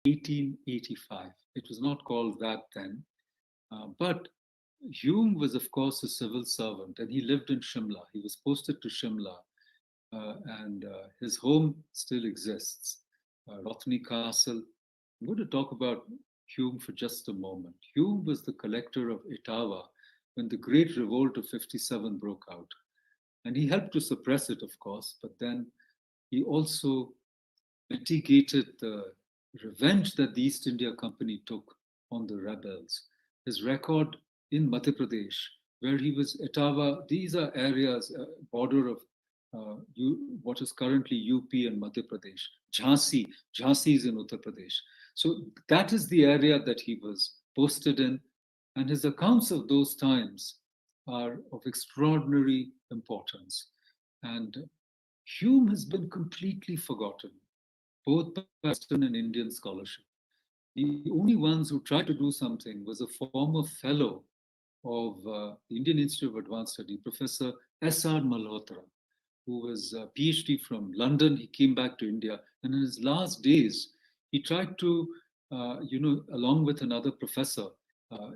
1885. It was not called that then. But Hume was, of course, a civil servant, and he lived in Shimla. He was posted to Shimla, and his home still exists, Rothney Castle. I'm going to talk about Hume for just a moment. Hume was the collector of Etawah when the Great Revolt of 57 broke out. And he helped to suppress it, of course, but then he also mitigated the revenge that the East India Company took on the rebels. His record in Madhya Pradesh, where he was Etawah, these are areas, border of what is currently UP and Madhya Pradesh. Jhansi is in Uttar Pradesh. So that is the area that he was posted in. And his accounts of those times are of extraordinary importance. And Hume has been completely forgotten, both by Western and Indian scholarship. The only ones who tried to do something was a former fellow of the Indian Institute of Advanced Study, Professor S.R. Malhotra, who was a PhD from London. He came back to India, and in his last days, he tried to, along with another professor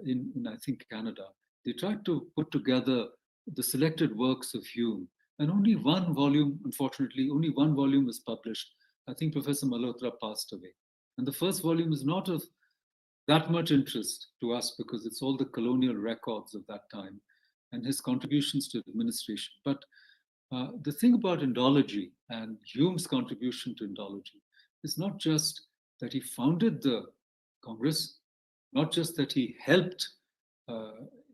in I think Canada, they tried to put together the selected works of Hume, and only one volume, unfortunately, only one volume was published. I think Professor Malhotra passed away. And the first volume is not of that much interest to us because it's all the colonial records of that time and his contributions to administration. But the thing about Indology and Hume's contribution to Indology is not just that he founded the Congress, not just that he helped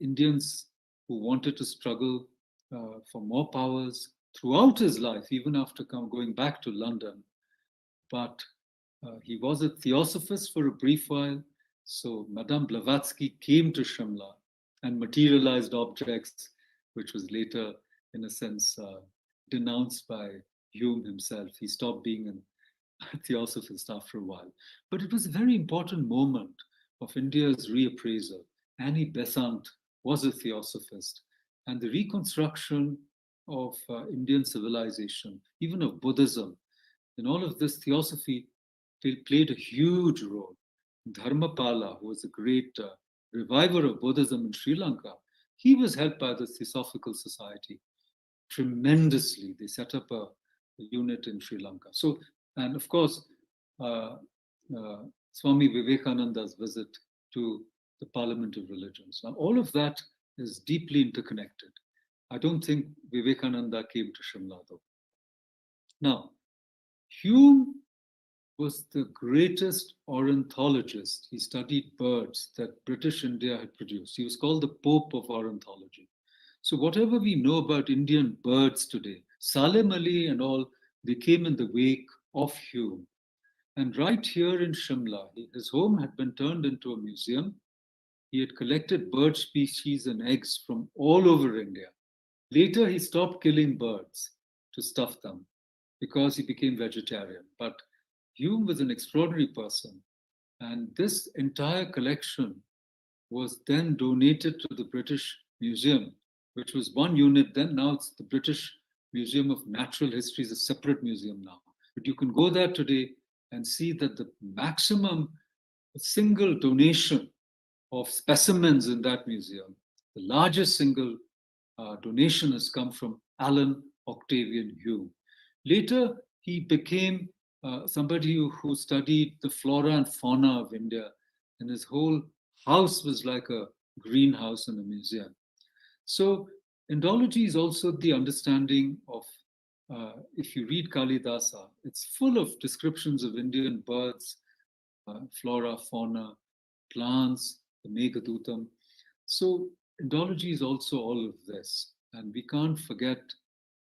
Indians who wanted to struggle for more powers throughout his life, even after going back to London, but he was a theosophist for a brief while. So Madame Blavatsky came to Shimla and materialized objects, which was later, in a sense, denounced by Hume himself. He stopped being a theosophist after a while. But it was a very important moment of India's reappraisal. Annie Besant was a theosophist, and the reconstruction of Indian civilization, even of Buddhism, in all of this, theosophy played a huge role. Dharmapala, who was a great reviver of Buddhism in Sri Lanka, he was helped by the Theosophical Society tremendously. They set up a unit in Sri Lanka. So, and of course, Swami Vivekananda's visit to the Parliament of Religions. Now, all of that is deeply interconnected. I don't think Vivekananda came to Shimla, though. Now, Hume was the greatest ornithologist. He studied birds that British India had produced. He was called the Pope of ornithology. So whatever we know about Indian birds today, Salim Ali and all, they came in the wake of Hume. And right here in Shimla, his home had been turned into a museum. He had collected bird species and eggs from all over India. Later, he stopped killing birds to stuff them because he became vegetarian. But Hume was an extraordinary person. And this entire collection was then donated to the British Museum, which was one unit then. Now it's the British Museum of Natural History, is a separate museum now. But you can go there today and see that the maximum single donation of specimens in that museum, the largest single donation has come from Alan Octavian Hume. Later, he became somebody who studied the flora and fauna of India, and his whole house was like a greenhouse in a museum. So, Indology is also the understanding of, if you read Kalidasa, it's full of descriptions of Indian birds, flora, fauna, plants, the Meghadutam. So, Indology is also all of this. And we can't forget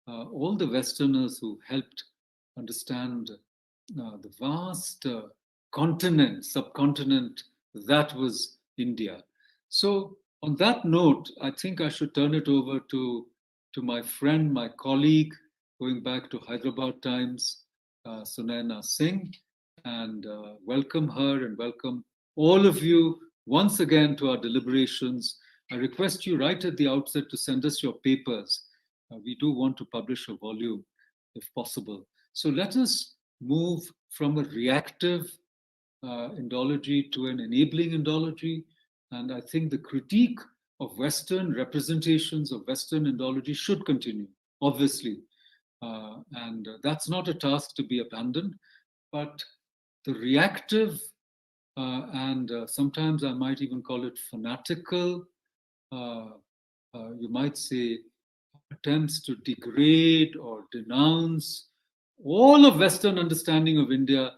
all the Westerners who helped understand the vast subcontinent that was India. So, on that note, I think I should turn it over to my friend, my colleague, going back to Hyderabad times, Sunaina Singh, and welcome her and welcome all of you once again to our deliberations. I request you right at the outset to send us your papers. We do want to publish a volume if possible. So let us move from a reactive Indology to an enabling Indology. And I think the critique of Western representations of Western Indology should continue, obviously. And that's not a task to be abandoned, but the reactive and sometimes I might even call it fanatical, you might say, attempts to degrade or denounce all of Western understanding of India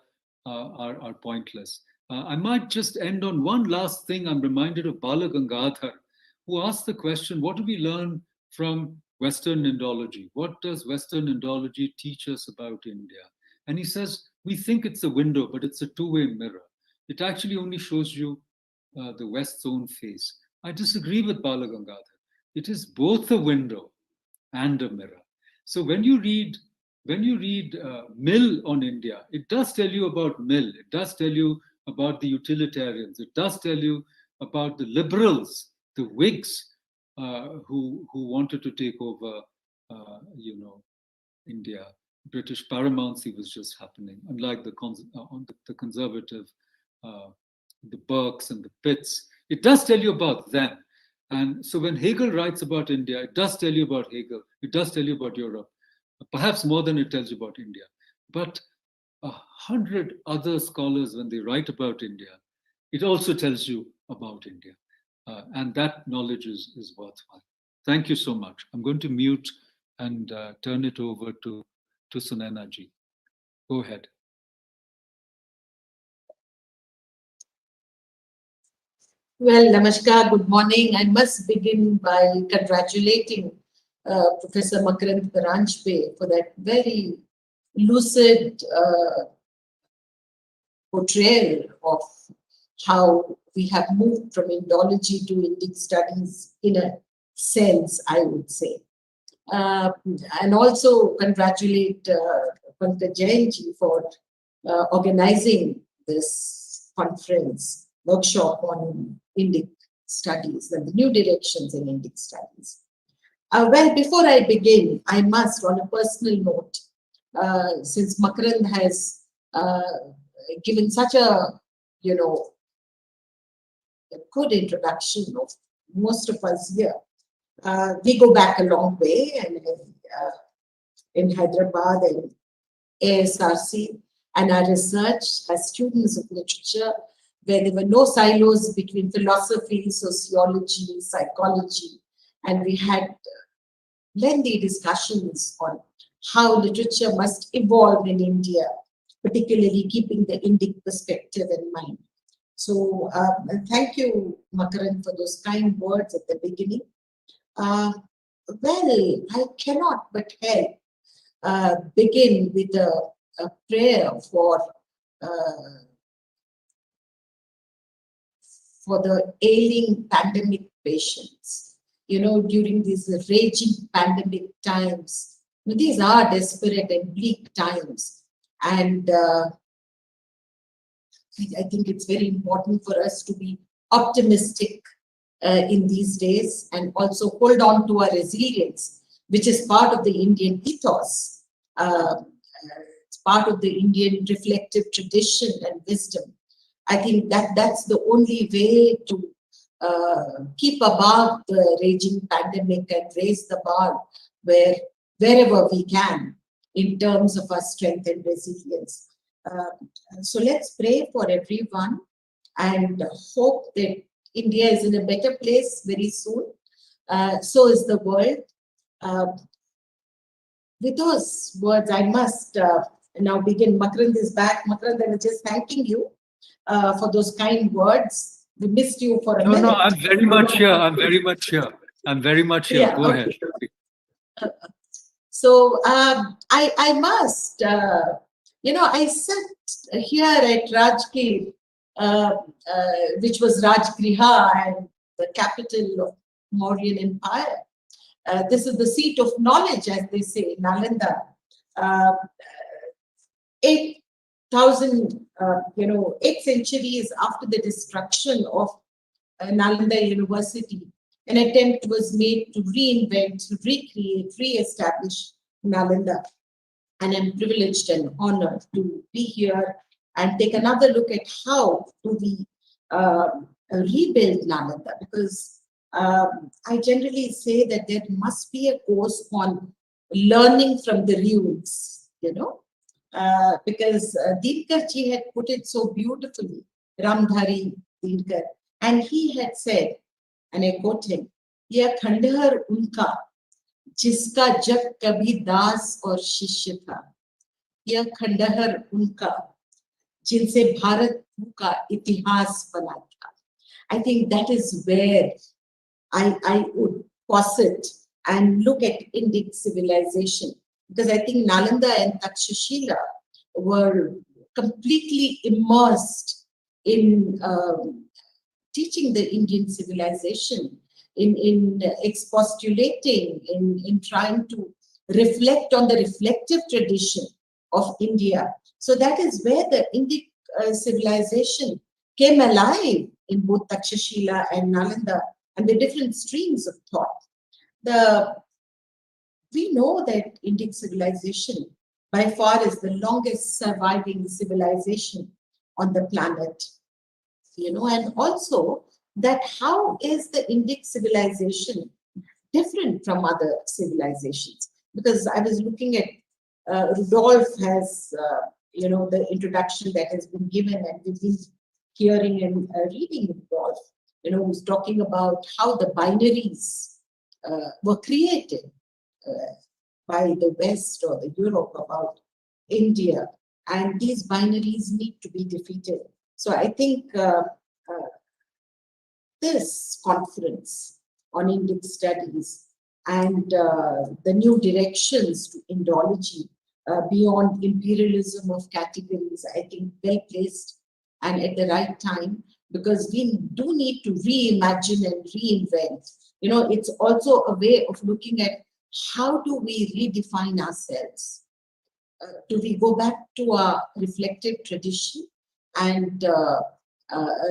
are pointless. I might just end on one last thing. I'm reminded of Bala Gangadhar, who asked the question, what do we learn from Western Indology? What does Western Indology teach us about India? And he says, we think it's a window, but it's a two-way mirror. It actually only shows you the West's own face. I disagree with Bala Gangadhar. It is both a window and a mirror. So when you read Mill on India, it does tell you about Mill. It does tell you about the utilitarians. It does tell you about the liberals, the Whigs, who wanted to take over, India. British paramountcy was just happening, unlike the conservative, the Burkes and the Pitts. It does tell you about them. And so when Hegel writes about India, it does tell you about Hegel. It does tell you about Europe, perhaps more than it tells you about India. But 100 other scholars, when they write about India, it also tells you about India. And that knowledge is worthwhile. Thank you so much. I'm going to mute and turn it over to Sunena ji. Go ahead. Well, namaskar, good morning. I must begin by congratulating Professor Makarand Paranjpe for that very lucid portrayal of how we have moved from Indology to Indic studies in a sense, I would say. And also congratulate Pankaj Jain ji for organizing this conference, workshop on Indic studies and the new directions in Indic studies. Well, before I begin, I must, on a personal note, since Makarand has given such a, a good introduction of most of us here, we go back a long way, and in Hyderabad and ASRC, and our research as students of literature, where there were no silos between philosophy, sociology, psychology, and we had lengthy discussions on how literature must evolve in India, particularly keeping the Indic perspective in mind. So thank you, Makarand, for those kind words at the beginning. Well, I cannot but help begin with a prayer for the ailing pandemic patients. During these raging pandemic times, these are desperate and bleak times. And I think it's very important for us to be optimistic in these days, and also hold on to our resilience, which is part of the Indian ethos. It's part of the Indian reflective tradition and wisdom. I think that's the only way to keep above the raging pandemic and raise the bar wherever we can in terms of our strength and resilience. So let's pray for everyone and hope that India is in a better place very soon. So is the world. With those words, I must now begin. Makarand is back. Makarand, I was just thanking you for those kind words. We missed you for a minute. No, I'm very much here. I'm very much here. Yeah, Go ahead. So I must, I sat here at Rajgir, which was Rajgriha and the capital of Mauryan Empire. This is the seat of knowledge, as they say, Nalanda. 8,000, 8 centuries after the destruction of Nalanda University, an attempt was made to reinvent, recreate, re-establish Nalanda. And I'm privileged and honored to be here and take another look at how do we rebuild Nalanda, because I generally say that there must be a course on learning from the ruins, because Dinkar ji had put it so beautifully, Ramdhari Dinkar, and he had said, and I quote him, "Yeh खंडहर उनका जिसका जब कभी दास और शिष्य था, यह खंडहर उनका जिनसे भारत का इतिहास बना था." I think that is where I would posit and look at Indic civilization, because I think Nalanda and Takshashila were completely immersed in teaching the Indian civilization, in expostulating, in trying to reflect on the reflective tradition of India. So that is where the Indic civilization came alive in both Takshashila and Nalanda, and the different streams of thought. We know that Indic civilization by far is the longest surviving civilization on the planet, and also that how is the Indic civilization different from other civilizations? Because I was looking at Rudolph has, the introduction that has been given, and we've been hearing and reading Rudolph, who's talking about how the binaries were created by the West or the Europe about India, and these binaries need to be defeated. So I think this conference on Indic studies and the new directions to Indology beyond imperialism of categories, I think well placed and at the right time, because we do need to reimagine and reinvent. It's also a way of looking at how do we redefine ourselves? Do we go back to our reflective tradition and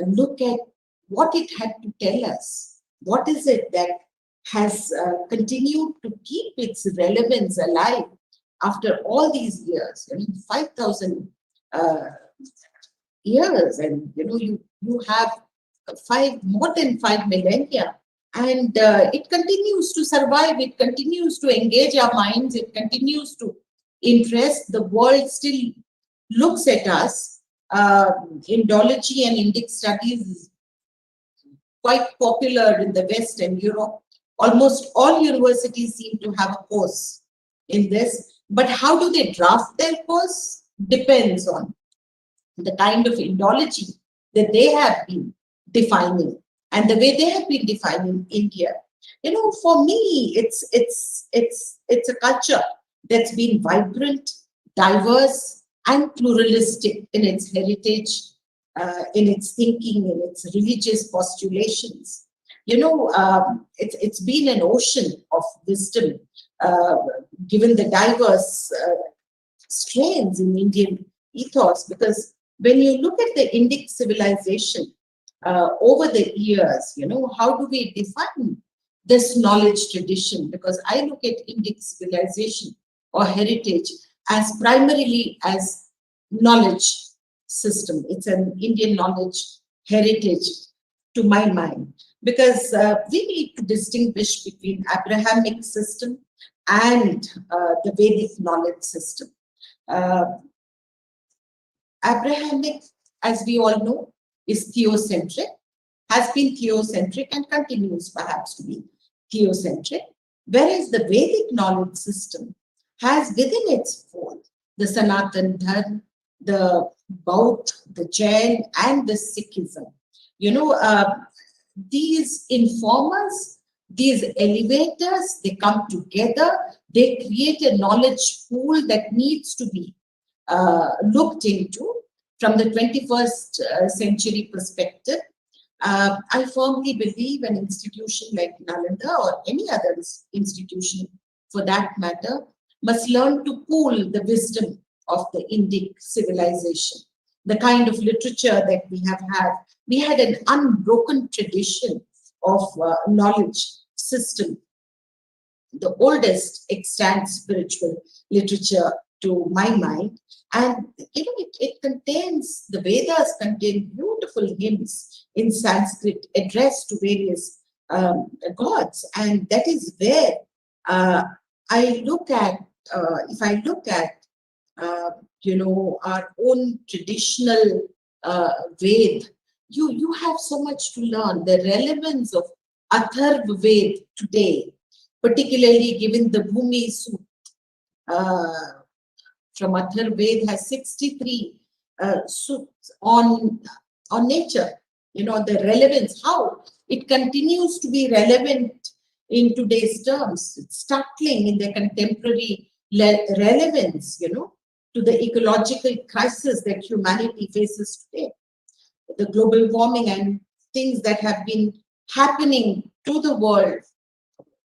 look at what it had to tell us? What is it that has continued to keep its relevance alive after all these years? 5,000 years, and you have more than 5 millennia, and it continues to survive. It continues to engage our minds. It continues to interest. The world still looks at us. Indology and Indic studies is quite popular in the West and Europe. Almost all universities seem to have a course in this, but how do they draft their course depends on the kind of Indology that they have been defining and the way they have been defining India. For me, it's a culture that's been vibrant, diverse, and pluralistic in its heritage, in its thinking, in its religious postulations. It's been an ocean of wisdom, given the diverse strains in Indian ethos, because when you look at the Indic civilization over the years, how do we define this knowledge tradition? Because I look at Indic civilization or heritage as primarily as knowledge system. It's an Indian knowledge heritage to my mind, because we need to distinguish between Abrahamic system and the Vedic knowledge system. Abrahamic, as we all know, is theocentric, has been theocentric and continues perhaps to be theocentric, whereas the Vedic knowledge system has within its fold the Sanatan Dharma, the Bauth, the Jain, and the Sikhism. These informers, these elevators, they come together, they create a knowledge pool that needs to be looked into from the 21st century perspective. I firmly believe an institution like Nalanda or any other institution for that matter must learn to pool the wisdom of the Indic civilization, the kind of literature that we have had. We had an unbroken tradition of knowledge system, the oldest extant spiritual literature to my mind. And it contains, the Vedas contain beautiful hymns in Sanskrit addressed to various gods, and that is where I look at, if I look at, our own traditional Ved, you have so much to learn. The relevance of Atharva Ved today, particularly given the Bhumi Sut from Atharva Ved has 63 suits on nature. The relevance, how it continues to be relevant in today's terms. It's startling in their contemporary relevance, to the ecological crisis that humanity faces today. The global warming and things that have been happening to the world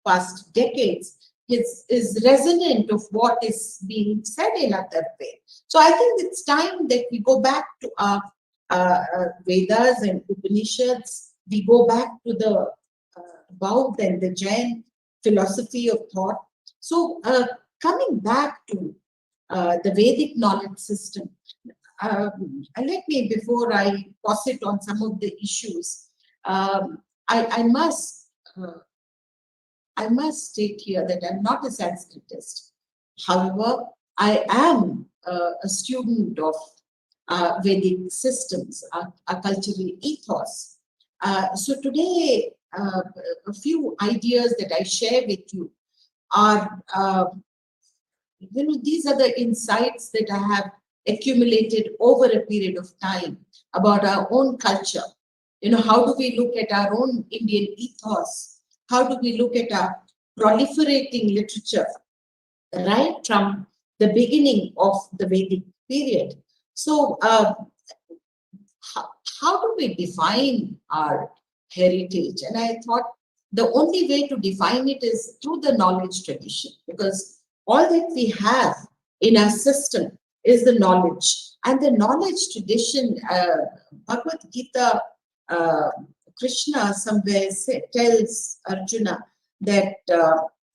past decades is resonant of what is being said in Atharva Ved. So I think it's time that we go back to our Vedas and Upanishads. We go back to the Buddha and the Jain philosophy of thought. So coming back to the Vedic knowledge system, let me, before I pass it on some of the issues, I must state here that I'm not a Sanskritist. However, I am a student of Vedic systems, a cultural ethos. So today, a few ideas that I share with you are, these are the insights that I have accumulated over a period of time about our own culture. How do we look at our own Indian ethos? How do we look at our proliferating literature right from the beginning of the Vedic period? So, how do we define our heritage? And I thought the only way to define it is through the knowledge tradition, because all that we have in our system is the knowledge. And the knowledge tradition, Bhagavad Gita, Krishna somewhere tells Arjuna that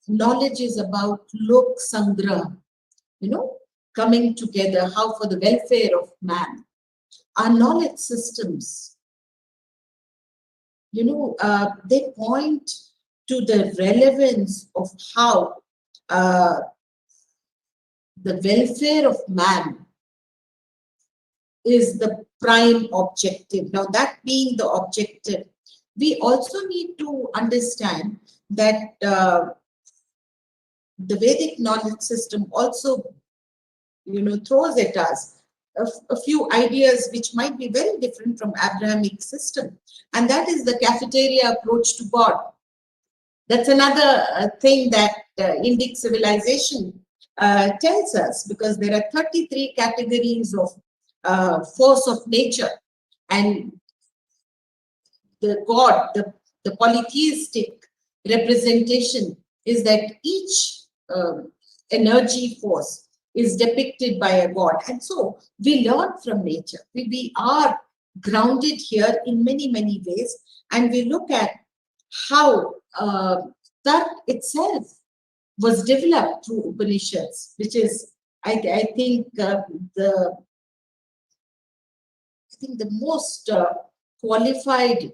knowledge is about lok sangraha, coming together, how for the welfare of man. Our knowledge systems, they point to the relevance of how the welfare of man is the prime objective. Now, that being the objective, we also need to understand that the Vedic knowledge system also, throws at us a few ideas which might be very different from Abrahamic system. And that is the cafeteria approach to God. That's another thing that Indic civilization tells us, because there are 33 categories of force of nature, and the God, the polytheistic representation is that each energy force is depicted by a God. And so we learn from nature. We are grounded here in many, many ways, and we look at how that itself was developed through Upanishads, which is, I think, the most qualified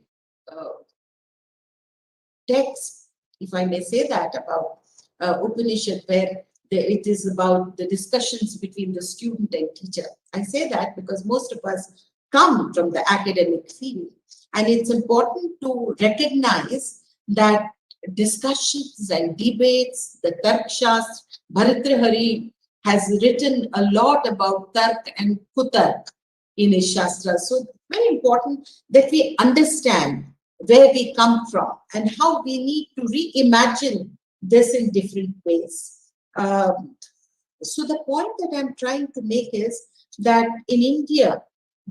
text, if I may say that, about Upanishad, where it is about the discussions between the student and teacher. I say that because most of us come from the academic field, and it's important to recognize that discussions and debates, the Tark Shastra, Bhartrihari has written a lot about Tark and Kutark in his Shastra. So very important that we understand where we come from and how we need to reimagine this in different ways. So the point that I'm trying to make is that in India,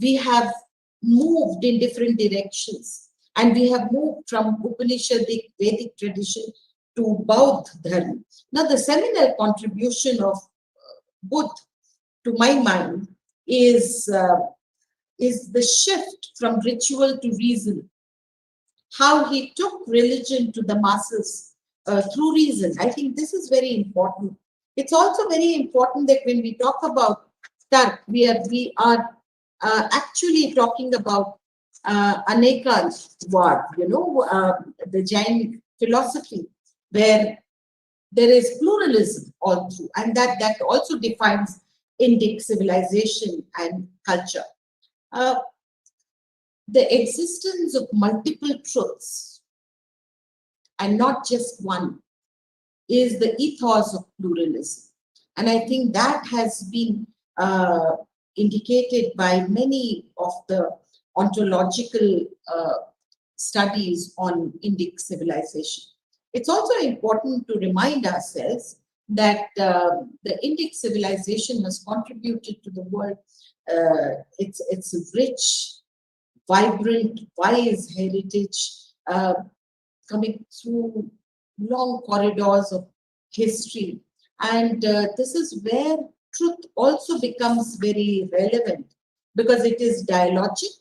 we have moved in different directions, and we have moved from Upanishadic Vedic tradition to Bauddha Dharma. Now, the seminal contribution of Buddha, to my mind, is the shift from ritual to reason. How he took religion to the masses through reason. I think this is very important. It's also very important that when we talk about Tark, we are actually talking about Anekavad, the Jain philosophy, where there is pluralism all through, and that also defines Indic civilization and culture. The existence of multiple truths and not just one is the ethos of pluralism. And I think that has been indicated by many of the ontological studies on Indic civilization. It's also important to remind ourselves that the Indic civilization has contributed to the world its rich, vibrant, wise heritage coming through long corridors of history. And this is where truth also becomes very relevant because it is dialogic,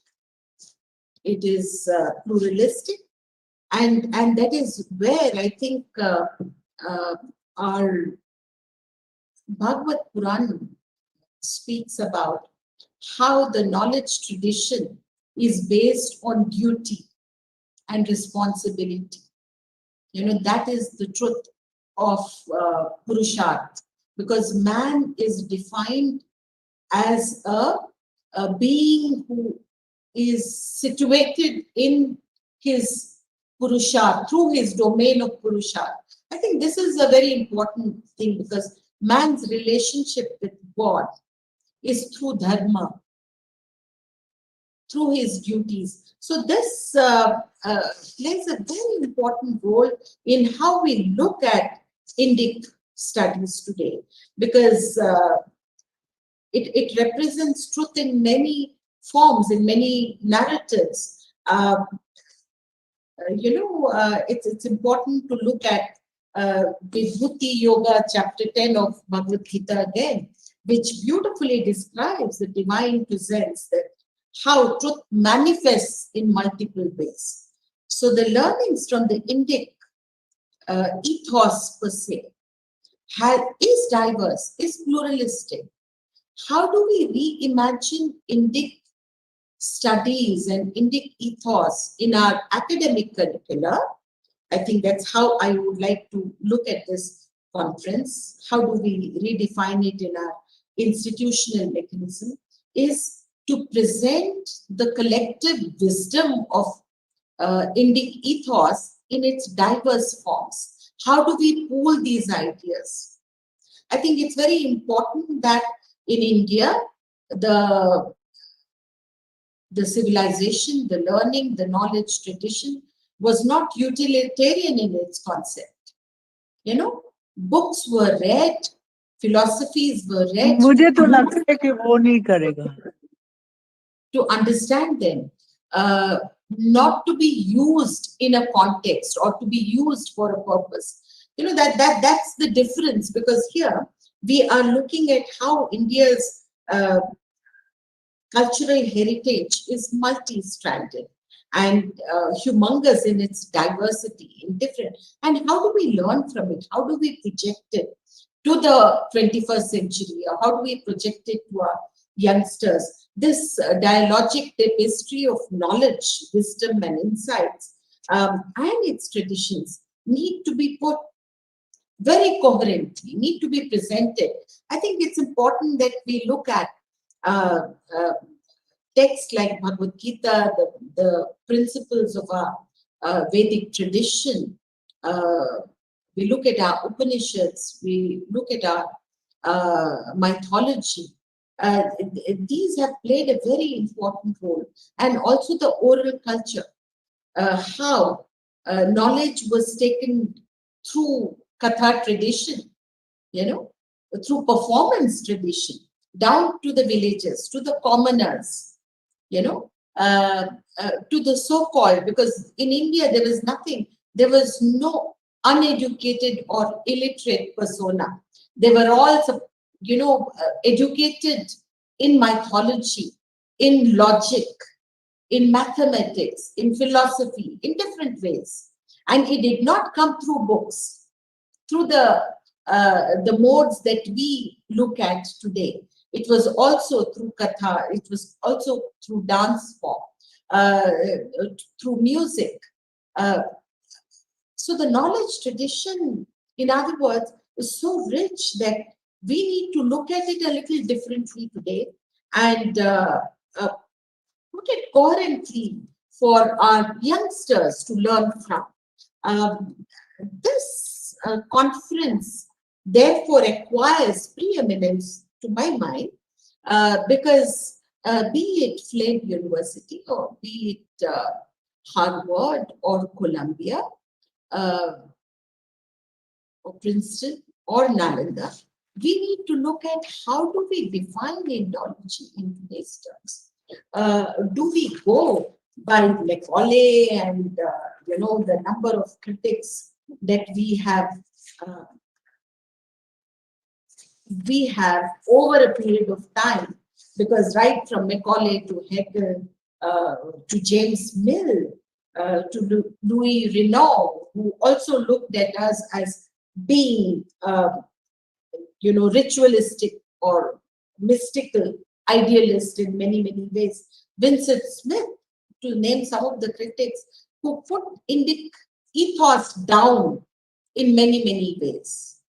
it is pluralistic, and that is where I think our Bhagavad Puran speaks about how the knowledge tradition is based on duty and responsibility. That is the truth of Purusharth, because man is defined as a being who is situated in his Purusharth, through his domain of Purusharth. I think this is a very important thing because man's relationship with God is through dharma, through his duties. So this plays a very important role in how we look at Indic studies today, because it represents truth in many forms, in many narratives. It's important to look at Vibhuti Yoga, chapter 10 of Bhagavad Gita again, which beautifully describes the divine presence, that how truth manifests in multiple ways. So the learnings from the Indic ethos per se is diverse, is pluralistic. How do we reimagine Indic studies and Indic ethos in our academic curricula? I think that's how I would like to look at this conference. How do we redefine it in our institutional mechanism? Is to present the collective wisdom of Indic ethos in its diverse forms. How do we pool these ideas? I think it's very important that in India, the civilization, the learning, the knowledge tradition was not utilitarian in its concept. Books were read, philosophies were read. मुझे तो लगता है कि वो नहीं करेगा. To understand them, not to be used in a context or to be used for a purpose. That's the difference, because here we are looking at how India's cultural heritage is multi-stranded and humongous in its diversity, in different. And how do we learn from it? How do we project it to the 21st century? Or how do we project it to our youngsters? This dialogic tapestry of knowledge, wisdom, and insights and its traditions need to be put very coherently, need to be presented. I think it's important that we look at texts like Bhagavad Gita, the principles of our Vedic tradition. We look at our Upanishads, we look at our mythology. These have played a very important role. And also the oral culture, how knowledge was taken through Katha tradition, through performance tradition, down to the villages, to the commoners, to the so-called, because in India there was no uneducated or illiterate persona. They were all, educated in mythology, in logic, in mathematics, in philosophy, in different ways. And it did not come through books, through the the modes that we look at today. It was also through katha, it was also through dance form, through music. So the knowledge tradition, in other words, is so rich that we need to look at it a little differently today and put it coherently for our youngsters to learn from. This conference therefore acquires preeminence to my mind because be it Flame University or be it Harvard or Columbia or Princeton or Nalanda, we need to look at how do we define Indology in today's terms. Do we go by Macaulay and the number of critics that we have over a period of time, because right from Macaulay to Hegel to James Mill to Louis Renaud, who also looked at us as being ritualistic or mystical idealist in many ways. Vincent Smith, to name some of the critics who put Indic ethos down in many ways.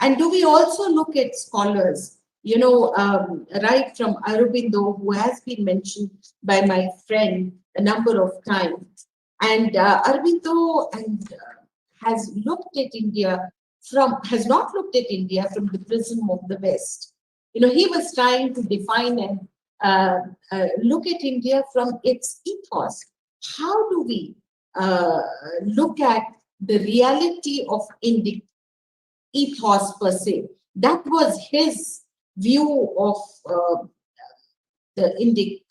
And do we also look at scholars, right from Aurobindo, who has been mentioned by my friend a number of times, and Aurobindo has looked at India has not looked at India from the prism of the West. He was trying to define and look at India from its ethos. How do we look at the reality of Indic ethos per se? That was his view of the Indic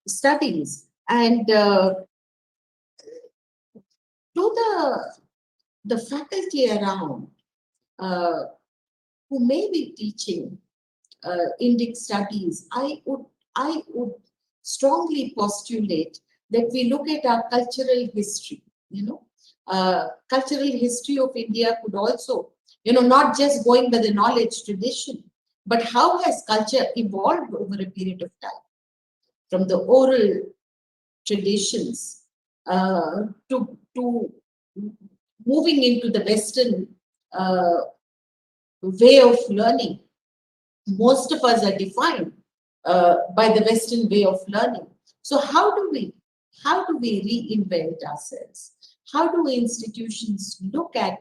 studies. And to the faculty around who may be teaching Indic studies, I would strongly postulate that we look at our cultural history. Cultural history of India could also, not just going by the knowledge tradition, but how has culture evolved over a period of time, from the oral traditions to moving into the Western way of learning. Most of us are defined by the Western way of learning. So how do we reinvent ourselves? How do institutions look at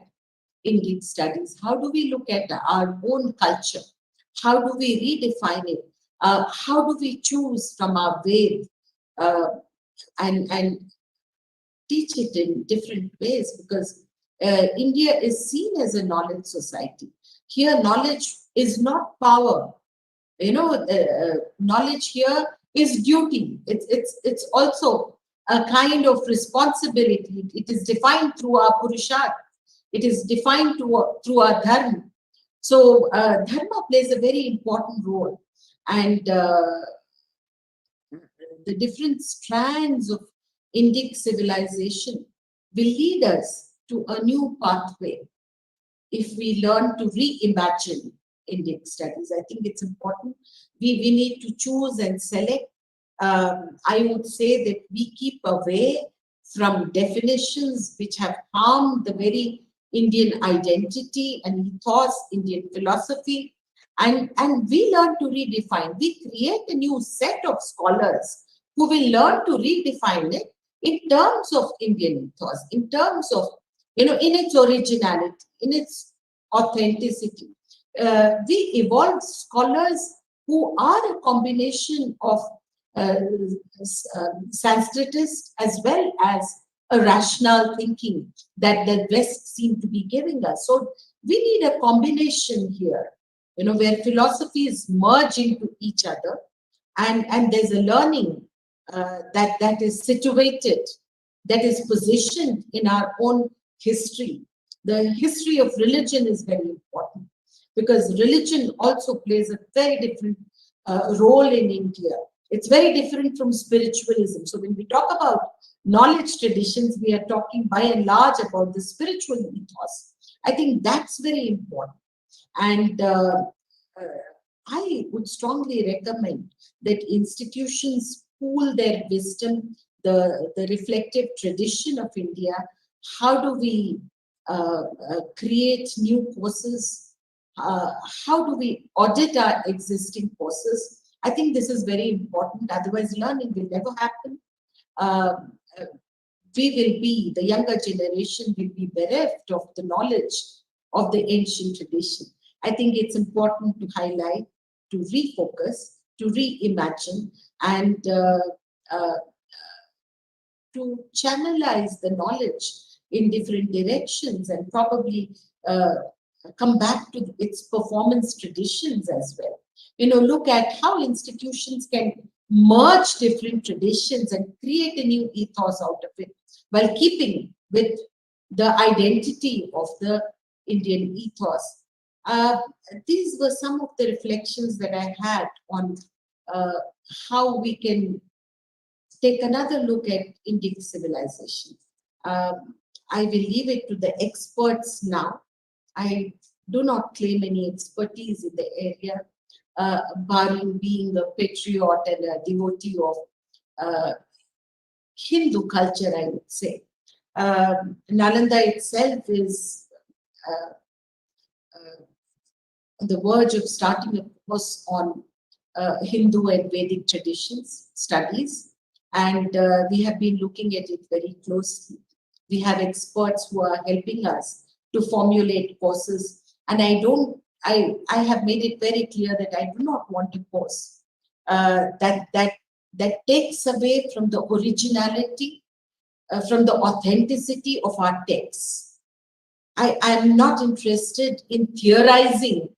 Indic studies? How do we look at our own culture? How do we redefine it? How do we choose from our way and teach it in different ways? Because India is seen as a knowledge society. Here, knowledge is not power. Knowledge here is duty. It's also a kind of responsibility. It is defined through our purusharth. It is defined through our dharma. So dharma plays a very important role, and the different strands of Indic civilization will lead us to a new pathway if we learn to reimagine Indic studies. I think it's important. We need to choose and select. I would say that we keep away from definitions which have harmed the very Indian identity and ethos, Indian philosophy, and we learn to redefine. We create a new set of scholars who will learn to redefine it in terms of Indian ethos, in terms of, in its originality, in its authenticity. We evolved scholars who are a combination of Sanskritist as well as a rational thinking that the West seem to be giving us. So we need a combination here, where philosophies merge into each other, and there's a learning that is situated, that is positioned in our own history. The history of religion is very important because religion also plays a very different role in India. It's very different from spiritualism. So when we talk about knowledge traditions, we are talking by and large about the spiritual ethos. I think that's very important. And I would strongly recommend that institutions pool their wisdom, the reflective tradition of India. How do we create new courses? How do we audit our existing courses? I think this is very important. Otherwise, learning will never happen. The younger generation will be bereft of the knowledge of the ancient tradition. I think it's important to highlight, to refocus, to reimagine, and to channelize the knowledge in different directions, and probably come back to its performance traditions as well. Look at how institutions can merge different traditions and create a new ethos out of it, while keeping with the identity of the Indian ethos. These were some of the reflections that I had on how we can take another look at Indic civilization. I will leave it to the experts now. I do not claim any expertise in the area, barring being a patriot and a devotee of Hindu culture, I would say. Nalanda itself is on the verge of starting a course on Hindu and Vedic traditions, studies, and we have been looking at it very closely. We have experts who are helping us to formulate courses, and I have made it very clear that I do not want a course that takes away from the originality, from the authenticity of our texts. I am not interested in theorizing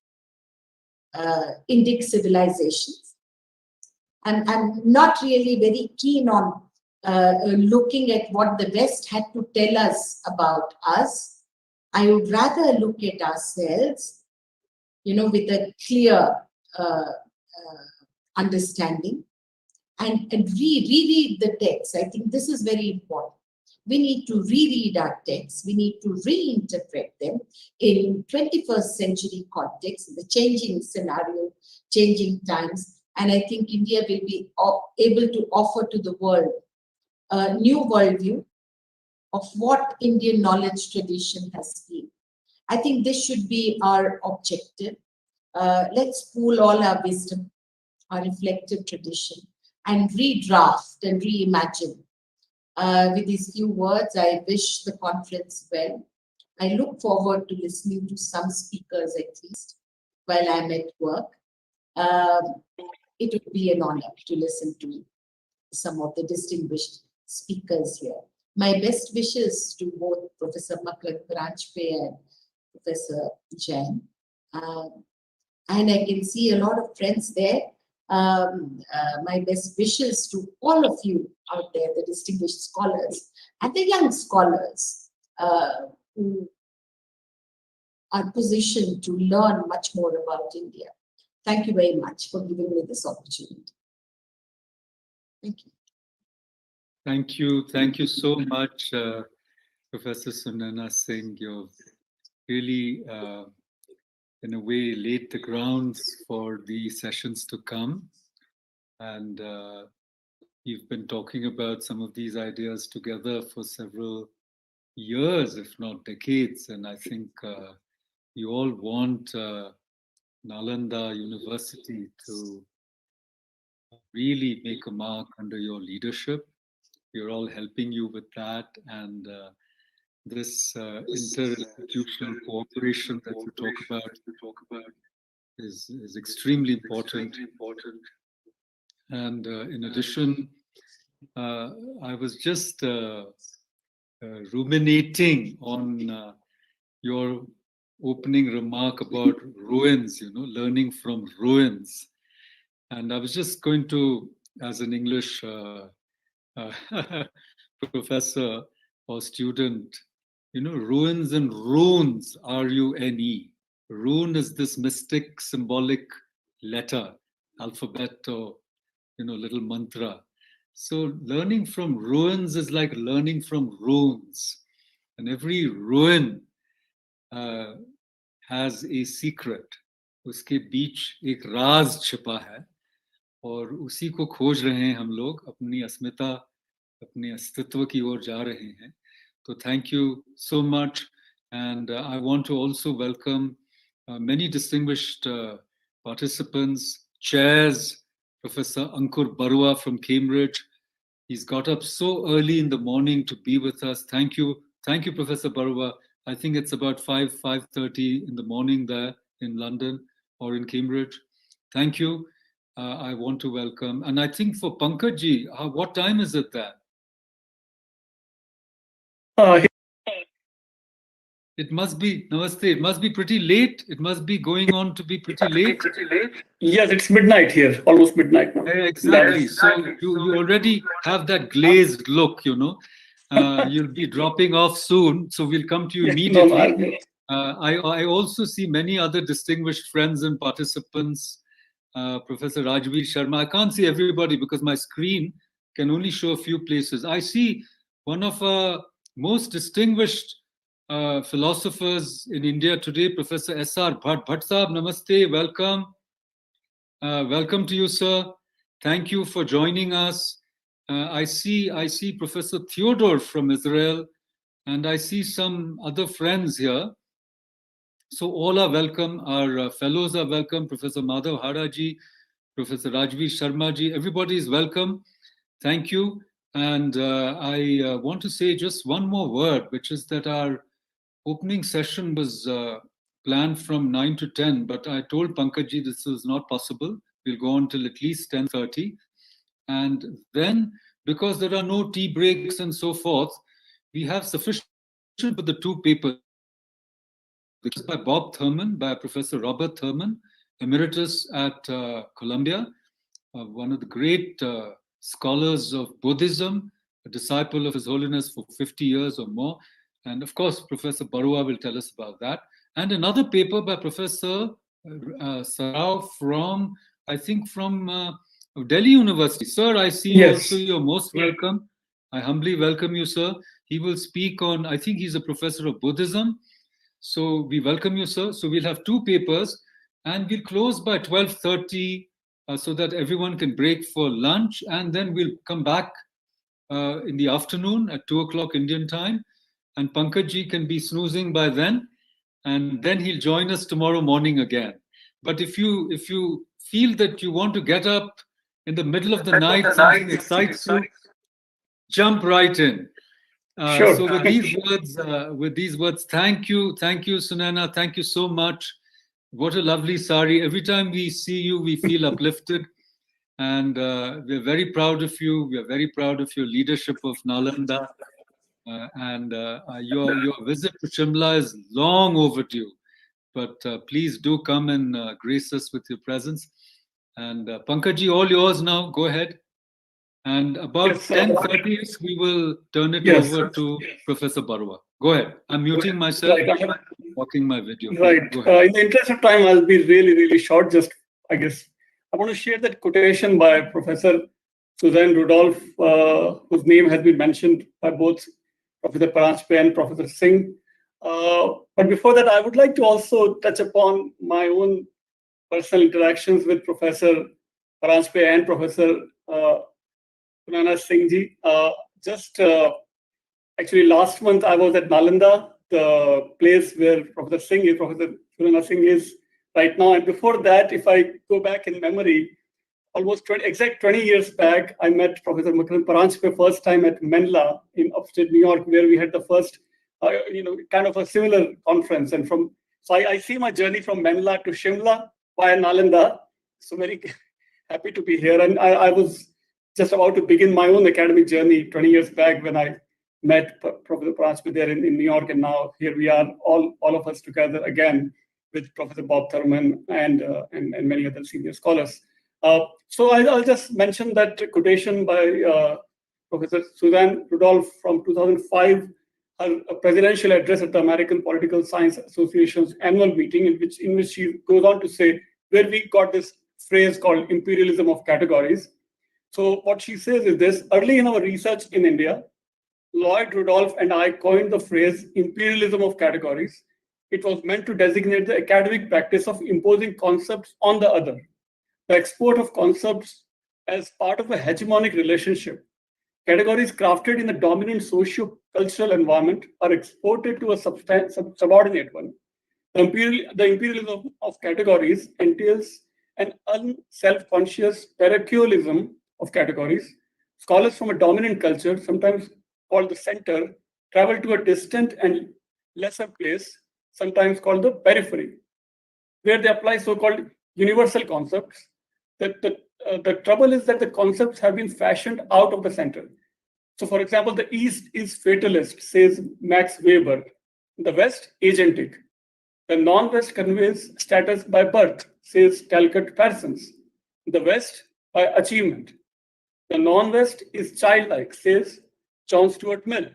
Indic civilizations. I'm not really very keen on looking at what the West had to tell us about us. I would rather look at ourselves, with a clear understanding, and reread the text. I think this is very important. We need to reread our texts. We need to reinterpret them in 21st century context, in the changing scenario, changing times. And I think India will be able to offer to the world a new worldview of what Indian knowledge tradition has been. I think this should be our objective. Let's pool all our wisdom, our reflective tradition, and redraft and reimagine. With these few words, I wish the conference well. I look forward to listening to some speakers at least while I'm at work. It would be an honor to listen to some of the distinguished speakers here. My best wishes to both Professor Makran Paranjpe and Professor Jain. And I can see a lot of friends there. My best wishes to all of you out there, the distinguished scholars and the young scholars who are positioned to learn much more about India. Thank you very much for giving me this opportunity. Thank you. Thank you. Thank you so much, Professor Sunana Singh. You've really, in a way, laid the grounds for the sessions to come. And you've been talking about some of these ideas together for several years, if not decades. And I think you all want Nalanda University to really make a mark under your leadership. We're all helping you with that. And this interinstitutional cooperation that you talk about is extremely important. And in addition, I was just ruminating on your opening remark about ruins, learning from ruins. And I was just going to, as an English professor or student, ruins and runes, R-U-N-E. Rune is this mystic symbolic letter, alphabet, or little mantra. So learning from ruins is like learning from runes. And every ruin has a secret. उसके बीच एक राज छिपा है और उसी को खोज रहे हैं हम लोग, अपनी अस्मिता, अपने अस्तित्व की ओर जा रहे हैं. So thank you so much, and I want to also welcome many distinguished participants, chairs, Professor Ankur Barua from Cambridge. He's got up so early in the morning to be with us. Thank you, Professor Barua. I think it's about 5:30 in the morning there in London or in Cambridge. Thank you. I want to welcome, and I think for Pankaj ji, what time is it there? It must be, Namaste, it must be pretty late. It must be going on to be pretty late. Yes, it's midnight here, almost midnight now. Exactly. So you already have that glazed look, you know. You'll be dropping off soon, so we'll come to you immediately. I also see many other distinguished friends and participants. Professor Rajveer Sharma. I can't see everybody because my screen can only show a few places. I see one of our most distinguished philosophers in India today, Professor S.R. Bhatt. Bhatt Sahab, namaste, welcome. Welcome to you, sir. Thank you for joining us. I see Professor Theodore from Israel, and I see some other friends here. So all are welcome. Our fellows are welcome. Professor Madhav Haraji, Professor Rajveer Sharma ji, everybody is welcome. Thank you. And I want to say just one more word, which is that our opening session was planned from 9 to 10, but I told Pankaj ji this was not possible. We'll go on till at least 10:30. And then, because there are no tea breaks and so forth, we have sufficient for the two papers. It's by Bob Thurman, by Professor Robert Thurman, emeritus at Columbia, one of the great scholars of Buddhism, a disciple of His Holiness for 50 years or more. And of course, Professor Barua will tell us about that. And another paper by Professor Sarao from, I think, from Delhi University. Sir, I see you also. You're most welcome. I humbly welcome you, sir. He will speak on, I think he's a professor of Buddhism. So we welcome you, sir. So we'll have two papers, and we'll close by 12:30 so that everyone can break for lunch, and then we'll come back in the afternoon at 2 o'clock Indian time, and Pankaj ji can be snoozing by then, and then he'll join us tomorrow morning again. But if you feel that you want to get up in the middle of the night, something excites you, jump right in. Sure. So with these words, thank you, Sunana, thank you so much. What a lovely sari. Every time we see you, we feel uplifted, and we're very proud of you. We are very proud of your leadership of Nalanda, and your visit to Shimla is long overdue. But please do come and grace us with your presence. And Pankaj ji, all yours now. Go ahead. And about 10:30, we will turn it over to Professor Barua. Go ahead. I'm muting myself, blocking my video. Right. In the interest of time, I'll be really, really short. Just, I guess, I want to share that quotation by Professor Suzanne Rudolph, whose name has been mentioned by both Professor Paranjpe and Professor Singh. But before that, I would like to also touch upon my own personal interactions with Professor Paranjpe and Professor Pune Singh ji. Actually, last month I was at Nalanda, the place where Professor Pune Singh is right now. And before that, if I go back in memory, almost 20 years back, I met Professor Makarand Paranjpe first time at Menla in upstate New York, where we had the first, kind of a similar conference. And so I see my journey from Menla to Shimla via Nalanda. So very happy to be here. And I was just about to begin my own academic journey 20 years back when I met Professor Paranjpe there in New York, and now here we are, all of us together again with Professor Bob Thurman and many other senior scholars. So I'll just mention that quotation by Professor Suzanne Rudolph from 2005, her presidential address at the American Political Science Association's annual meeting, in which she goes on to say, where we got this phrase called imperialism of categories. So what she says is this: early in our research in India, Lloyd Rudolph and I coined the phrase imperialism of categories it was meant to designate the academic practice of imposing concepts on the other. The export of concepts as part of a hegemonic relationship. Categories crafted in a dominant socio-cultural environment are exported to a subordinate one. The imperialism of categories entails an unself-conscious parochialism of categories. Scholars from a dominant culture, sometimes called the center, travel to a distant and lesser place, sometimes called the periphery, where they apply so-called universal concepts. The trouble is that the concepts have been fashioned out of the center. So, for example, the East is fatalist, says Max Weber. The West, agentic. The non-West conveys status by birth, says Talcott Parsons. The West, by achievement. The non-West is childlike, says John Stuart Mill.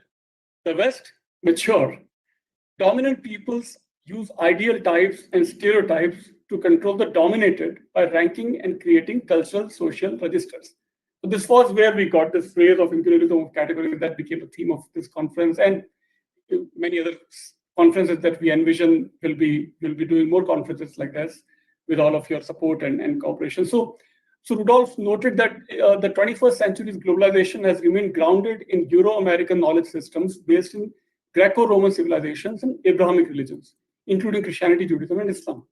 The West, mature. Dominant peoples use ideal types and stereotypes to control the dominated by ranking and creating cultural social registers. So this was where we got this phrase of imperialism of categories that became the theme of this conference, and many other conferences that we envision will be doing more conferences like this with all of your support and cooperation. So Rudolph noted that the 21st century's globalization has remained grounded in Euro-American knowledge systems based in Greco-Roman civilizations and Abrahamic religions, including Christianity, Judaism, and Islam.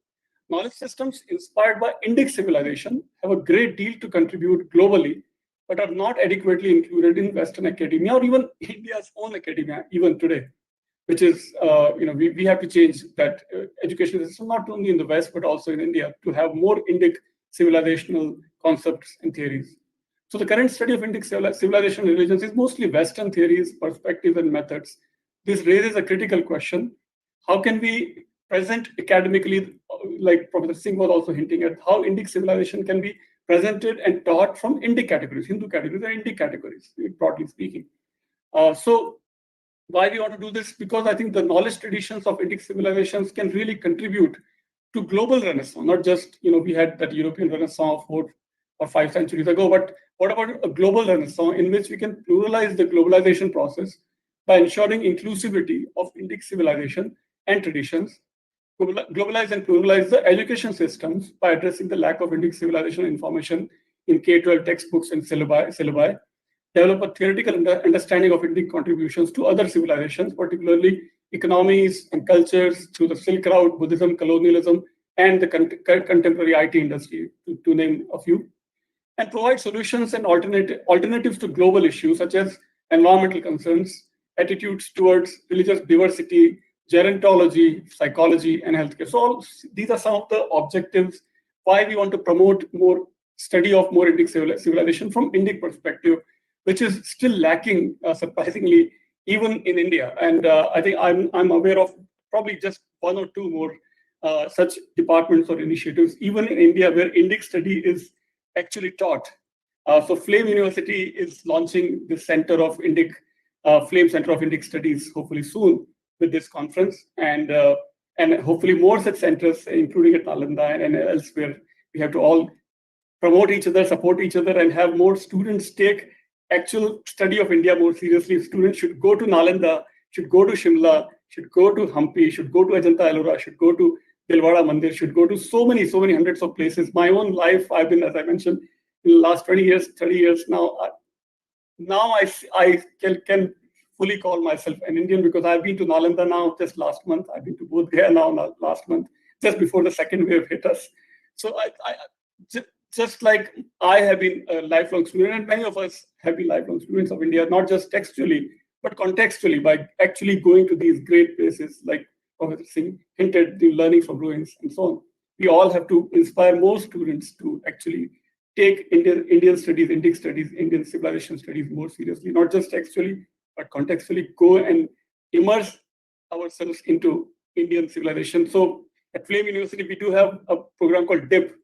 Knowledge systems inspired by Indic civilization have a great deal to contribute globally, but are not adequately included in Western academia or even India's own academia, even today, which is, we have to change that education system, not only in the West, but also in India, to have more Indic civilizational concepts and theories. So the current study of Indic civilization and religions is mostly Western theories, perspectives, and methods. This raises a critical question. How can we present academically, like Professor Singh was also hinting at, how Indic civilization can be presented and taught from Indic categories, Hindu categories, and Indic categories, broadly speaking. So why we want to do this? Because I think the knowledge traditions of Indic civilizations can really contribute to global renaissance, not just, we had that European renaissance 4 or 5 centuries ago, but what about a global renaissance in which we can pluralize the globalization process by ensuring inclusivity of Indic civilization and traditions, globalize and pluralize the education systems by addressing the lack of Indic civilization information in K-12 textbooks and syllabi, develop a theoretical understanding of Indic contributions to other civilizations, particularly economies and cultures through the Silk Route, Buddhism, colonialism, and the contemporary IT industry, to name a few, and provide solutions and alternatives to global issues such as environmental concerns, attitudes towards religious diversity, gerontology, psychology, and healthcare. So these are some of the objectives why we want to promote more study of more Indic civilization from Indic perspective, which is still lacking, surprisingly, even in India. And I think I'm aware of probably just 1 or 2 more such departments or initiatives, even in India, where Indic study is actually taught. So Flame University is launching the Center of Indic, Flame Center of Indic Studies, hopefully soon with this conference, and hopefully more such centers, including at Nalanda and elsewhere. We have to all promote each other, support each other, and have more students take actual study of India more seriously. Students should go to Nalanda, should go to Shimla, should go to Hampi, should go to Ajanta Ellora, should go to Dilwara Mandir, should go to so many hundreds of places. My own life, I've been, as I mentioned, in the last 20 years, 30 years now. Now I can fully call myself an Indian because I've been to Nalanda now just last month. I've been to Bodh Gaya now last month, just before the second wave hit us. So just like I have been a lifelong student, and many of us have been lifelong students of India, not just textually, but contextually, by actually going to these great places like Professor Singh hinted, the learning from ruins and so on. We all have to inspire more students to actually take Indian studies, Indic studies, Indian civilization studies more seriously, not just textually, but contextually go and immerse ourselves into Indian civilization. So at Flame University, we do have a program called DIP,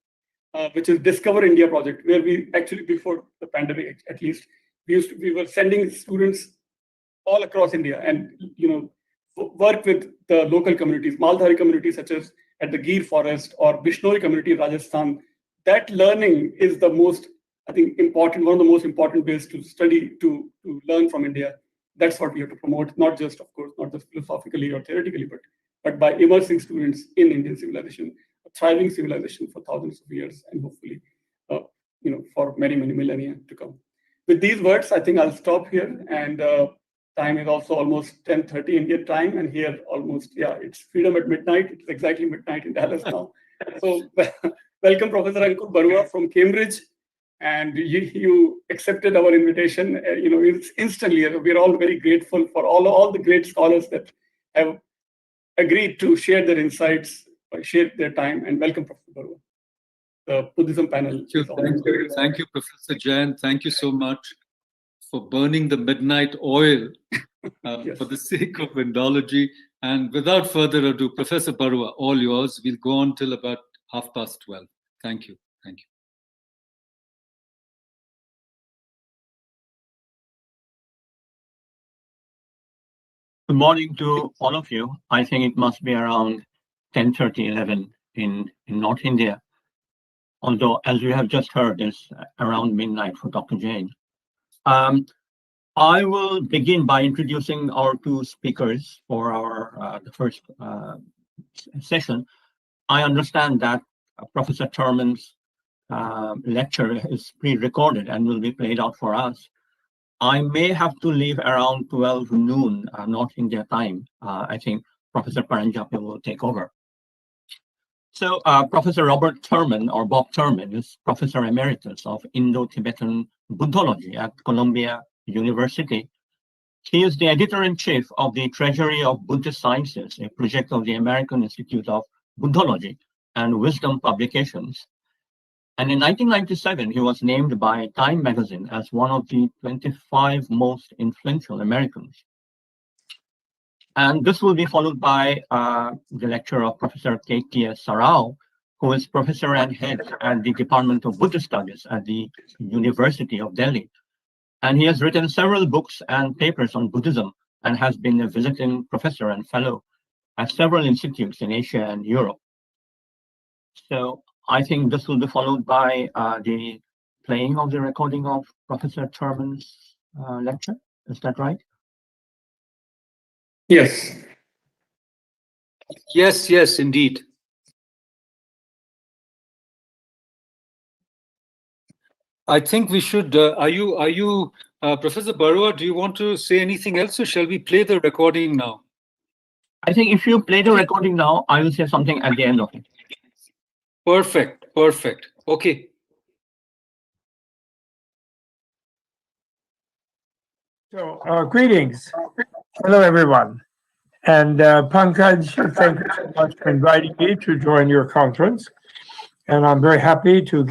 which is Discover India Project, where we actually, before the pandemic at least, we were sending students all across India and work with the local communities, Maldhari communities such as at the Gir forest or Bishnoi community in Rajasthan. That learning is the most, I think, important, one of the most important ways to study, to learn from India. That's what we have to promote, not just, of course, not just philosophically or theoretically, but but by immersing students in Indian civilization, a thriving civilization for thousands of years, and hopefully, for many, many millennia to come. With these words, I think I'll stop here. And time is also almost 10:30 Indian time, and here almost, it's freedom at midnight. It's exactly midnight in Dallas now. So welcome, Professor Ankur Barua from Cambridge. And you accepted our invitation, instantly. We're all very grateful for all the great scholars that have agreed to share their insights, share their time, and welcome, Professor Barua. The Buddhism panel. Thank you, Professor Jain. Thank you so much for burning the midnight oil Yes. for the sake of Indology. And without further ado, Professor Barua, all yours. We'll go on till about 12:30. Thank you. Thank you. Good morning to all of you. I think it must be around 10:30, 11 in North India. Although, as you have just heard, it's around midnight for Dr. Jain. I will begin by introducing our two speakers for our the first session. I understand that Professor Thurman's lecture is pre-recorded and will be played out for us. I may have to leave around 12 noon North India time. I think Professor Paranjape will take over. So Professor Robert Thurman, or Bob Thurman, is Professor Emeritus of Indo-Tibetan Buddhology at Columbia University. He is the editor-in-chief of the Treasury of Buddhist Sciences, a project of the American Institute of Buddhology and Wisdom Publications. And in 1997, he was named by Time magazine as one of the 25 most influential Americans. And this will be followed by the lecture of Professor K.T.S. Sarao, who is professor and head at the Department of Buddhist Studies at the University of Delhi. And he has written several books and papers on Buddhism and has been a visiting professor and fellow at several institutes in Asia and Europe. So I think this will be followed by the playing of the recording of Professor Thurman's lecture. Is that right? Yes. Yes, indeed. I think we should. Are you, Professor Barua? Do you want to say anything else, or shall we play the recording now? I think if you play the recording now, I will say something at the end of it. Perfect. Okay. So, greetings. Hello, everyone. And Pankaj, thank you so much for inviting me to join your conference. And I'm very happy to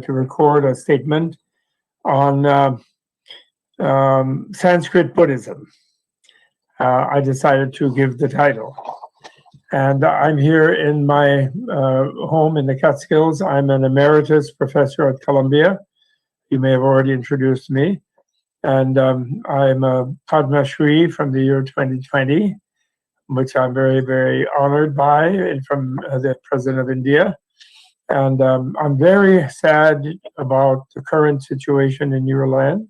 record a statement on Sanskrit Buddhism. I decided to give the title. And I'm here in my home in the Catskills. I'm an emeritus professor at Columbia. You may have already introduced me. And I'm a Padma Shri from the year 2020, which I'm very, very honored by, and from the President of India. And I'm very sad about the current situation in your land,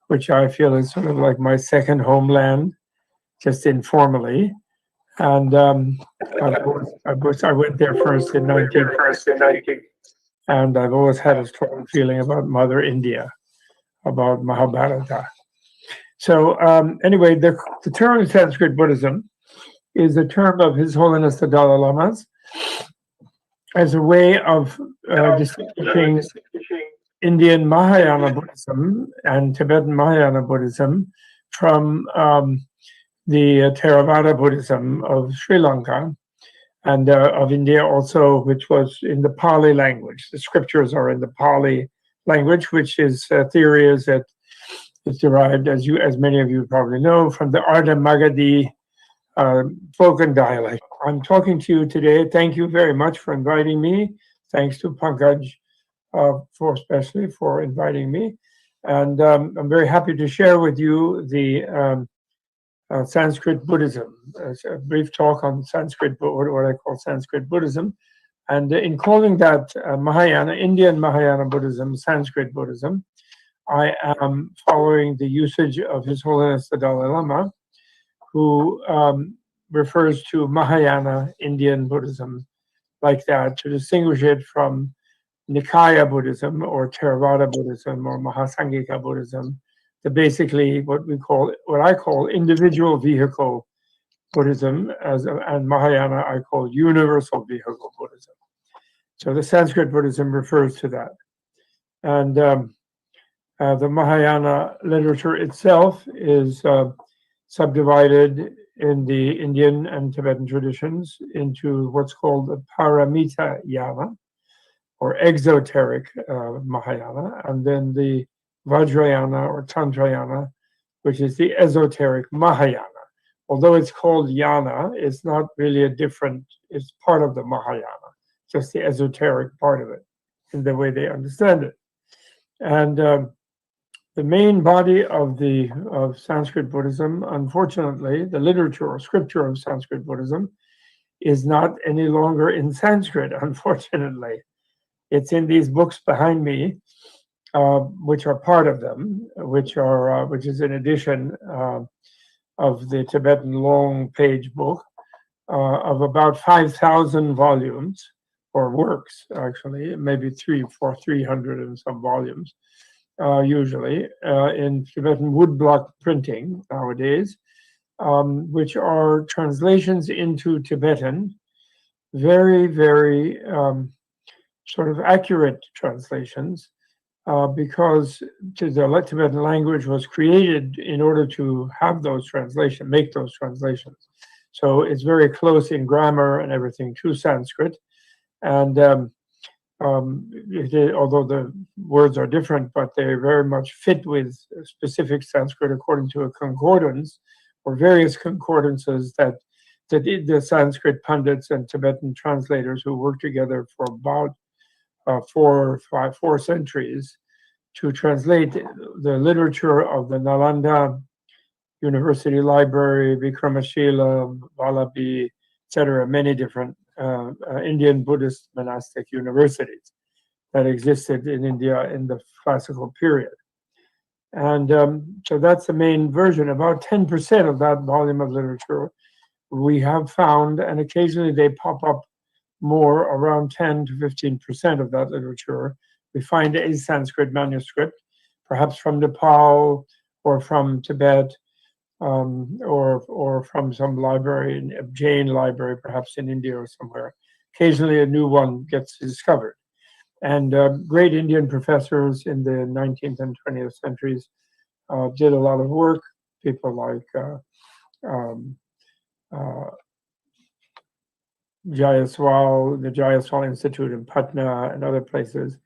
which I feel is sort of like my second homeland, just informally. And I went there first in 1990, and I've always had a strong feeling about Mother India, about Mahabharata. So anyway, the term Sanskrit Buddhism is a term of His Holiness the Dalai Lama's as a way of distinguishing Indian Mahayana Buddhism and Tibetan Mahayana Buddhism from the Theravada Buddhism of Sri Lanka and of India also, which was in the Pali language. The scriptures are in the Pali language, which is theory is that it's derived, as many of you probably know, from the Ardha Magadhi spoken dialect. I'm talking to you today. Thank you very much for inviting me. Thanks to Pankaj especially for inviting me. And I'm very happy to share with you the Sanskrit Buddhism. It's a brief talk on Sanskrit, what I call Sanskrit Buddhism. And in calling that Mahayana, Indian Mahayana Buddhism, Sanskrit Buddhism, I am following the usage of His Holiness the Dalai Lama, who refers to Mahayana Indian Buddhism like that, to distinguish it from Nikaya Buddhism or Theravada Buddhism or Mahasangika Buddhism, the basically what I call individual vehicle Buddhism, and Mahayana I call universal vehicle Buddhism. So the Sanskrit Buddhism refers to that. And the Mahayana literature itself is subdivided in the Indian and Tibetan traditions into what's called the Paramita Yana, or exoteric Mahayana, and then the Vajrayana or Tantrayana, which is the esoteric Mahayana. Although it's called Yana, it's not really it's part of the Mahayana, just the esoteric part of it, in the way they understand it. And the main body of Sanskrit Buddhism, unfortunately, the literature or scripture of Sanskrit Buddhism, is not any longer in Sanskrit, unfortunately. It's in these books behind me, which are part of them, which is an edition of the Tibetan long page book of about 5,000 volumes, or works, actually, maybe 300 and some volumes, usually, in Tibetan woodblock printing nowadays, which are translations into Tibetan, very, very sort of accurate translations, because the Tibetan language was created in order to have those translations, make those translations. So it's very close in grammar and everything to Sanskrit. And although the words are different, but they very much fit with specific Sanskrit according to a concordance, or various concordances that the Sanskrit pundits and Tibetan translators who worked together for about 4 centuries to translate the literature of the Nalanda University Library, Vikramashila, Vallabhi, etc., many different Indian Buddhist monastic universities that existed in India in the classical period. And so that's the main version. About 10% of that volume of literature we have found, and occasionally they pop up more, around 10 to 15% of that literature we find a Sanskrit manuscript, perhaps from Nepal or from Tibet, or from some library, a Jain library, perhaps in India or somewhere. Occasionally a new one gets discovered. And great Indian professors in the 19th and 20th centuries did a lot of work. People like Jayaswal, the Jayaswal Institute in Patna and other places.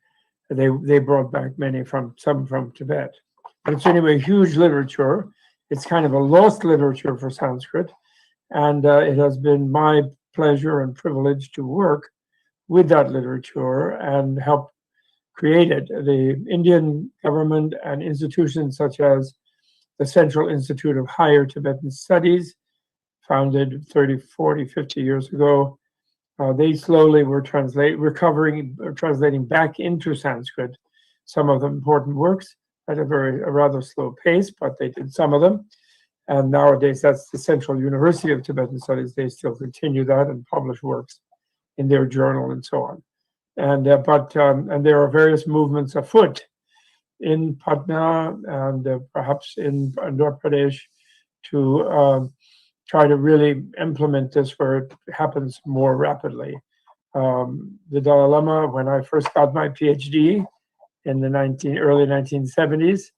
They brought back some from Tibet. But it's anyway huge literature. It's kind of a lost literature for Sanskrit. And it has been my pleasure and privilege to work with that literature and help create it. The Indian government and institutions such as the Central Institute of Higher Tibetan Studies, founded 30, 40, 50 years ago, they slowly were translating back into Sanskrit some of the important works at a rather slow pace, but they did some of them. And nowadays, that's the Central University of Tibetan Studies. They still continue that and publish works in their journal and so on. And and there are various movements afoot in Patna and perhaps in Andhra Pradesh to try to really implement this where it happens more rapidly. The Dalai Lama, when I first got my PhD in the early 1970s,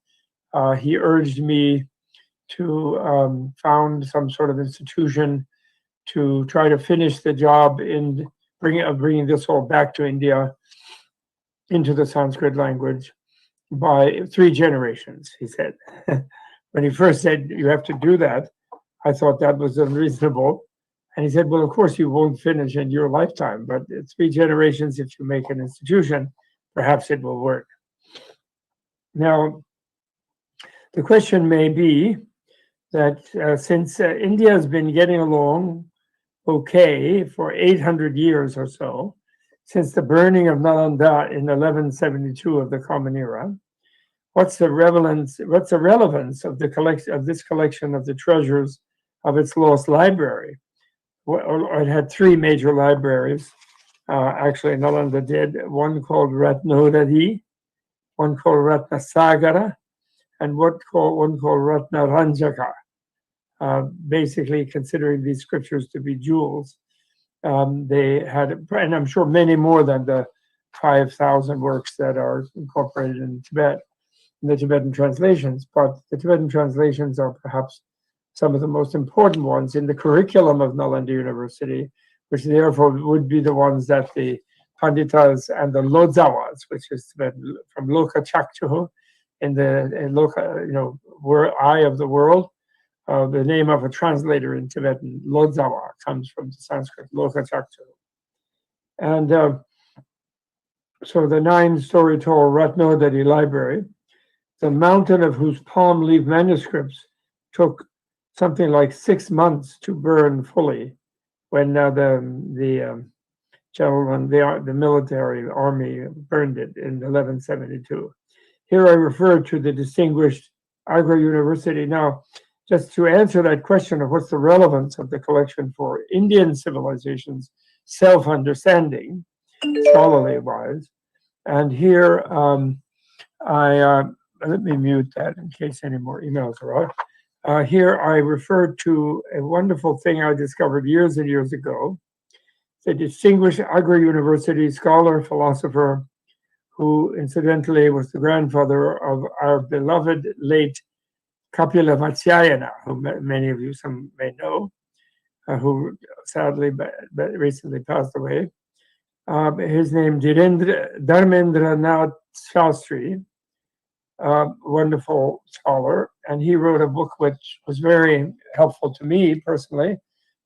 he urged me to found some sort of institution to try to finish the job in bringing this all back to India into the Sanskrit language by 3 generations, he said. When he first said, you have to do that, I thought that was unreasonable. And he said, well, of course you won't finish in your lifetime, but 3 generations, if you make an institution, perhaps it will work. Now, the question may be that since India has been getting along okay for 800 years or so, since the burning of Nalanda in 1172 of the Common Era, what's the relevance of this collection of the treasures of its lost library? it had three major libraries. Actually, Nalanda did one called Ratnodadi, one called Ratnasagara, and one called Ratnaranjaka. Basically, considering these scriptures to be jewels, they had, and I'm sure many more than the 5,000 works that are incorporated in Tibet, in the Tibetan translations. But the Tibetan translations are perhaps some of the most important ones in the curriculum of Nalanda University, which therefore would be the ones that the Panditas and the Lodzawas, which is Tibetan, from Loka Chakchuhu, in the Loka, eye of the world. The name of a translator in Tibetan, Lodzawa, comes from the Sanskrit Loka Chakchuhu. And so the 9-story tall Ratnodadi library, the mountain of whose palm leaf manuscripts took something like 6 months to burn fully, when the gentleman, the military army burned it in 1172. Here I refer to the distinguished Agra University. Now, just to answer that question of what's the relevance of the collection for Indian civilization's self-understanding, scholarly-wise, and here let me mute that in case any more emails are out. Here I refer to a wonderful thing I discovered years and years ago. The distinguished Agra University scholar, philosopher, who incidentally was the grandfather of our beloved late Kapila Vatsyayana, who many of you some may know, who sadly but recently passed away. His name Dharmendranath Shastri, wonderful scholar, and he wrote a book which was very helpful to me personally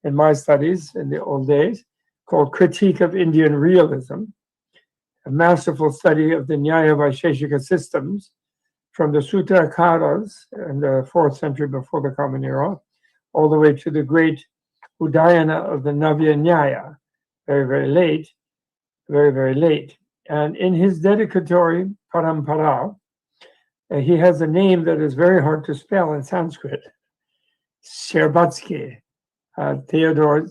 in my studies in the old days, called Critique of Indian Realism, a masterful study of the Nyaya Vaisheshika systems from the Sutrakaras in the 4th century before the Common Era, all the way to the great Udayana of the Navya Nyaya, very, very late, very, very late. And in his dedicatory Parampara, he has a name that is very hard to spell in Sanskrit, Sherbatsky, Theodore,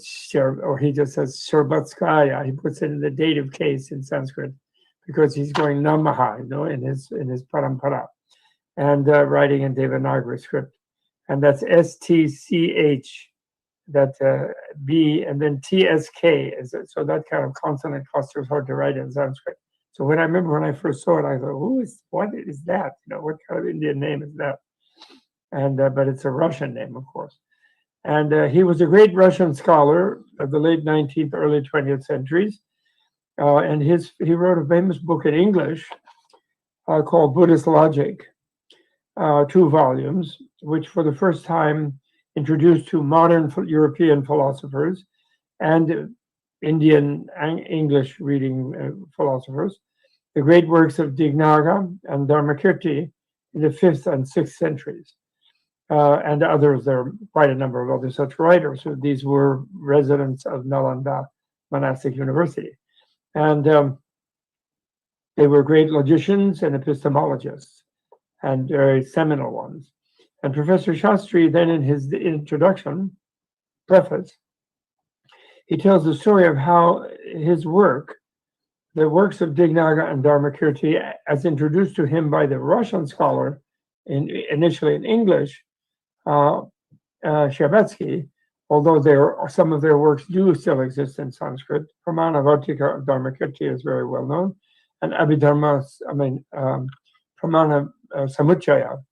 or he just says Sherbatskaya. He puts it in the dative case in Sanskrit because he's going Namaha, in his Parampara, and writing in Devanagari script. And that's STCH, that B, and then TSK. So that kind of consonant cluster is hard to write in Sanskrit. So when I first saw it, I thought, what is that? What kind of Indian name is that? And but it's a Russian name, of course. And he was a great Russian scholar of the late 19th, early 20th centuries. And he wrote a famous book in English called Buddhist Logic, 2 volumes, which for the first time introduced to modern European philosophers and Indian and English reading philosophers the great works of Dignaga and Dharmakirti in the 5th and 6th centuries. And others, there are quite a number of other such writers. So these were residents of Nalanda Monastic University. And they were great logicians and epistemologists, and very seminal ones. And Professor Shastri then, in his introduction, preface, he tells the story of how his work, the works of Dignaga and Dharmakirti, as introduced to him by the Russian scholar, initially in English, Sherbatsky, although some of their works do still exist in Sanskrit. Pramana Vartika of Dharmakirti is very well known, and Abhidharma, Pramana Samuchaya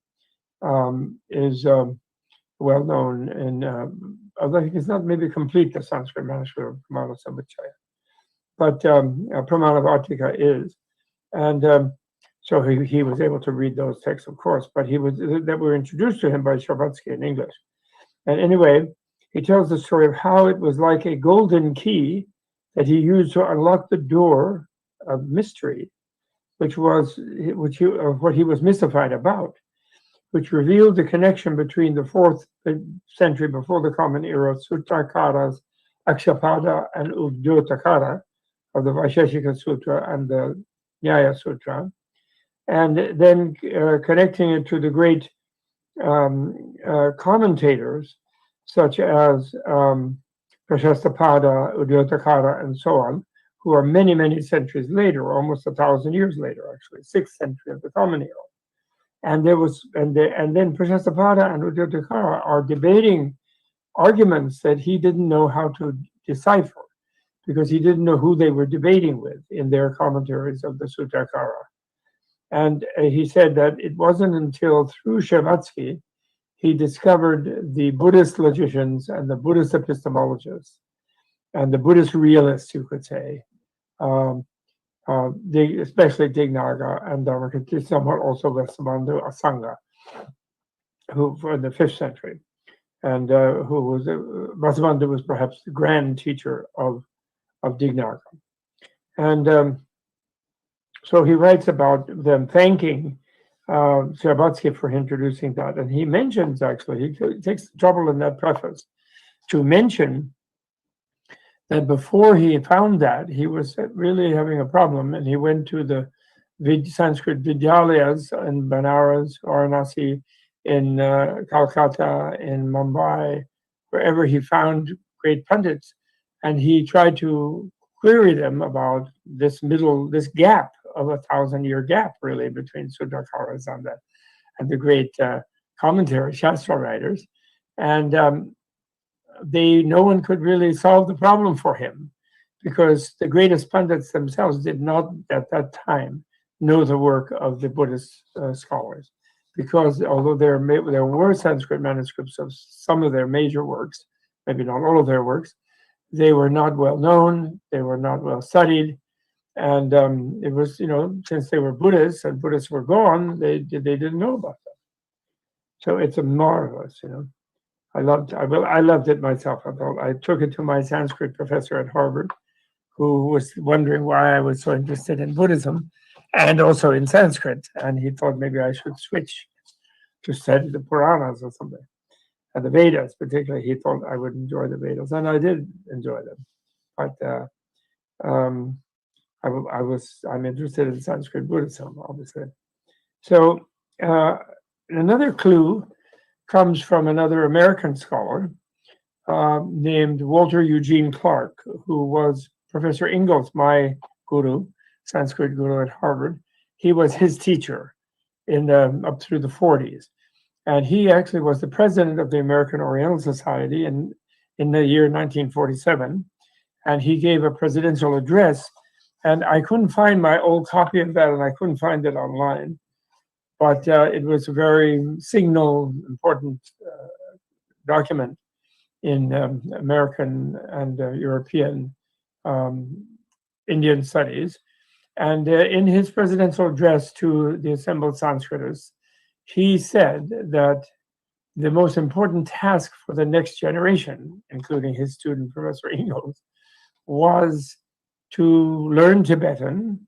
is well known in, although it's not maybe complete, the Sanskrit manuscript of Pramana Samuchaya, but Pramana Vartika is. And so he was able to read those texts, of course, but that were introduced to him by Sherbatsky in English. And anyway, he tells the story of how it was like a golden key that he used to unlock the door of mystery, what he was mystified about, which revealed the connection between the 4th century before the Common Era Sutrakaras, Akshapada, and Udyotakara of the Vaisheshika Sutra and the Nyaya Sutra, and then connecting it to the great commentators such as Prashastapada, Udyotakara, and so on, who are many, many centuries later, almost 1,000 years later, actually, 6th century of the Common Era. And then Prashastapada and Udyotakara are debating arguments that he didn't know how to decipher, because he didn't know who they were debating with in their commentaries of the Suttakara. And he said that it wasn't until through Shavatsky he discovered the Buddhist logicians and the Buddhist epistemologists and the Buddhist realists, you could say, especially Dignaga and Dharmakirti, somewhat also Vasubandhu Asanga, who in the 5th century, and who was Vasubandhu was perhaps the grand teacher of Dignaga. And so he writes about them thanking Shavatsky for introducing that. And he mentions, actually, he takes trouble in that preface to mention that before he found that, he was really having a problem. And he went to the Sanskrit Vidyalayas in Banaras, Varanasi, in Calcutta, in Mumbai, wherever he found great pundits. And he tried to query them about this gap of 1,000-year gap, really, between Suddhakaras and the great commentary Shastra writers. And no one could really solve the problem for him, because the greatest pundits themselves did not at that time know the work of the Buddhist scholars, because although there were Sanskrit manuscripts of some of their major works, maybe not all of their works, they were not well known, they were not well studied, and it was, since they were Buddhists and Buddhists were gone, they didn't know about them. So it's a marvelous, I loved it myself. I took it to my Sanskrit professor at Harvard, who was wondering why I was so interested in Buddhism and also in Sanskrit, and he thought maybe I should switch to study the Puranas or something. And the Vedas, particularly, he thought I would enjoy the Vedas, and I did enjoy them. But I'm interested in Sanskrit Buddhism, obviously. So another clue comes from another American scholar named Walter Eugene Clark, who was Professor Ingalls, my guru, Sanskrit guru at Harvard. He was his teacher up through the 40s. And he actually was the president of the American Oriental Society in the year 1947. And he gave a presidential address. And I couldn't find my old copy of that, and I couldn't find it online. But it was a very signal, important document in American and European Indian studies. And in his presidential address to the assembled Sanskritists, he said that the most important task for the next generation, including his student, Professor Ingalls, was to learn Tibetan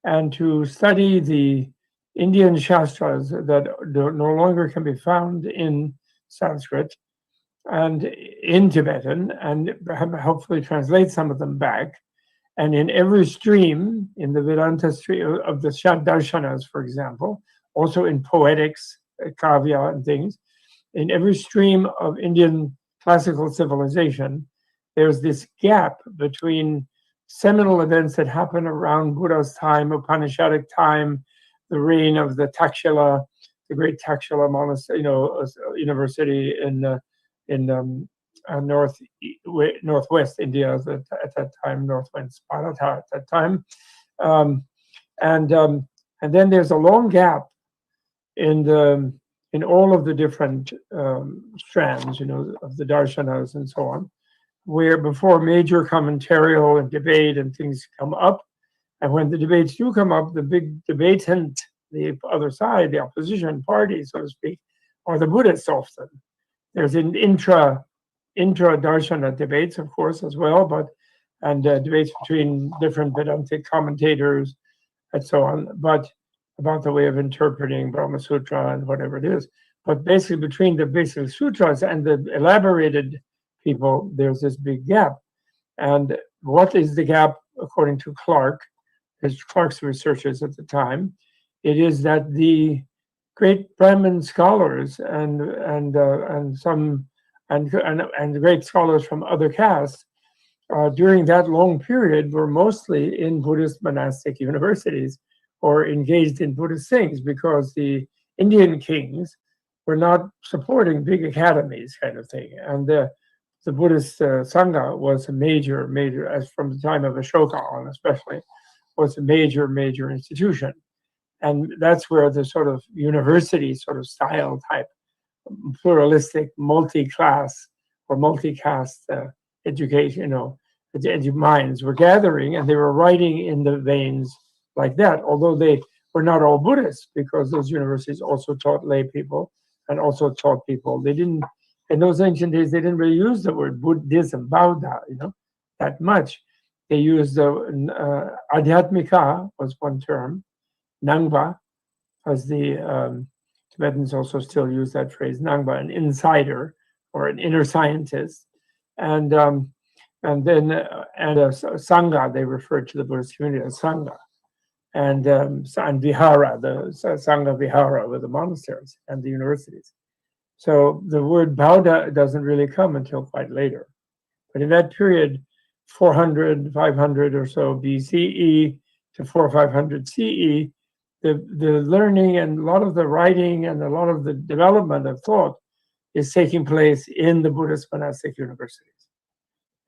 and to study the Indian Shastras that no longer can be found in Sanskrit and in Tibetan, and hopefully translate some of them back. And in every stream, in the Vedanta stream of the Darshanas, for example, also in poetics, kavya and things, in every stream of Indian classical civilization, there's this gap between seminal events that happen around Buddha's time, Upanishadic time, the reign of the Takshila, the great Takshila monastery, university in northwest India at that time, northwest Bharata at that time, and then there's a long gap in all of the different strands, of the darshanas and so on, where before major commentarial and debate and things come up, and when the debates do come up, the big debatant, the other side, the opposition party, so to speak, are the Buddhists often. There's an intra-darshana debates, of course, as well, and debates between different Vedantic commentators and so on, but about the way of interpreting Brahma Sutra and whatever it is. But basically between the basic sutras and the elaborated people, there's this big gap. And what is the gap, according to Clark's researchers at the time? It is that the great Brahmin scholars and some and great scholars from other castes during that long period were mostly in Buddhist monastic universities or engaged in Buddhist things, because the Indian kings were not supporting big academies kind of thing. And the Buddhist Sangha was a major, as from the time of Ashoka on especially, was a major institution. And that's where the sort of university sort of style type, pluralistic, multi-class or multi-caste education, minds were gathering, and they were writing in the veins like that, although they were not all Buddhists, because those universities also taught lay people and also taught people. They didn't, in those ancient days, they didn't really use the word Buddhism, Bauddha, that much. They used the Adhyatmika was one term, Nangba, as the Tibetans also still use that phrase, Nangba, an insider or an inner scientist, and then Sangha, they referred to the Buddhist community as Sangha, and Vihara, the Sangha Vihara with the monasteries and the universities. So the word Bauddha doesn't really come until quite later. But in that period, 400, 500 or so BCE to 400 or 500 CE, the learning and a lot of the writing and a lot of the development of thought is taking place in the Buddhist monastic universities.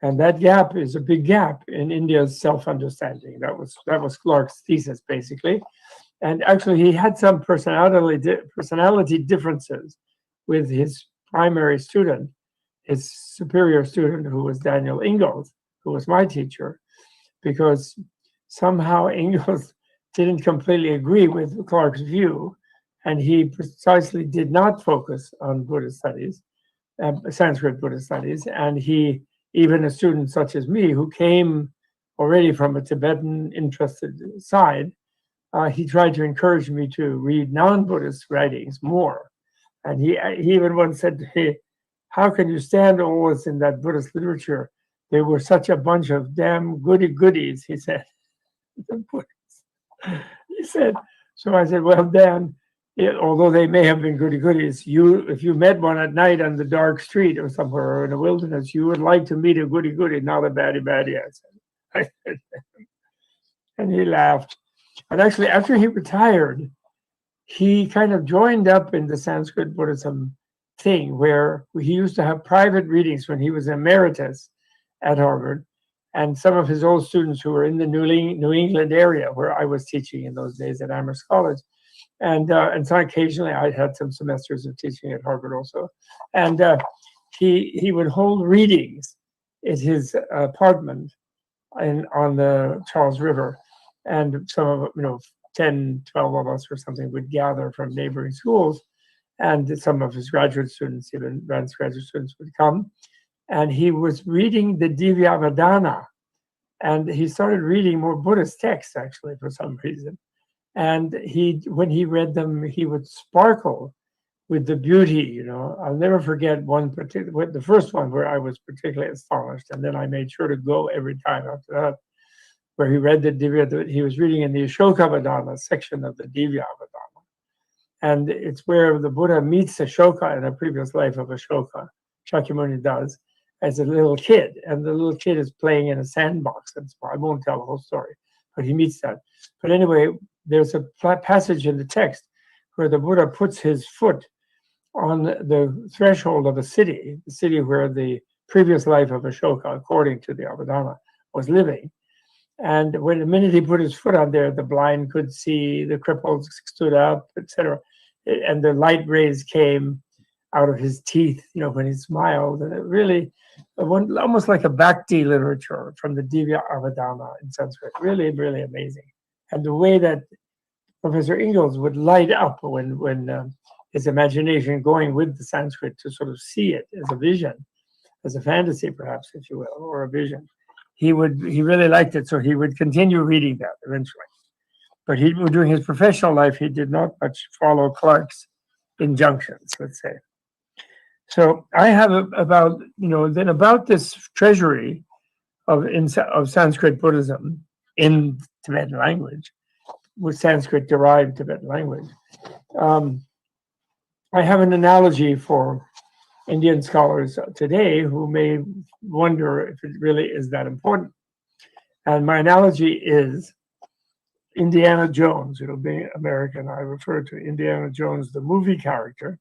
And that gap is a big gap in India's self-understanding. That was Clarke's thesis, basically. And actually, he had some personality differences with his primary student, his superior student, who was Daniel Ingalls, who was my teacher, because somehow Ingalls didn't completely agree with Clarke's view, and he precisely did not focus on Buddhist studies, Sanskrit Buddhist studies, and he, even a student such as me, who came already from a Tibetan interested side, he tried to encourage me to read non-Buddhist writings more. And he even once said to me, "How can you stand always in that Buddhist literature? They were such a bunch of damn goodies," he said. He said, so I said, "Well, Dan, although they may have been goodies, if you met one at night on the dark street or somewhere or in the wilderness, you would like to meet a goody, not a baddie," I said. And he laughed. And actually, after he retired, he kind of joined up in the Sanskrit Buddhism thing, where he used to have private readings when he was emeritus at Harvard. And some of his old students who were in the New England area where I was teaching in those days at Amherst College. And so occasionally I had some semesters of teaching at Harvard also. And he would hold readings at his apartment on the Charles River. And some of, 10, 12 of us or something would gather from neighboring schools. And some of his graduate students, even advanced graduate students, would come. And he was reading the Divyavadana. And he started reading more Buddhist texts, actually, for some reason. And when he read them, he would sparkle with the beauty, I'll never forget the first one where I was particularly astonished. And then I made sure to go every time after that, where he read he was reading in the Ashokavadana section of the Divyavadana. And it's where the Buddha meets Ashoka in a previous life of Ashoka, Shakyamuni does, as a little kid. And the little kid is playing in a sandbox. And so I won't tell the whole story, but he meets that. But anyway, there's a passage in the text where the Buddha puts his foot on the threshold of the city where the previous life of Ashoka, according to the Abhidhamma, was living. And the minute he put his foot on there, the blind could see, the cripples stood up, etc. And the light rays came out of his teeth, when he smiled. And it really, almost like a Bhakti literature from the Divya Avadana in Sanskrit. Really, really amazing. And the way that Professor Ingalls would light up when his imagination going with the Sanskrit to sort of see it as a vision, as a fantasy, perhaps, if you will, or a vision. He really liked it, so he would continue reading that eventually. But during his professional life, he did not much follow Clarke's injunctions, let's say. So I have about this treasury of Sanskrit Buddhism in Tibetan language, with Sanskrit-derived Tibetan language. I have an analogy for Indian scholars today who may wonder if it really is that important. And my analogy is Indiana Jones. Being American, I refer to Indiana Jones, the movie character.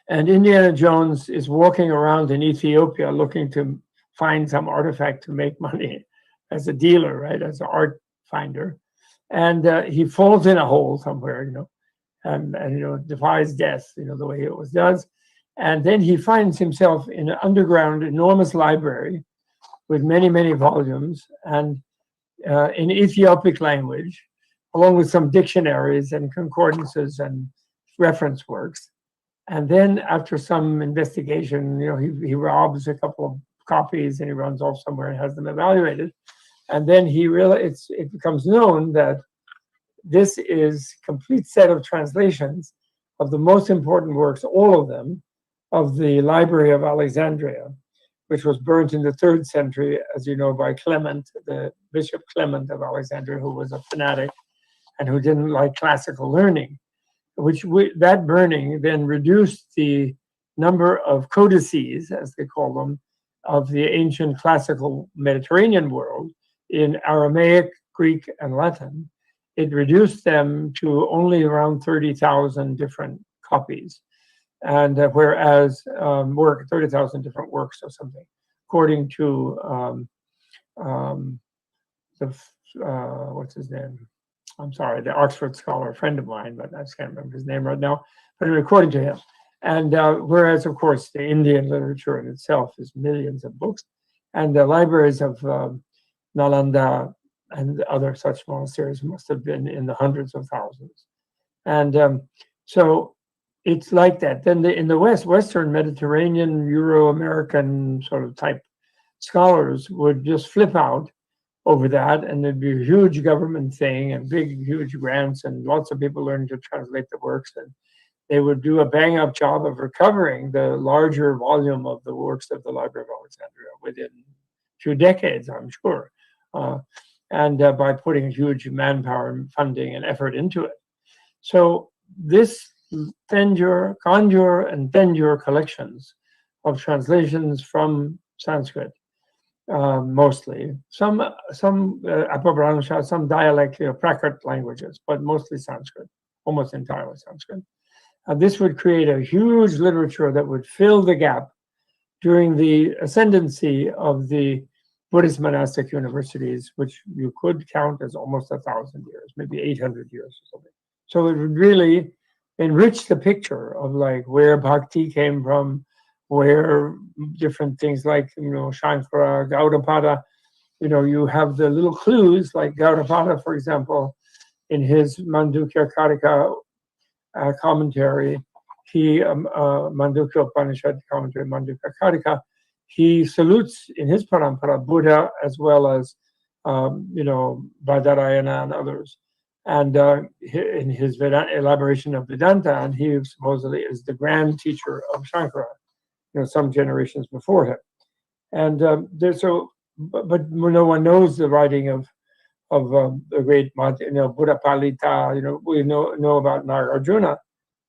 And Indiana Jones is walking around in Ethiopia looking to find some artifact to make money as a dealer, right, as an art finder. And he falls in a hole somewhere, and defies death, the way it does. And then he finds himself in an underground enormous library with many, many volumes and in Ethiopic language, along with some dictionaries and concordances and reference works. And then after some investigation, he robs a couple of copies and he runs off somewhere and has them evaluated. And then it becomes known that this is a complete set of translations of the most important works, all of them, of the Library of Alexandria, which was burnt in the 3rd century, as you know, by Clement, the Bishop Clement of Alexandria, who was a fanatic and who didn't like classical learning. That burning then reduced the number of codices, as they call them, of the ancient classical Mediterranean world in Aramaic, Greek, and Latin. It reduced them to only around 30,000 different copies, and whereas 30,000 different works or something, according to what's his name? I'm sorry, the Oxford scholar, a friend of mine, but I just can't remember his name right now. But according to him, and whereas of course the Indian literature in itself is millions of books, and the libraries of Nalanda and other such monasteries must have been in the hundreds of thousands. And so it's like that. Then in the Western Mediterranean, Euro-American sort of type scholars would just flip out over that, and there'd be a huge government thing and big, huge grants, and lots of people learning to translate the works, and they would do a bang-up job of recovering the larger volume of the works of the Library of Alexandria within 2 decades, I'm sure, and by putting huge manpower and funding and effort into it. So this Conjure and Tenjur collections of translations from Sanskrit, mostly some Apabhransha, some dialect, Prakrit languages, but mostly Sanskrit, almost entirely Sanskrit. This would create a huge literature that would fill the gap during the ascendancy of the Buddhist monastic universities, which you could count as almost 1,000 years, maybe 800 years or something. So it would really enrich the picture of like where bhakti came from, where different things like, Shankara, Gaudapada, you have the little clues like Gaudapada, for example, in his Mandukya Karika commentary, Mandukya Upanishad commentary, Mandukya Karika, he salutes in his parampara Buddha as well as, Badarayana and others. And in his elaboration of Vedanta, and he supposedly is the grand teacher of Shankara, some generations before him. And but no one knows the writing of the great, Buddha Palita. We know about Nagarjuna,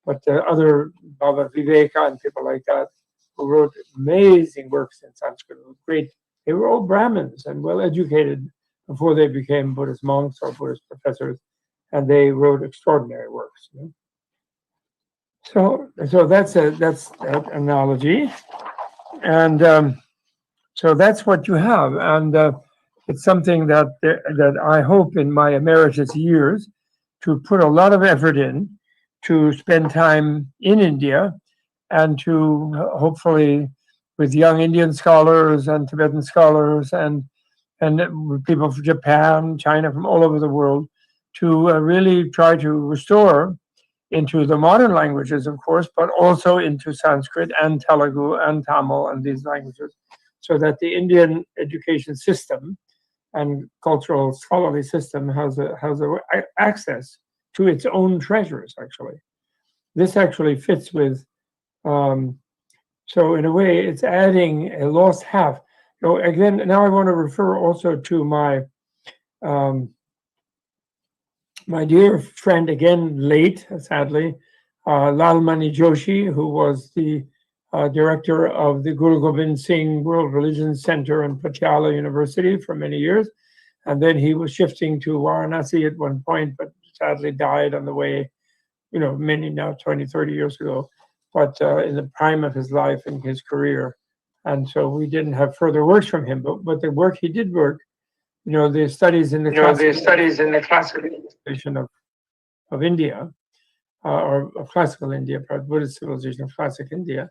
but other Baba Viveka and people like that who wrote amazing works in Sanskrit. Great, they were all Brahmins and well educated before they became Buddhist monks or Buddhist professors, and they wrote extraordinary works. So that's that analogy, and so that's what you have, and it's something that I hope in my emeritus years to put a lot of effort in, to spend time in India, and to hopefully with young Indian scholars and Tibetan scholars and people from Japan, China, from all over the world, to really try to restore into the modern languages, of course, but also into Sanskrit and Telugu and Tamil and these languages, so that the Indian education system and cultural scholarly system has access to its own treasures, actually. This actually fits with, so in a way, it's adding a lost half. Again, now I want to refer also to my my dear friend, again late, sadly, Lalmani Joshi, who was the director of the Guru Gobind Singh World Religion Center in Patiala University for many years. And then he was shifting to Varanasi at one point, but sadly died on the way, many now 20, 30 years ago, but in the prime of his life and his career. And so we didn't have further works from him, but the work he did work, the studies in the classical civilization of India, or of classical India, Buddhist civilization of classic India.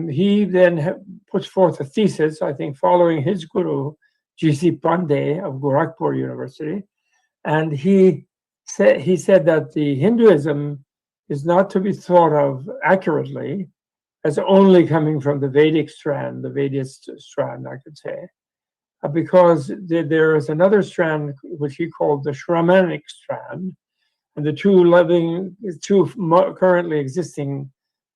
He then puts forth a thesis, I think, following his guru, G.C. Pandey of Gorakhpur University. And he said that the Hinduism is not to be thought of accurately as only coming from the Vedic strand, the Vedist strand, I could say, because there is another strand which he called the Shramanic strand, and the two currently existing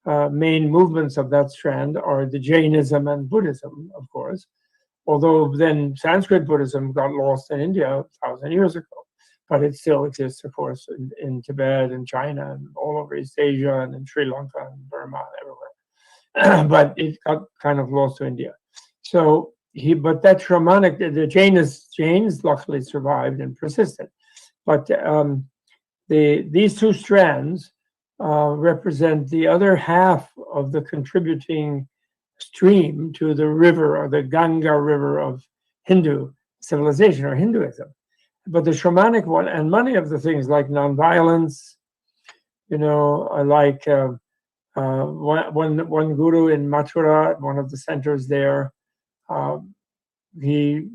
main movements of that strand are the Jainism and Buddhism, of course, although then Sanskrit Buddhism got lost in India 1,000 years ago. But it still exists, of course, in Tibet and China and all over East Asia and in Sri Lanka and Burma and everywhere. But it got kind of lost to India. So but that Shramanic, the Jains luckily survived and persisted. But these two strands represent the other half of the contributing stream to the river, or the Ganga River of Hindu civilization or Hinduism. But the Shramanic one, and many of the things like nonviolence, like one guru in Mathura, one of the centers there, he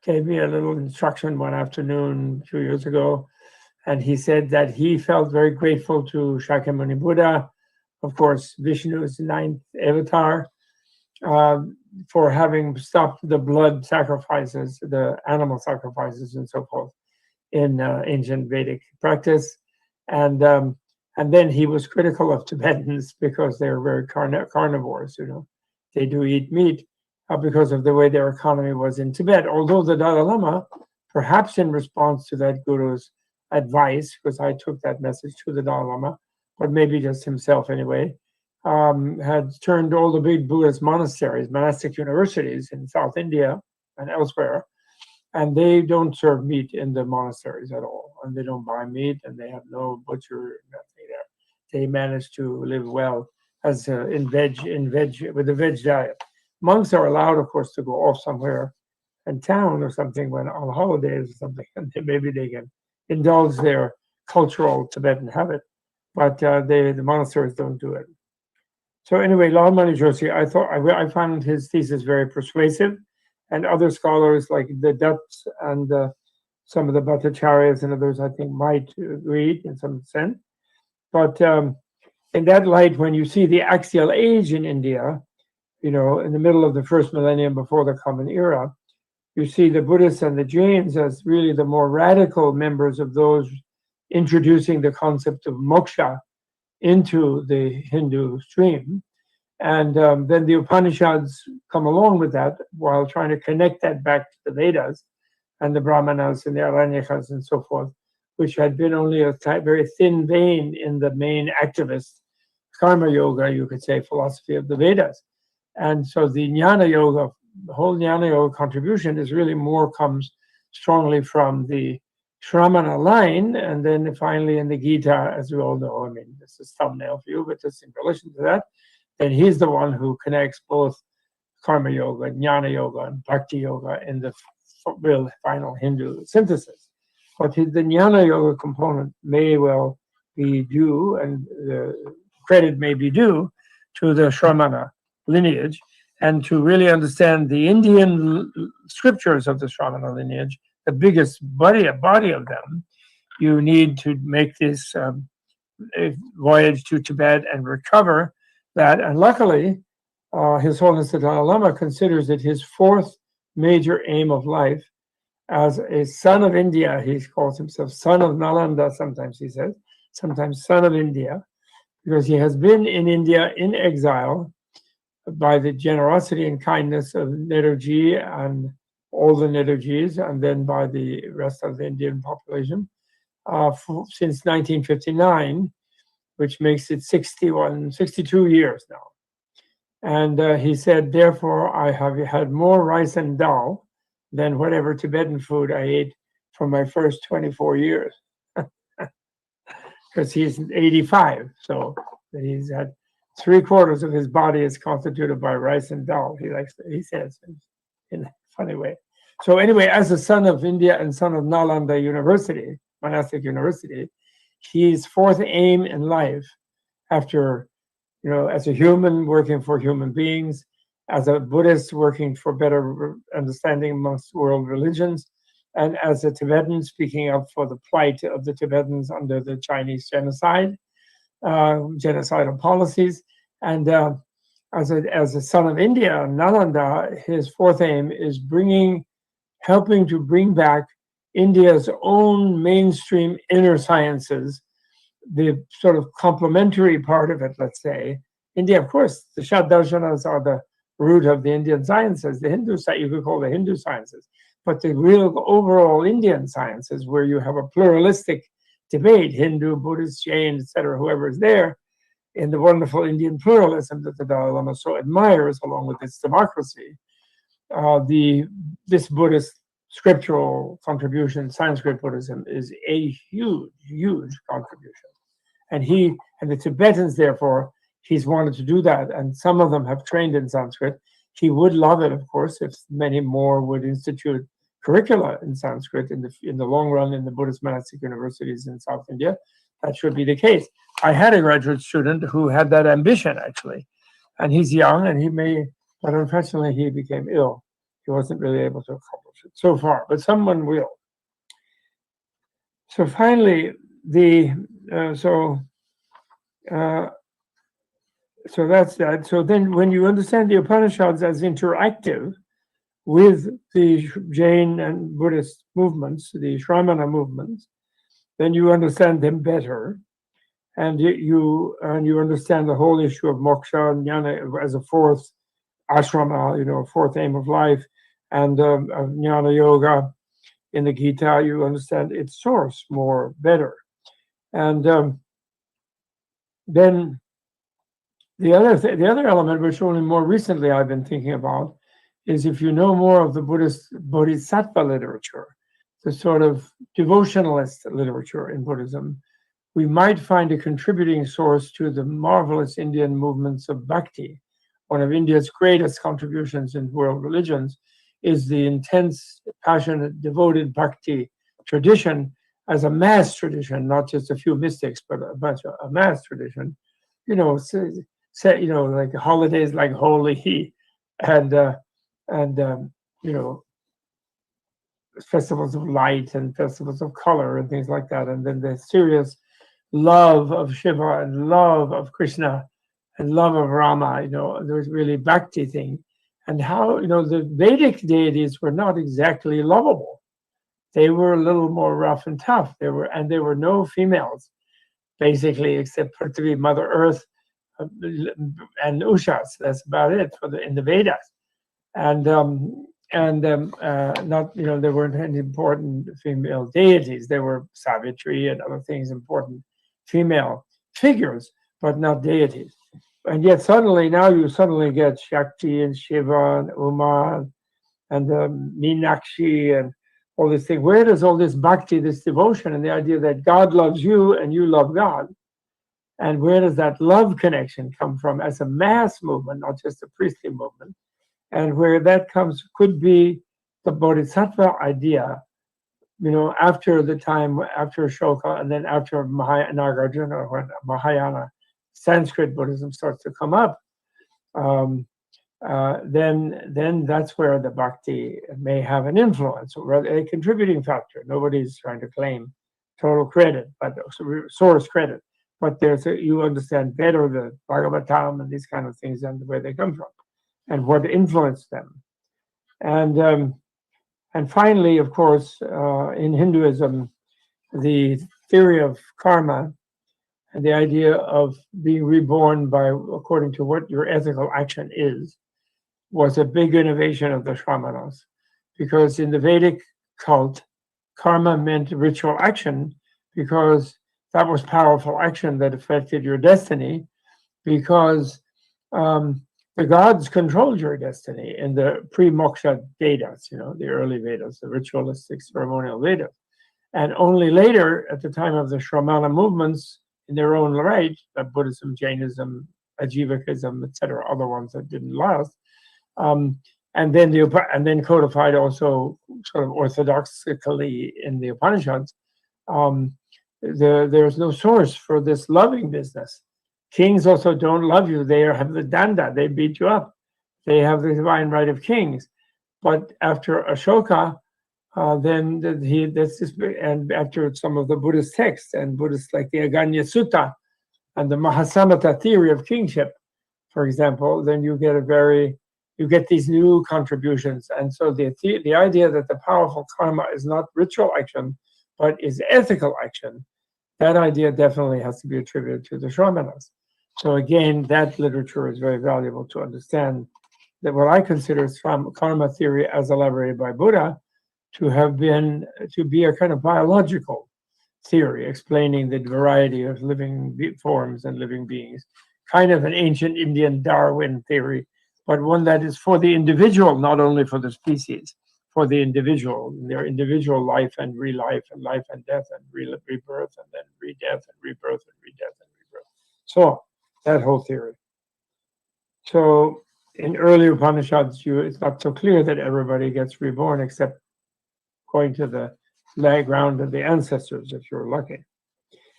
gave me a little instruction one afternoon 2 years ago, and he said that he felt very grateful to Shakyamuni Buddha, of course, Vishnu's 9th avatar, for having stopped the blood sacrifices, the animal sacrifices and so forth in ancient Vedic practice. And then he was critical of Tibetans because they're very carnivores, They do eat meat because of the way their economy was in Tibet. Although the Dalai Lama, perhaps in response to that guru's advice, because I took that message to the Dalai Lama, but maybe just himself anyway, had turned all the big Buddhist monasteries, monastic universities in South India and elsewhere, and they don't serve meat in the monasteries at all, and they don't buy meat, and they have no butcher, nothing there. They manage to live well as with the veg diet. Monks are allowed, of course, to go off somewhere in town or something when on holidays or something, and maybe they can indulge their cultural Tibetan habit, but the monasteries don't do it. So anyway, Lal Mani Joshi, I found his thesis very persuasive, and other scholars like the Dutts and some of the Bhattacharyas and others, I think, might agree in some sense. But in that light, when you see the axial age in India, in the middle of the first millennium before the Common Era, you see the Buddhists and the Jains as really the more radical members of those introducing the concept of moksha into the Hindu stream. And then the Upanishads come along with that while trying to connect that back to the Vedas and the Brahmanas and the Aranyakas and so forth, which had been only a very thin vein in the main activist karma yoga, you could say, philosophy of the Vedas. And so the Jnana Yoga, the whole Jnana Yoga contribution is really comes strongly from the Shramana line, and then finally in the Gita, as we all know, this is thumbnail for you, but just in relation to that, then he's the one who connects both Karma Yoga, Jnana Yoga, and Bhakti Yoga in the real final Hindu synthesis. But the Jnana Yoga component may well be due, and the credit may be due to the Shramana lineage, and to really understand the Indian scriptures of the Shramana lineage, the biggest body of them, you need to make this voyage to Tibet and recover that. And luckily, His Holiness the Dalai Lama considers it his fourth major aim of life. As a son of India, he calls himself son of Nalanda, sometimes he says, sometimes son of India, because he has been in India in exile by the generosity and kindness of Nehruji and all the Nehruji's, and then by the rest of the Indian population since 1959, which makes it 62 years now. And he said, therefore, I have had more rice and dal than whatever Tibetan food I ate for my first 24 years. Because he's 85, so he's had 3/4 of his body is constituted by rice and dal. He says in a funny way. So anyway, as a son of India and son of Nalanda University, Monastic University, his fourth aim in life, after, as a human working for human beings, as a Buddhist working for better understanding amongst world religions, and as a Tibetan speaking up for the plight of the Tibetans under the Chinese genocide, genocidal policies, and as a son of India, Nalanda, his fourth aim is helping to bring back India's own mainstream inner sciences, the sort of complementary part of it, let's say. India, of course, the Shadarshanas are the root of the Indian sciences, you could call the Hindu sciences, but the real overall Indian sciences, where you have a pluralistic debate, Hindu, Buddhist, Jain, etc., whoever is there, in the wonderful Indian pluralism that the Dalai Lama so admires, along with its democracy, this Buddhist scriptural contribution, Sanskrit Buddhism, is a huge, huge contribution. And the Tibetans, therefore, he's wanted to do that, and some of them have trained in Sanskrit. He would love it, of course, if many more would institute curricula in Sanskrit in the long run in the Buddhist monastic universities in South India. That should be the case. I had a graduate student who had that ambition, actually, and he's young, but unfortunately he became ill. He wasn't really able to accomplish it so far, but someone will. So finally, so that's that. So then when you understand the Upanishads as interactive with the Jain and Buddhist movements, the Shramana movements, then you understand them better. And you understand the whole issue of moksha and jnana as a fourth ashrama, fourth aim of life, and of jnana yoga in the Gita. You understand its source better. And then the other element, which only more recently I've been thinking about, is if you know more of the Buddhist bodhisattva literature, the sort of devotionalist literature in Buddhism, we might find a contributing source to the marvelous Indian movements of bhakti. One of India's greatest contributions in world religions is the intense, passionate, devoted bhakti tradition as a mass tradition, not just a few mystics, but a mass tradition. Like holidays like Holi and festivals of light and festivals of color and things like that. And then the serious love of Shiva and love of Krishna and love of Rama, there's really bhakti thing. And how, the Vedic deities were not exactly lovable. They were a little more rough and tough. There were no females, basically, except Prithvi, Mother Earth, and Ushas. That's about it in the Vedas. And not, there weren't any important female deities. There were Savitri and other things, important female figures, but not deities. And yet now you suddenly get Shakti and Shiva and Uma and Meenakshi and all this thing. Where does all this bhakti, this devotion, and the idea that God loves you and you love God? And where does that love connection come from as a mass movement, not just a priestly movement? And where that could be the bodhisattva idea, after Ashoka and then after Nagarjuna, when Mahayana Sanskrit Buddhism starts to come up, then that's where the bhakti may have an influence, or a contributing factor. Nobody's trying to claim total credit, but source credit. But you understand better the Bhagavatam and these kind of things and where they come from and what influenced them. And finally, of course, in Hinduism, the theory of karma and the idea of being reborn according to what your ethical action is was a big innovation of the Shramanas. Because in the Vedic cult, karma meant ritual action, because that was powerful action that affected your destiny, because the gods controlled your destiny in the pre-moksha Vedas, the early Vedas, the ritualistic ceremonial Vedas. And only later, at the time of the Shramana movements, in their own right, Buddhism, Jainism, Ajivikism, etc., other ones that didn't last, and then codified also sort of orthodoxically in the Upanishads. There's no source for this loving business. Kings also don't love you. They have the danda. They beat you up. They have the divine right of kings. But after Ashoka, and after some of the Buddhist texts and Buddhists like the Aganya Sutta and the Mahasamata theory of kingship, for example, then you get these new contributions. And so the idea that the powerful karma is not ritual action, but is ethical action, that idea definitely has to be attributed to the Shramanas. So again, that literature is very valuable to understand that what I consider is karma theory as elaborated by Buddha to be a kind of biological theory explaining the variety of living forms and living beings, kind of an ancient Indian Darwin theory, but one that is for the individual, not only for the species, for the individual, their individual life and re-life and life and death and rebirth and then re-death and rebirth and re-death and rebirth. So that whole theory. So in early Upanishads, it's not so clear that everybody gets reborn except going to the ground of the ancestors, if you're lucky.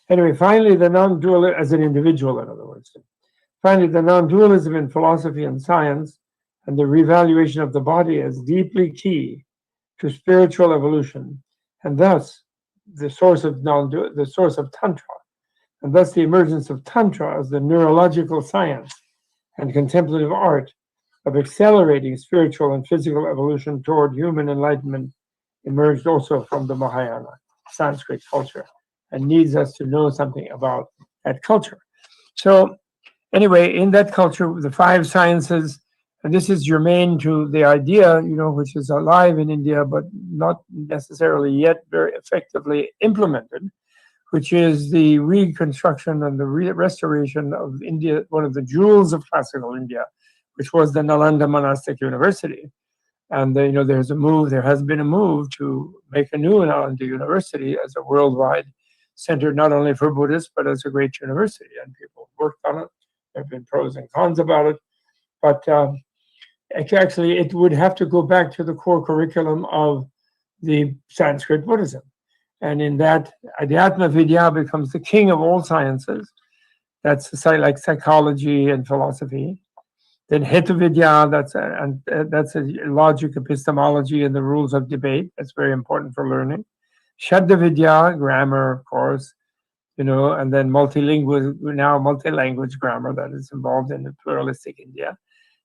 Anyway, finally, the non-dual, as an individual, in other words. Finally, the non-dualism in philosophy and science and the revaluation of the body as deeply key to spiritual evolution, and thus the source of Tantra, and thus the emergence of Tantra as the neurological science and contemplative art of accelerating spiritual and physical evolution toward human enlightenment emerged also from the Mahayana Sanskrit culture and needs us to know something about that culture. So anyway, in that culture, the 5 sciences, and this is germane to the idea, which is alive in India, but not necessarily yet very effectively implemented, which is the reconstruction and the restoration of India, one of the jewels of classical India, which was the Nalanda Monastic University. And there has been a move to make a new Nalanda University as a worldwide center, not only for Buddhists, but as a great university. And people worked on it. There have been pros and cons about it. But actually, it would have to go back to the core curriculum of the Sanskrit Buddhism. And in that, Adhyatma Vidya becomes the king of all sciences. That's like psychology and philosophy. Then Heta Vidya, that's a logic, epistemology, and the rules of debate. That's very important for learning. Shadda Vidya, grammar, of course, and then multi-language grammar that is involved in the pluralistic India.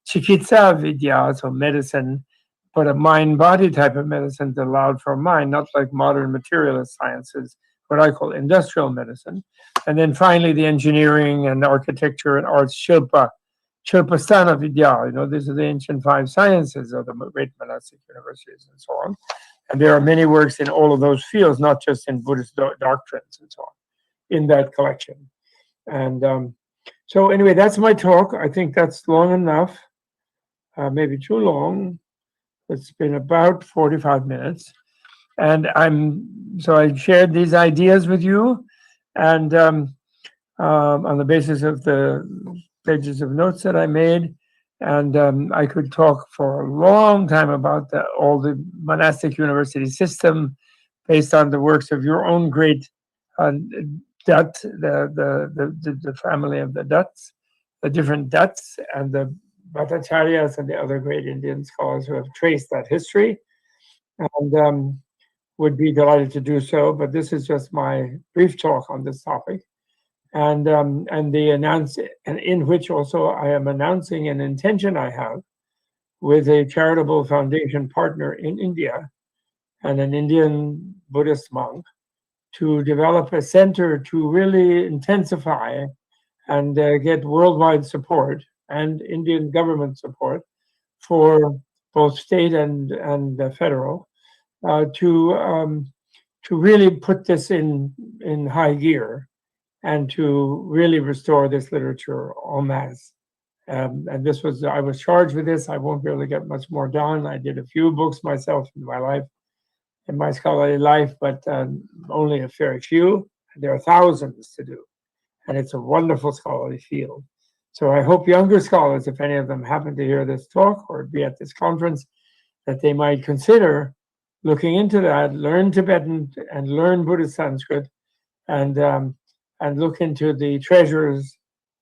Chikitsa Vidya, so medicine, but a mind-body type of medicine that allowed for mind, not like modern materialist sciences, what I call industrial medicine. And then finally, the engineering and architecture and arts, Shilpasthana Vidya, these are the ancient 5 sciences of the great monastic universities and so on. And there are many works in all of those fields, not just in Buddhist doctrines and so on, in that collection. And so anyway, that's my talk. I think that's long enough, maybe too long. It's been about 45 minutes. And so I shared these ideas with you, and on the basis of the pages of notes that I made, and I could talk for a long time about all the monastic university system based on the works of your own great Dutt, the family of the Dutts, the different Dutts, and the Bhattacharyas and the other great Indian scholars who have traced that history, and would be delighted to do so. But this is just my brief talk on this topic. And in which also I am announcing an intention I have with a charitable foundation partner in India and an Indian Buddhist monk to develop a center to really intensify and get worldwide support and Indian government support for both state and federal to really put this in high gear and to really restore this literature en masse And this was, I was charged with this. I won't be able to get much more done. I did a few books myself in my life, in my scholarly life, but only a fair few. There are thousands to do. And it's a wonderful scholarly field. So I hope younger scholars, if any of them happen to hear this talk or be at this conference, that they might consider looking into that, learn Tibetan and learn Buddhist Sanskrit, and look into the treasures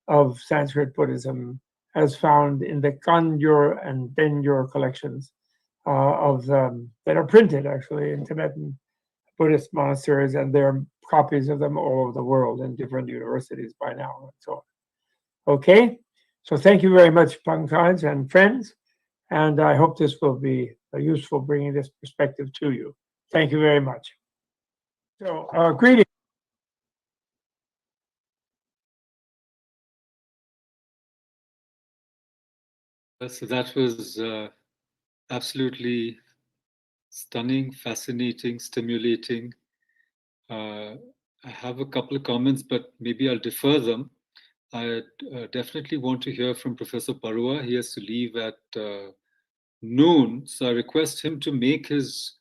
of Sanskrit Buddhism as found in the Kangyur and Dengyur collections that are printed actually in Tibetan Buddhist monasteries, and there are copies of them all over the world in different universities by now and so on. Okay, so thank you very much, Pankaj and friends, and I hope this will be useful bringing this perspective to you. Thank you very much. So, greetings. So that was absolutely stunning, fascinating, stimulating. I have a couple of comments, but maybe I'll defer them. I definitely want to hear from Professor Parua. He has to leave at noon, so I request him to make his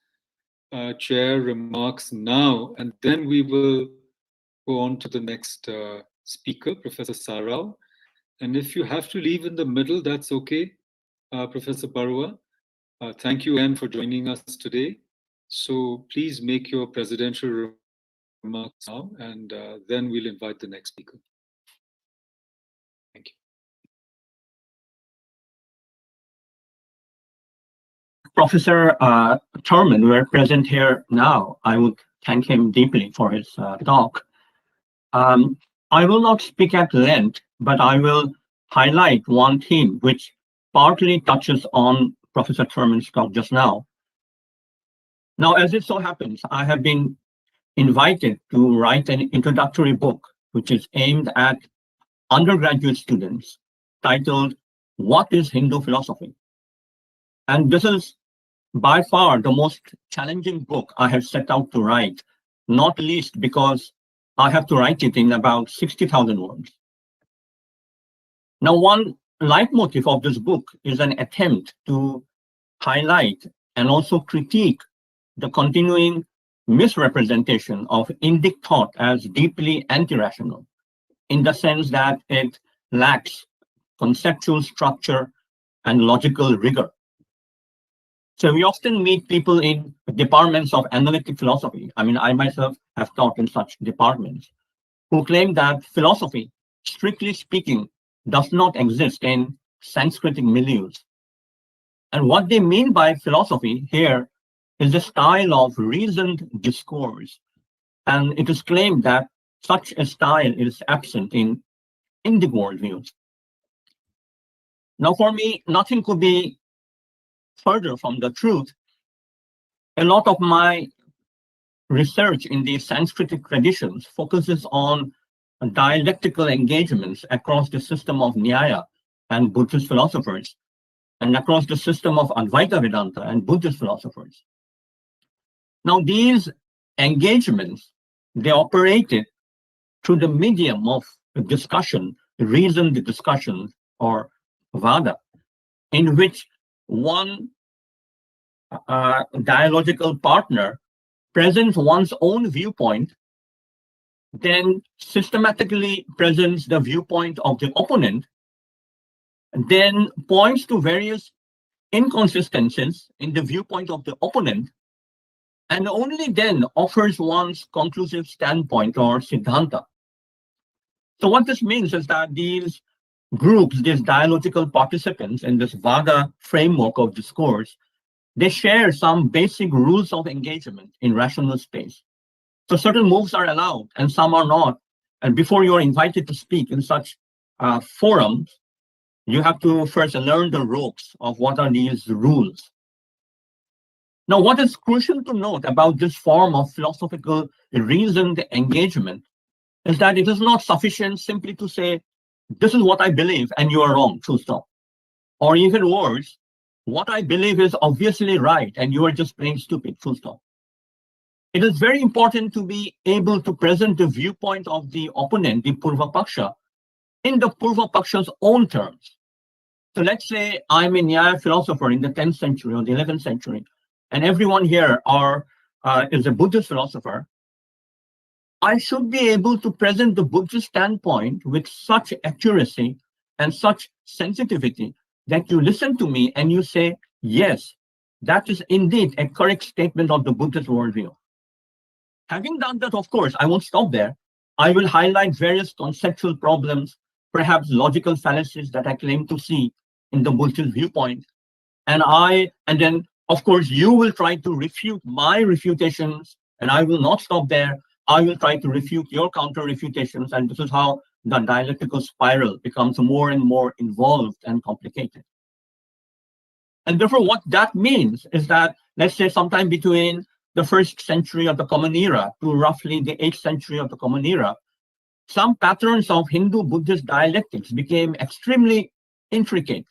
chair remarks now, and then we will go on to the next speaker, Professor Sarao. And if you have to leave in the middle, that's okay, Professor Parua. Thank you again for joining us today. So please make your presidential remarks now, and then we'll invite the next speaker. Thank you. Professor Thurman were present here now. I would thank him deeply for his talk. I will not speak at length, but I will highlight one theme which partly touches on Professor Thurman's talk just now. Now, as it so happens, I have been invited to write an introductory book which is aimed at undergraduate students, titled "What is Hindu Philosophy?" And this is by far the most challenging book I have set out to write, not least because I have to write it in about 60,000 words. Now, one leitmotif of this book is an attempt to highlight and also critique the continuing misrepresentation of Indic thought as deeply anti-rational, in the sense that it lacks conceptual structure and logical rigor. So we often meet people in departments of analytic philosophy. I mean, I myself have taught in such departments, who claim that philosophy, strictly speaking, does not exist in Sanskritic milieux. And what they mean by philosophy here is the style of reasoned discourse. And it is claimed that such a style is absent in Indic worldviews. Now, for me, nothing could be further from the truth. A lot of my research in the Sanskritic traditions focuses on dialectical engagements across the system of Nyaya and Buddhist philosophers, and across the system of Advaita Vedanta and Buddhist philosophers. Now, these engagements, they operated through the medium of discussion, reasoned discussion, or vada, in which one dialogical partner presents one's own viewpoint, then systematically presents the viewpoint of the opponent, then points to various inconsistencies in the viewpoint of the opponent, and only then offers one's conclusive standpoint or siddhanta. So what this means is that these groups, these dialogical participants in this vada framework of discourse, they share some basic rules of engagement in rational space. So certain moves are allowed and some are not. And before you are invited to speak in such forums, you have to first learn the ropes of what are these rules. Now, what is crucial to note about this form of philosophical reasoned engagement is that it is not sufficient simply to say, this is what I believe and you are wrong, full stop. Or even worse, what I believe is obviously right and you are just plain stupid, full stop. It is very important to be able to present the viewpoint of the opponent, the Purva Paksha, in the Purva Paksha's own terms. So let's say I'm a Nyaya philosopher in the 10th century or the 11th century, and everyone here is a Buddhist philosopher. I should be able to present the Buddhist standpoint with such accuracy and such sensitivity that you listen to me and you say, yes, that is indeed a correct statement of the Buddhist worldview. Having done that, of course, I won't stop there. I will highlight various conceptual problems, perhaps logical fallacies that I claim to see in the Buddhist viewpoint. And then, of course, you will try to refute my refutations, and I will not stop there. I will try to refute your counter-refutations, and this is how the dialectical spiral becomes more and more involved and complicated. And therefore, what that means is that, let's say, sometime between the 1st century of the Common Era to roughly the 8th century of the Common Era, some patterns of Hindu-Buddhist dialectics became extremely intricate.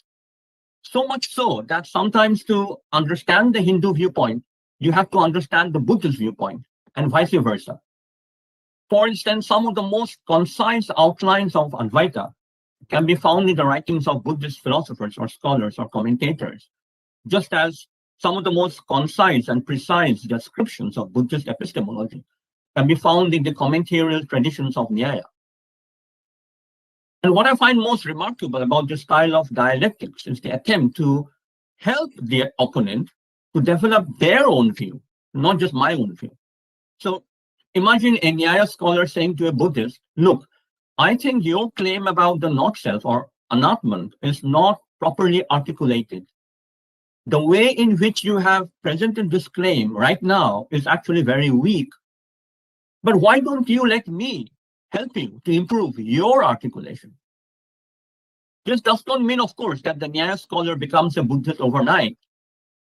So much so that sometimes to understand the Hindu viewpoint, you have to understand the Buddhist viewpoint, and vice versa. For instance, some of the most concise outlines of Advaita can be found in the writings of Buddhist philosophers or scholars or commentators, just as some of the most concise and precise descriptions of Buddhist epistemology can be found in the commentarial traditions of Nyaya. And what I find most remarkable about this style of dialectics is the attempt to help the opponent to develop their own view, not just my own view. So imagine a Nyaya scholar saying to a Buddhist, look, I think your claim about the not-self or anatman is not properly articulated. The way in which you have presented this claim right now is actually very weak. But why don't you let me help you to improve your articulation? This does not mean, of course, that the Nyaya scholar becomes a Buddhist overnight,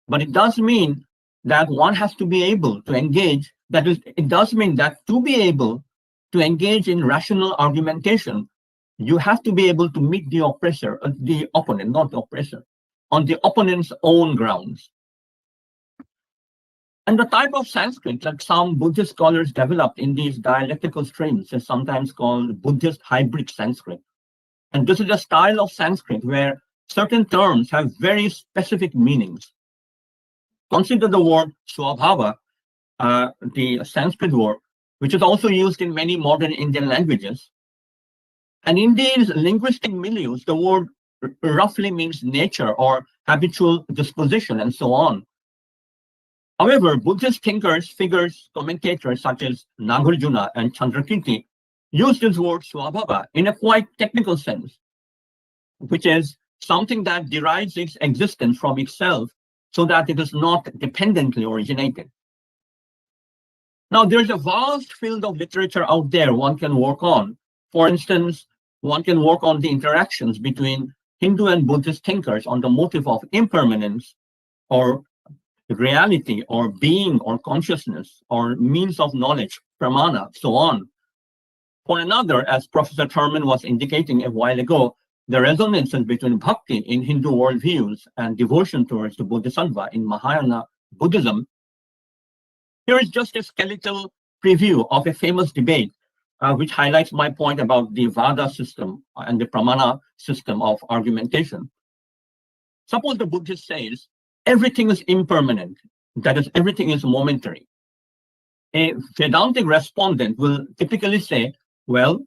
but it does mean that one has to be able to engage. That is, it does mean that to be able to engage in rational argumentation, you have to be able to meet the oppressor, the opponent, not the oppressor, on the opponent's own grounds. And the type of Sanskrit that some Buddhist scholars developed in these dialectical streams is sometimes called Buddhist hybrid Sanskrit. And this is a style of Sanskrit where certain terms have very specific meanings. Consider the word swabhava, the Sanskrit word, which is also used in many modern Indian languages. And in these linguistic milieux, the word roughly means nature or habitual disposition and so on. However, Buddhist thinkers, figures, commentators such as Nagarjuna and Chandrakirti use this word swabhava in a quite technical sense, which is something that derives its existence from itself so that it is not dependently originated. Now, there's a vast field of literature out there one can work on. For instance, one can work on the interactions between Hindu and Buddhist thinkers on the motive of impermanence or reality or being or consciousness or means of knowledge, pramana, so on. For another, as Professor Thurman was indicating a while ago, the resonances between bhakti in Hindu worldviews and devotion towards the Bodhisattva in Mahayana Buddhism. Here is just a skeletal preview of a famous debate which highlights my point about the Vada system and the Pramana system of argumentation. Suppose the Buddhist says, everything is impermanent, that is, everything is momentary. A Vedantic respondent will typically say, well,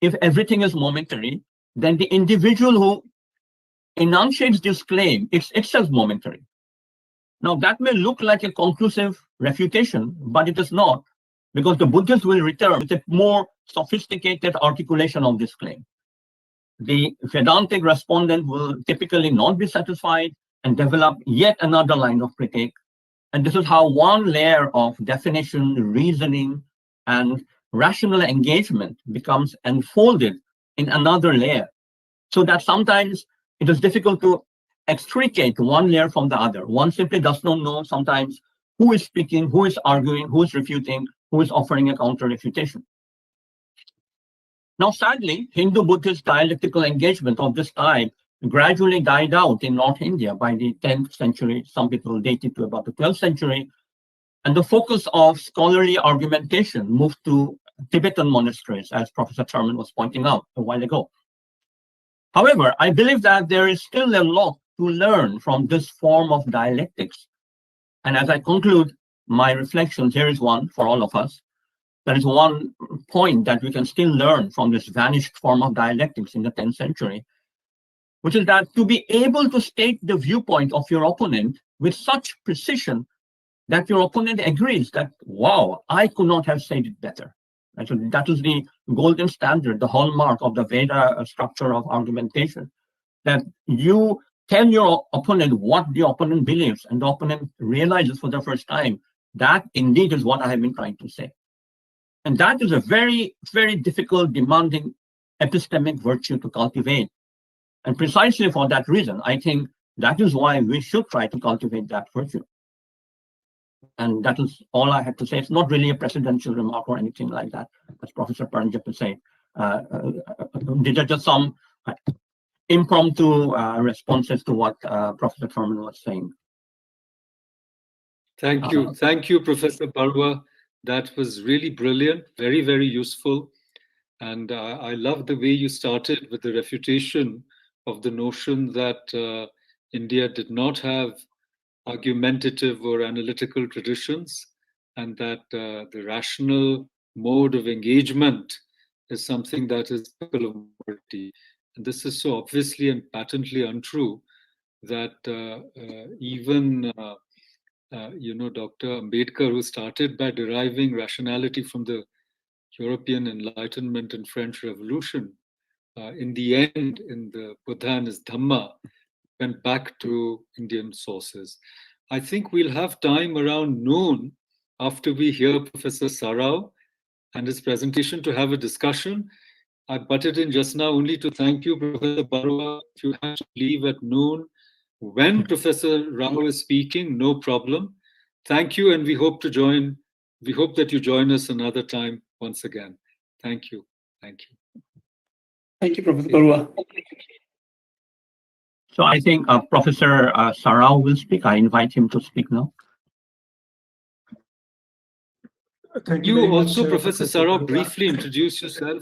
if everything is momentary, then the individual who enunciates this claim is itself momentary. Now, that may look like a conclusive refutation, but it is not, because the Buddhists will return with a more sophisticated articulation of this claim. The Vedantic respondent will typically not be satisfied and develop yet another line of critique. And this is how one layer of definition, reasoning, and rational engagement becomes enfolded in another layer, so that sometimes it is difficult to extricate one layer from the other. One simply does not know sometimes who is speaking, who is arguing, who is refuting, who is offering a counter-refutation. Now, sadly, Hindu-Buddhist dialectical engagement of this type gradually died out in North India by the 10th century. Some people date it to about the 12th century. And the focus of scholarly argumentation moved to Tibetan monasteries, as Professor Thurman was pointing out a while ago. However, I believe that there is still a lot to learn from this form of dialectics. And as I conclude my reflections, here is one for all of us. There is one point that we can still learn from this vanished form of dialectics in the 10th century, which is that to be able to state the viewpoint of your opponent with such precision that your opponent agrees that, wow, I could not have said it better. And so that is the golden standard, the hallmark of the Veda structure of argumentation, that you tell your opponent what the opponent believes, and the opponent realizes for the first time that indeed is what I have been trying to say. And that is a very, very difficult, demanding epistemic virtue to cultivate. And precisely for that reason, I think that is why we should try to cultivate that virtue. And that is all I have to say. It's not really a presidential remark or anything like that, as Professor Pankaj would say. These are just some impromptu responses to what Professor Thurman was saying. Thank you. Thank you, Professor Barua. That was really brilliant, very, very useful. And I love the way you started with the refutation of the notion that India did not have argumentative or analytical traditions, and that the rational mode of engagement is something that is typical of modernity. And this is so obviously and patently untrue that even Dr. Ambedkar, who started by deriving rationality from the European Enlightenment and French Revolution, in the end, in the Buddha and his Dhamma, went back to Indian sources. I think we'll have time around noon after we hear Professor Sarao and his presentation to have a discussion. I butted in just now only to thank you, Professor Barua. If you have to leave at noon, when Professor Rao is speaking, no problem. Thank you, and we hope that you join us another time once again. Thank you. Thank you. Thank you, Professor Barua. So I think Professor Sarao will speak. I invite him to speak now. Thank You very also, much, Professor Sarao, briefly introduce yourself.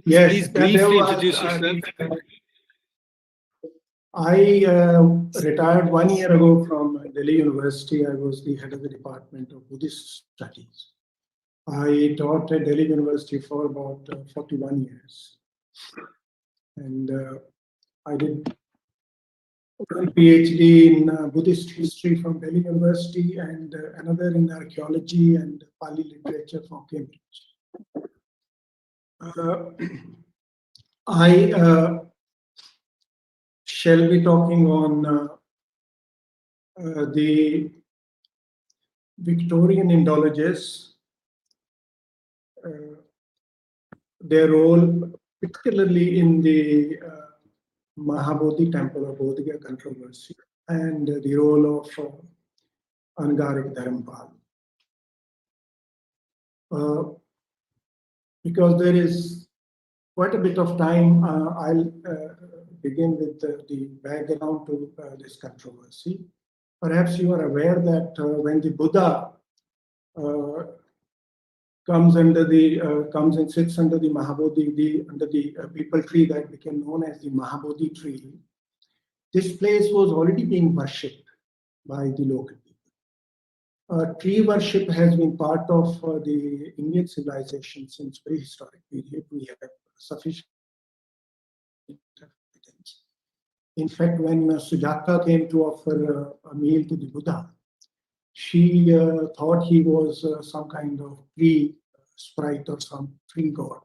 Yes, please briefly introduce yourself. I retired 1 year ago from Delhi University. I was the head of the Department of Buddhist Studies. I taught at Delhi University for about 41 years. And I did one PhD in Buddhist history from Delhi University and another in archaeology and Pali literature from Cambridge. I shall be talking on the Victorian Indologists, their role, particularly in the Mahabodhi temple or Bodhiga controversy, and the role of Angaric Dharampal. Because there is quite a bit of time, I'll begin with the background to this controversy. Perhaps you are aware that when the Buddha comes and sits under the Mahabodhi, under the peepal tree that became known as the Mahabodhi tree, this place was already being worshipped by the local people. Tree worship has been part of the Indian civilization since prehistoric period. We have sufficient evidence. In fact, when Sujata came to offer a meal to the Buddha, she thought he was some kind of tree sprite or some tree god.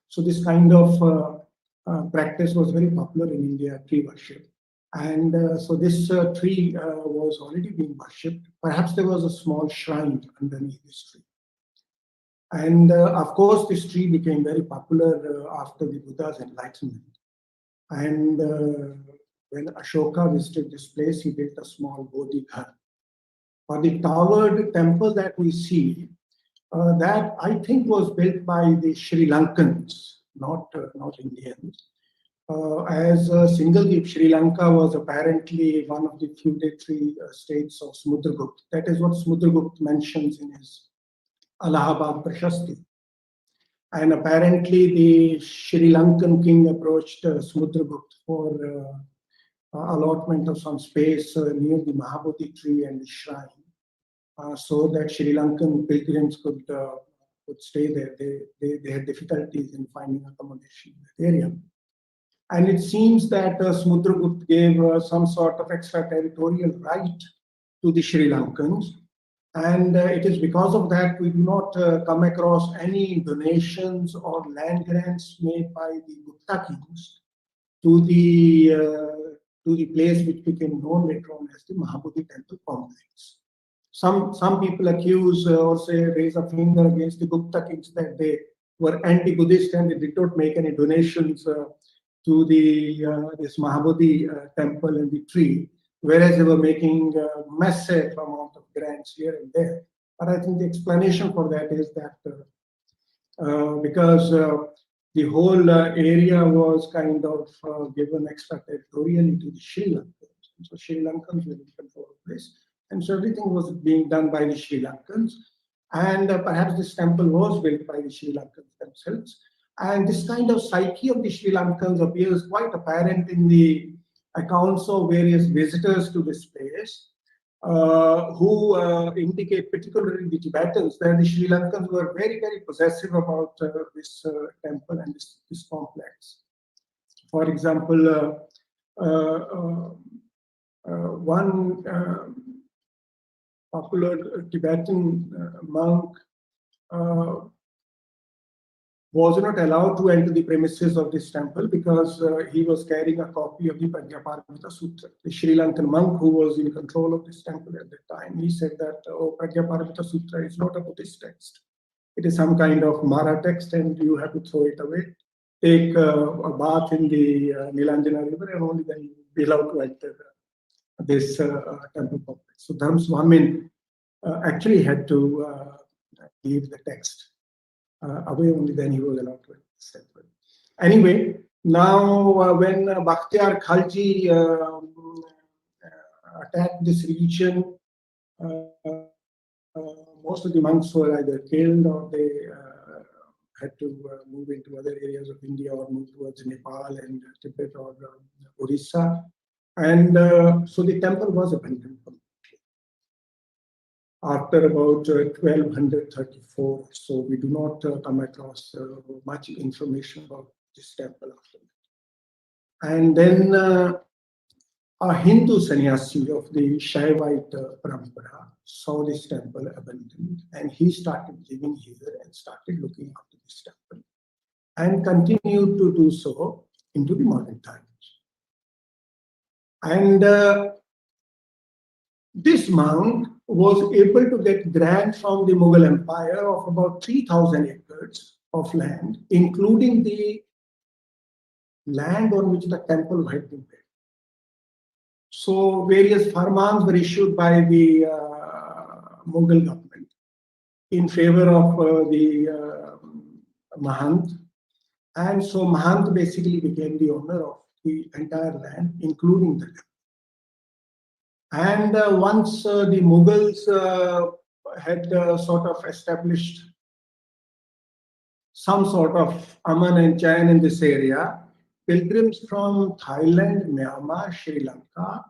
So this kind of practice was very popular in India, tree worship. And so this tree was already being worshipped. Perhaps there was a small shrine underneath this tree. And of course, this tree became very popular after the Buddha's enlightenment. And when Ashoka visited this place, he built a small Bodhi Ghar. Or the towered temple that we see, that I think was built by the Sri Lankans, not Indians. As Singaldeep, Sri Lanka was apparently one of the feudatory states of Samudragupta. That is what Samudragupta mentions in his Allahabad Prashasti. And apparently the Sri Lankan king approached Samudragupta for allotment of some space near the Mahabodhi tree and the shrine, so that Sri Lankan pilgrims could stay there. They had difficulties in finding accommodation in that area. And it seems that Samudragupta gave some sort of extraterritorial right to the Sri Lankans. And it is because of that we do not come across any donations or land grants made by the Gupta kings to the place which became known later on as the Mahabodhi temple complex. Some people accuse or say raise a finger against the Gupta kings that they were anti-Buddhist and they did not make any donations to this Mahabodhi temple and the tree, whereas they were making massive amount of grants here and there. But I think the explanation for that is that because the whole area was kind of given extraterritorially to the Sri Lankans. And so Sri Lankans were in control of this. And so everything was being done by the Sri Lankans. And perhaps this temple was built by the Sri Lankans themselves. And this kind of psyche of the Sri Lankans appears quite apparent in the accounts of various visitors to this place, who indicate, particularly the Tibetans, that the Sri Lankans were very, very possessive about this temple and this complex. For example, one popular Tibetan monk was not allowed to enter the premises of this temple because he was carrying a copy of the Prajnaparamita Sutra. The Sri Lankan monk who was in control of this temple at that time, he said that, oh, Prajnaparamita Sutra is not a Buddhist text. It is some kind of Mara text and you have to throw it away. Take a bath in the Nilanjana river and only then you will be allowed to enter this temple complex. So Dharm Swamin actually had to leave the text away, only then he was allowed to enter this temple. Anyway, now when Bakhtiyar Khalji attacked this region, most of the monks were either killed or they had to move into other areas of India or move towards Nepal and Tibet or Orissa. And so the temple was abandoned completely after about 1234. So we do not come across much information about this temple after that. And then a Hindu sannyasi of the Shaivite parampara saw this temple abandoned and he started living here and started looking after this temple and continued to do so into the modern times. And this monk was able to get grant from the Mughal Empire of about 3,000 acres of land, including the land on which the temple had been built. So various farmans were issued by the Mughal government in favor of the Mahant. And so Mahant basically became the owner of the entire land, including the temple. And once the Mughals had sort of established some sort of Aman and Jain in this area, pilgrims from Thailand, Myanmar, Sri Lanka,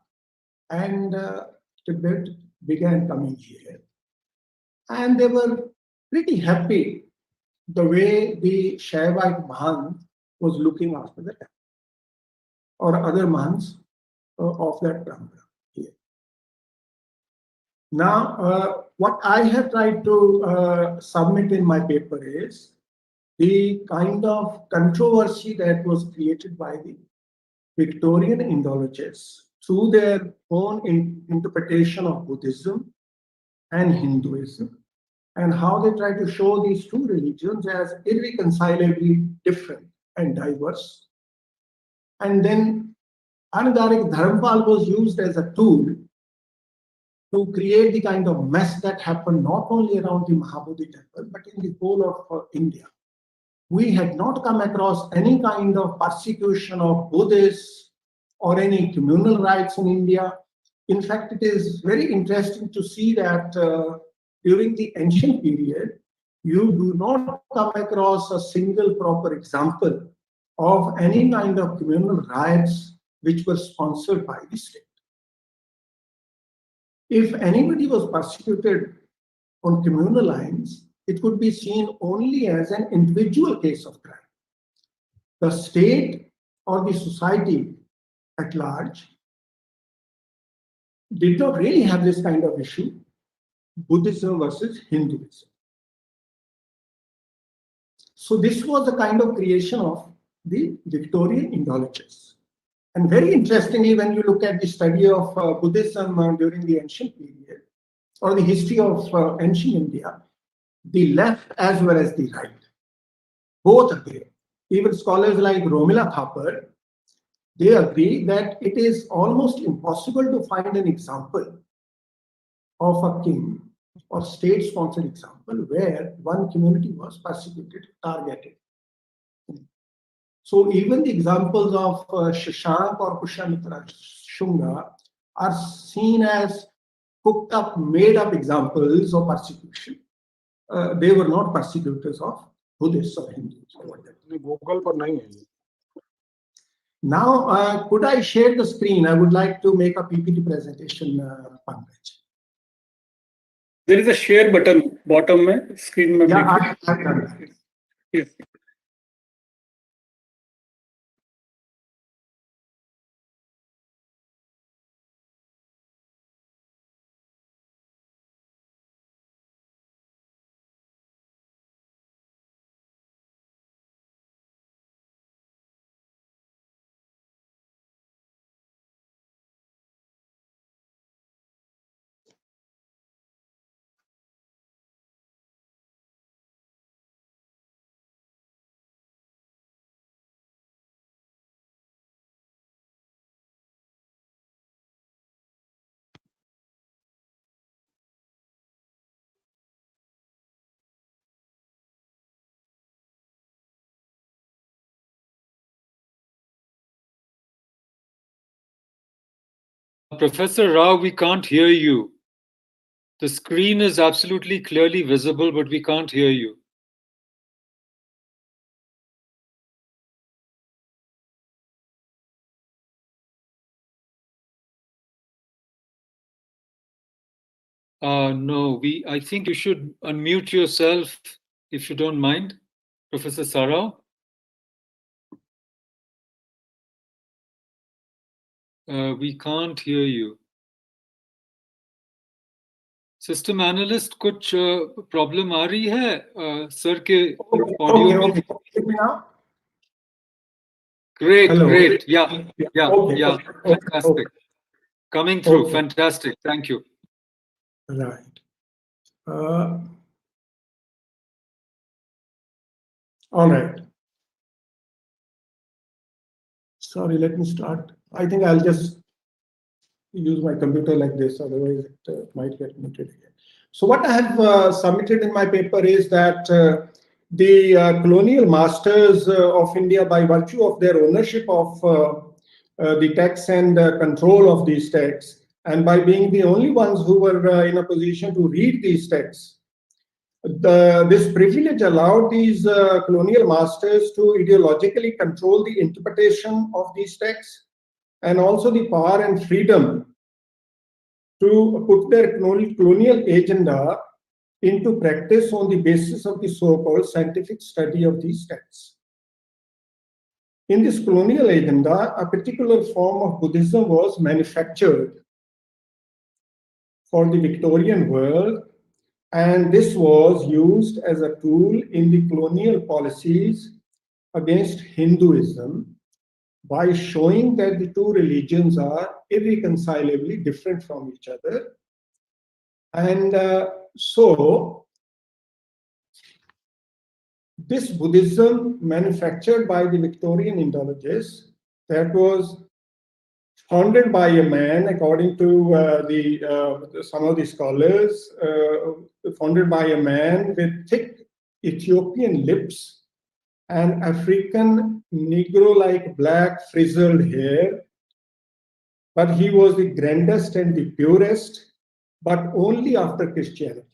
and Tibet began coming here. And they were pretty happy the way the Shaivite Mahant was looking after the temple, or other Mahants of that parampara here. Now, what I have tried to submit in my paper is the kind of controversy that was created by the Victorian Indologists through their own interpretation of Buddhism and Hinduism, and how they try to show these two religions as irreconcilably different and diverse. And then Anadarik Dharmpal was used as a tool to create the kind of mess that happened not only around the Mahabodhi temple, but in the whole of India. We had not come across any kind of persecution of Buddhists or any communal rights in India. In fact, it is very interesting to see that during the ancient period, you do not come across a single proper example of any kind of communal riots which were sponsored by the state. If anybody was persecuted on communal lines, it could be seen only as an individual case of crime. The state or the society at large did not really have this kind of issue, Buddhism versus Hinduism. So this was the kind of creation of the Victorian Indologists. And very interestingly, when you look at the study of Buddhism during the ancient period, or the history of ancient India, the left as well as the right, both agree. Even scholars like Romila Thapar, they agree that it is almost impossible to find an example of a king or state-sponsored example where one community was persecuted, targeted. So even the examples of Shashank or Pushyamitra Shunga are seen as cooked up, made up examples of persecution. They were not persecutors of Buddhists or Hindus. Now, could I share the screen? I would like to make a PPT presentation, Pankaj. There is a share button bottom mein, screen mein. Yeah, I've done that. Yes. Professor Rao, we can't hear you. The screen is absolutely clearly visible, but we can't hear you. No, I think you should unmute yourself if you don't mind, Professor Sarao. We can't hear you. System analyst, कुछ problem आ रही है sir के audio में? Okay. Great, Hello. great. Yeah, Okay. fantastic. Coming through, fantastic. Thank you. Right. All right. Sorry, let me start. I think I'll just use my computer like this, otherwise it might get muted again. So what I have submitted in my paper is that the colonial masters of India, by virtue of their ownership of the texts and control of these texts, and by being the only ones who were in a position to read these texts, this privilege allowed these colonial masters to ideologically control the interpretation of these texts, and also the power and freedom to put their colonial agenda into practice on the basis of the so-called scientific study of these texts. In this colonial agenda, a particular form of Buddhism was manufactured for the Victorian world, and this was used as a tool in the colonial policies against Hinduism by showing that the two religions are irreconcilably different from each other. And so this Buddhism manufactured by the Victorian Indologists, that was founded by a man, according to some of the scholars, founded by a man with thick Ethiopian lips and African Negro-like black frizzled hair, but he was the grandest and the purest, but only after Christianity.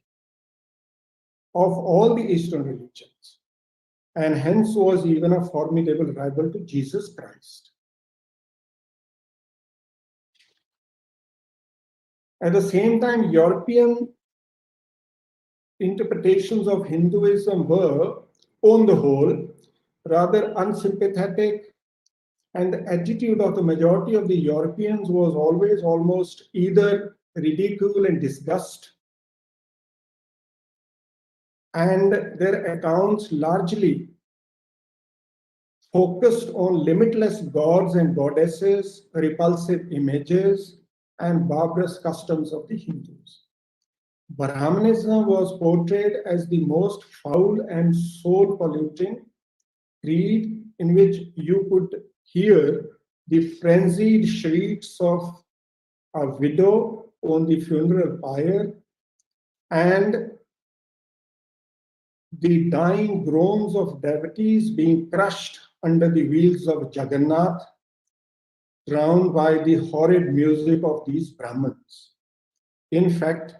of all the Eastern religions, and hence was even a formidable rival to Jesus Christ. At the same time, European interpretations of Hinduism were, on the whole, rather unsympathetic, and the attitude of the majority of the Europeans was always almost either ridicule and disgust, and their accounts largely focused on limitless gods and goddesses, repulsive images, and barbarous customs of the Hindus. Brahmanism was portrayed as the most foul and soul-polluting creed, in which you could hear the frenzied shrieks of a widow on the funeral pyre and the dying groans of devotees being crushed under the wheels of Jagannath, drowned by the horrid music of these Brahmins. In fact,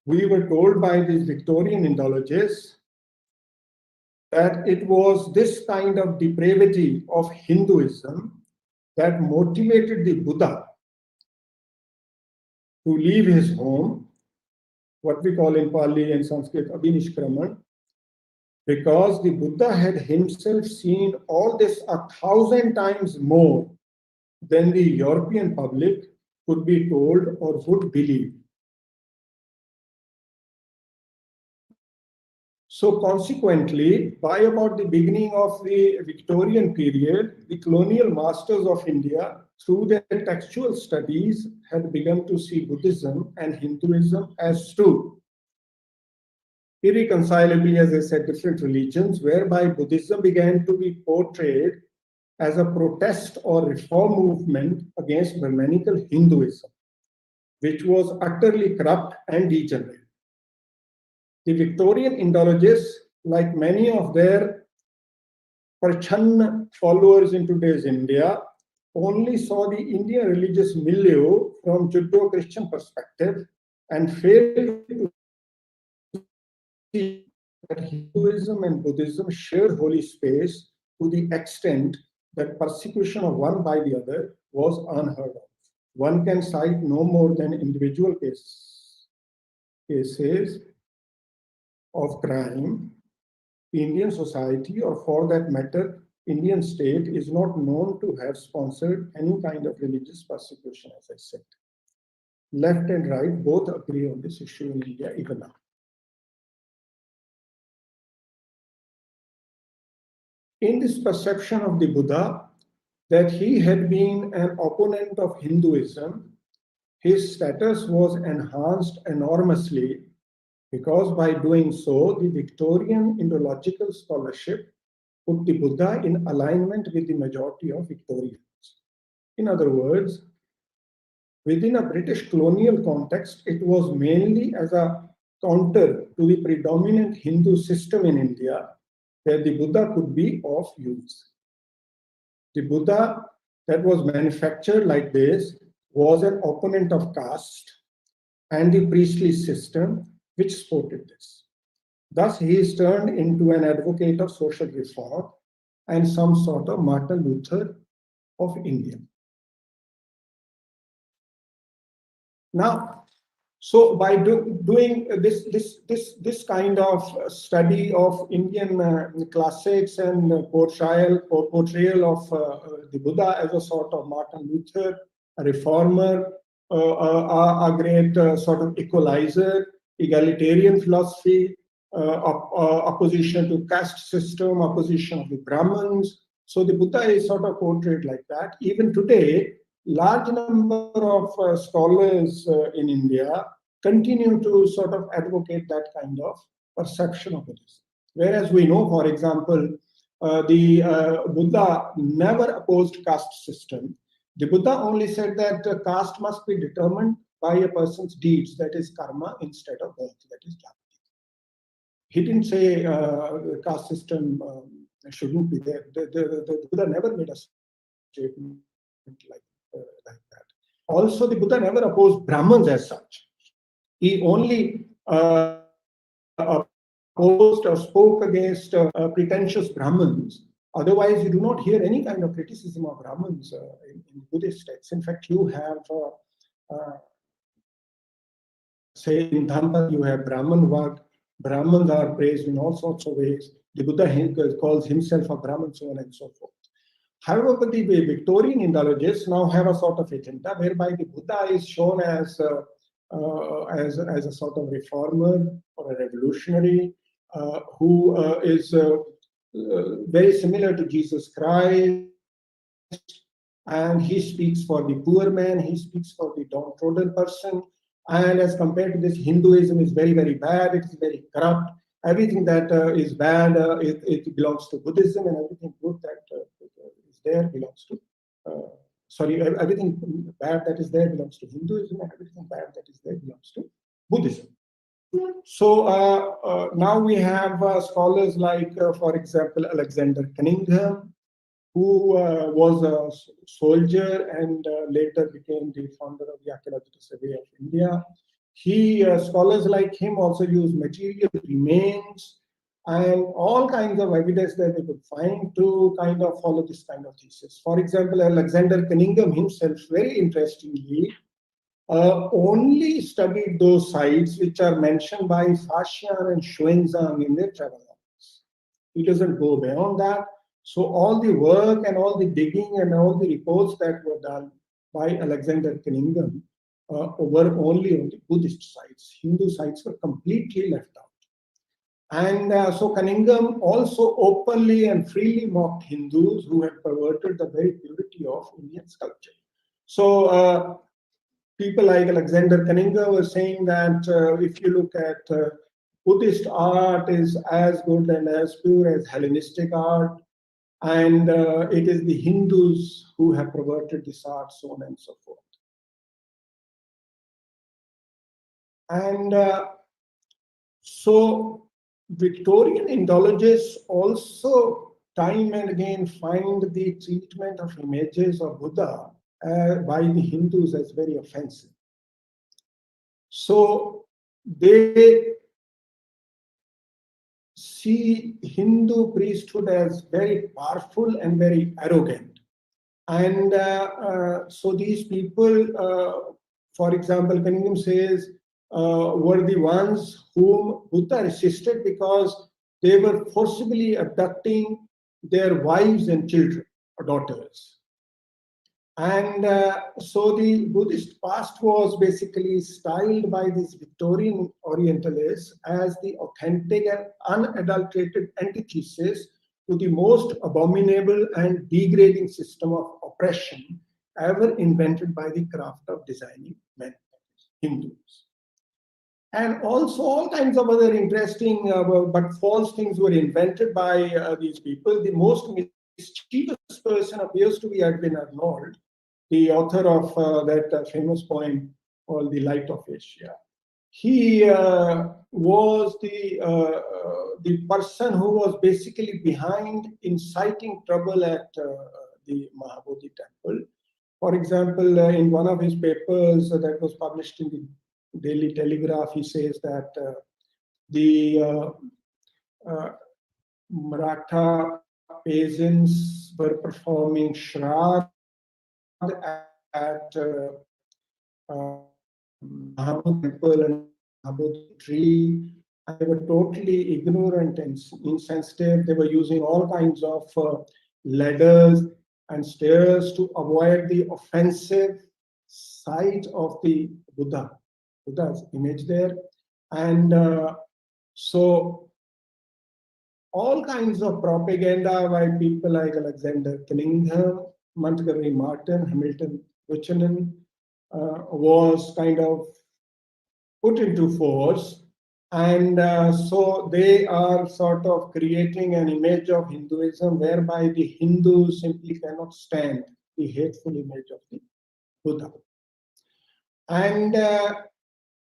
we were told by these Victorian Indologists that it was this kind of depravity of Hinduism that motivated the Buddha to leave his home, what we call in Pali and Sanskrit Abhinishkraman, because the Buddha had himself seen all this 1,000 times more than the European public could be told or would believe. So consequently, by about the beginning of the Victorian period, the colonial masters of India, through their textual studies, had begun to see Buddhism and Hinduism as two irreconcilably, as I said, different religions, whereby Buddhism began to be portrayed as a protest or reform movement against Brahmanical Hinduism, which was utterly corrupt and degenerate. The Victorian Indologists, like many of their Prachanna followers in today's India, only saw the Indian religious milieu from Judeo-Christian perspective and failed to see that Hinduism and Buddhism shared holy space to the extent that persecution of one by the other was unheard of. One can cite no more than individual cases of crime. Indian society, or for that matter, Indian state, is not known to have sponsored any kind of religious persecution, as I said. Left and right both agree on this issue in India even now. In this perception of the Buddha that he had been an opponent of Hinduism, his status was enhanced enormously, because by doing so, the Victorian Indological scholarship put the Buddha in alignment with the majority of Victorians. In other words, within a British colonial context, it was mainly as a counter to the predominant Hindu system in India that the Buddha could be of use. The Buddha that was manufactured like this was an opponent of caste and the priestly system, which supported this. Thus, he is turned into an advocate of social reform and some sort of Martin Luther of India. Now, so by doing this kind of study of Indian classics and portrayal of the Buddha as a sort of Martin Luther, a reformer, a great sort of equalizer, egalitarian philosophy, opposition to caste system, opposition of the Brahmins. So the Buddha is sort of portrayed like that. Even today, large number of scholars in India continue to sort of advocate that kind of perception of Buddhism. Whereas we know, for example, the Buddha never opposed caste system. The Buddha only said that caste must be determined by a person's deeds, that is karma, instead of birth, that is jati. He didn't say caste system shouldn't be there. The Buddha never made a statement like that. Also, the Buddha never opposed Brahmins as such. He only opposed or spoke against pretentious Brahmins. Otherwise, you do not hear any kind of criticism of Brahmins in Buddhist texts. In fact, you have, say, in Dhamma, you have Brahman Vag. Brahmins are praised in all sorts of ways. The Buddha calls himself a Brahman, so on and so forth. However, the Victorian Indologists now have a sort of agenda whereby the Buddha is shown as a sort of reformer or a revolutionary who is very similar to Jesus Christ, and he speaks for the poor man, he speaks for the downtrodden person, and as compared to this, Hinduism is very, very bad, it is very corrupt. Everything that is bad, it belongs to Buddhism, and everything good that is there belongs to, everything bad that is there belongs to Hinduism, and everything bad that is there belongs to Buddhism. So now we have scholars like, for example, Alexander Cunningham, who was a soldier and later became the founder of the Archaeological Survey of India. Scholars like him also use material remains and all kinds of evidence that they could find to kind of follow this kind of thesis. For example, Alexander Cunningham himself, very interestingly, only studied those sites which are mentioned by Fashian and Xuanzang in their travel notes. He doesn't go beyond that. So all the work and all the digging and all the reports that were done by Alexander Cunningham were only on the Buddhist sites. Hindu sites were completely left out. And so Cunningham also openly and freely mocked Hindus who had perverted the very purity of Indian sculpture. So people like Alexander Cunningham were saying that if you look at Buddhist art is as good and as pure as Hellenistic art, and it is the Hindus who have perverted this art, so on and so forth. And so Victorian Indologists also time and again find the treatment of images of Buddha by the Hindus as very offensive. So they see Hindu priesthood as very powerful and very arrogant. And so these people, for example, Cunningham says, were the ones whom Buddha resisted because they were forcibly abducting their wives and children or daughters. And so the Buddhist past was basically styled by these Victorian Orientalists as the authentic and unadulterated antithesis to the most abominable and degrading system of oppression ever invented by the craft of designing men, Hindus. And also all kinds of other interesting but false things were invented by these people. The most mischievous person appears to be Edwin Arnold, the author of that famous poem called The Light of Asia. He was the person who was basically behind inciting trouble at the Mahabodhi temple. For example, in one of his papers that was published in the Daily Telegraph, he says that the Maratha peasants were performing Shraddh at Mahabodhi temple and Mahabodhi tree. And they were totally ignorant and insensitive. They were using all kinds of ladders and stairs to avoid the offensive sight of the Buddha's image there. And so all kinds of propaganda by people like Alexander Cunningham, Montgomery Martin, Hamilton Buchanan was kind of put into force. And so they are sort of creating an image of Hinduism whereby the Hindus simply cannot stand the hateful image of the Buddha. And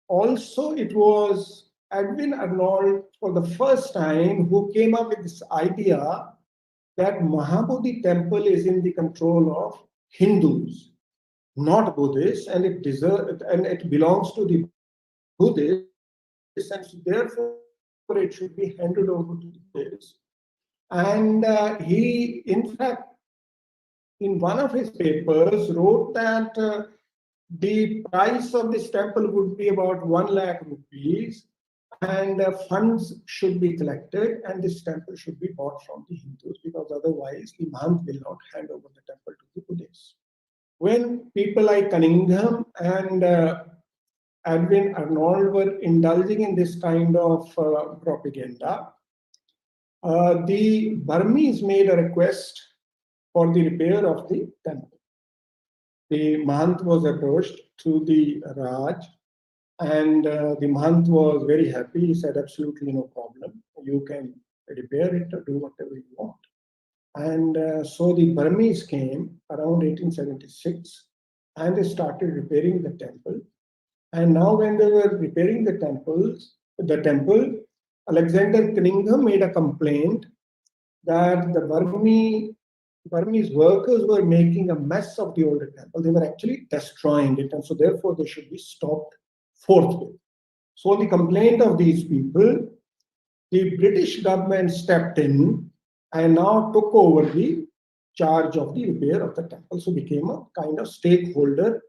also it was Edwin Arnold for the first time who came up with this idea that Mahabodhi temple is in the control of Hindus, not Buddhists, and it belongs to the Buddhists, and therefore it should be handed over to the Buddhists. And he, in fact, in one of his papers, wrote that the price of this temple would be about 1 lakh rupees, and funds should be collected, and this temple should be bought from the Hindus, because otherwise the Mahant will not hand over the temple to the Buddhists. When people like Cunningham and Edwin Arnold were indulging in this kind of propaganda, the Burmese made a request for the repair of the temple. The Mahant was approached to the Raj, and the Mahant was very happy. He said, absolutely no problem. You can repair it or do whatever you want. And so the Burmese came around 1876, and they started repairing the temple. And now when they were repairing the temple, Alexander Cunningham made a complaint that the Burmese workers were making a mess of the older temple. They were actually destroying it, and so therefore they should be stopped forthwith. So the complaint of these people, the British government stepped in and now took over the charge of the repair of the temple. So became a kind of stakeholder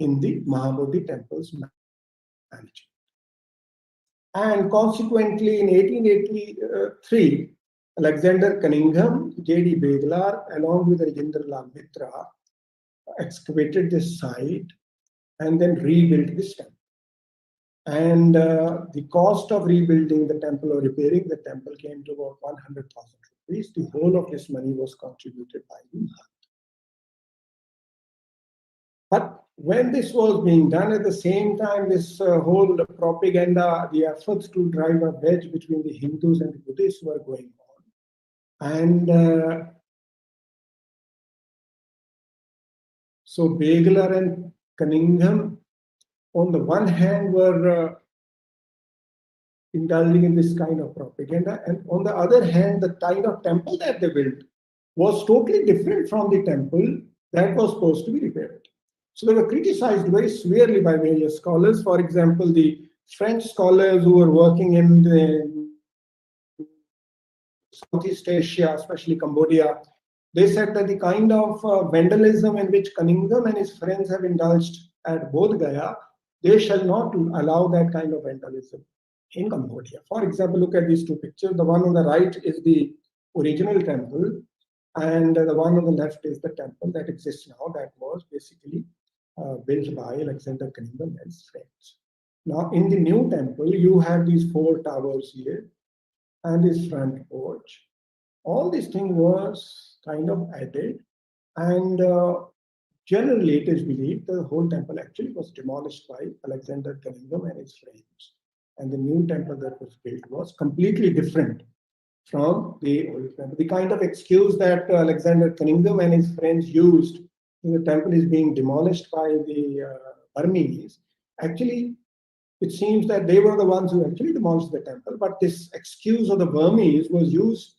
in the Mahabodhi temple's management. And consequently, in 1883, Alexander Cunningham, J.D. Beglar, along with Rajendralal Mitra, excavated this site and then rebuilt this temple. And the cost of rebuilding the temple or repairing the temple came to about 100,000 rupees. The whole of this money was contributed by the Mahant. But when this was being done, at the same time, this whole propaganda, the efforts to drive a wedge between the Hindus and the Buddhists were going on. And so Beglar and Cunningham, on the one hand, were indulging in this kind of propaganda, and on the other hand, the kind of temple that they built was totally different from the temple that was supposed to be repaired. So they were criticized very severely by various scholars. For example, the French scholars who were working in the Southeast Asia, especially Cambodia, they said that the kind of vandalism in which Cunningham and his friends have indulged at Bodh Gaya, they shall not allow that kind of vandalism in Cambodia. For example, look at these two pictures. The one on the right is the original temple, and the one on the left is the temple that exists now, that was basically built by Alexander Cunningham and his friends. Now, in the new temple, you have these 4 towers here and this front porch. All this thing was kind of added, and generally it is believed that the whole temple actually was demolished by Alexander Cunningham and his friends. And the new temple that was built was completely different from the old temple. The kind of excuse that Alexander Cunningham and his friends used, the temple is being demolished by the Burmese, actually it seems that they were the ones who actually demolished the temple, but this excuse of the Burmese was used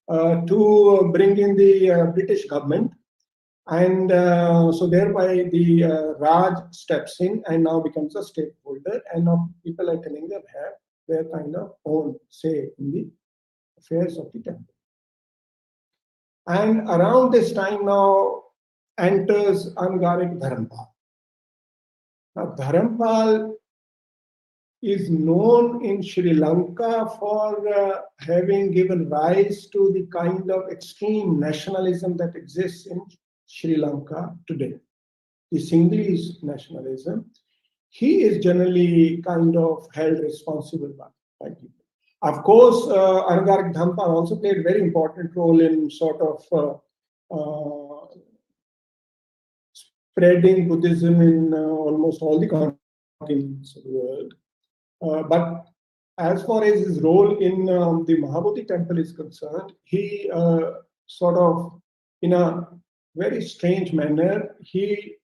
to bring in the British government, and so thereby the Raj steps in and now becomes a stakeholder, and now people like Cunningham have their kind of own say in the affairs of the temple. And around this time now enters Angaric Dharampal. Now Dharampal is known in Sri Lanka for having given rise to the kind of extreme nationalism that exists in Sri Lanka today, the Sinhalese nationalism. He is generally kind of held responsible by people. Of course, Angaric Dharampal also played a very important role in sort of spreading Buddhism in almost all the continents of the world. But as far as his role in the Mahabodhi temple is concerned, he sort of, in a very strange manner, he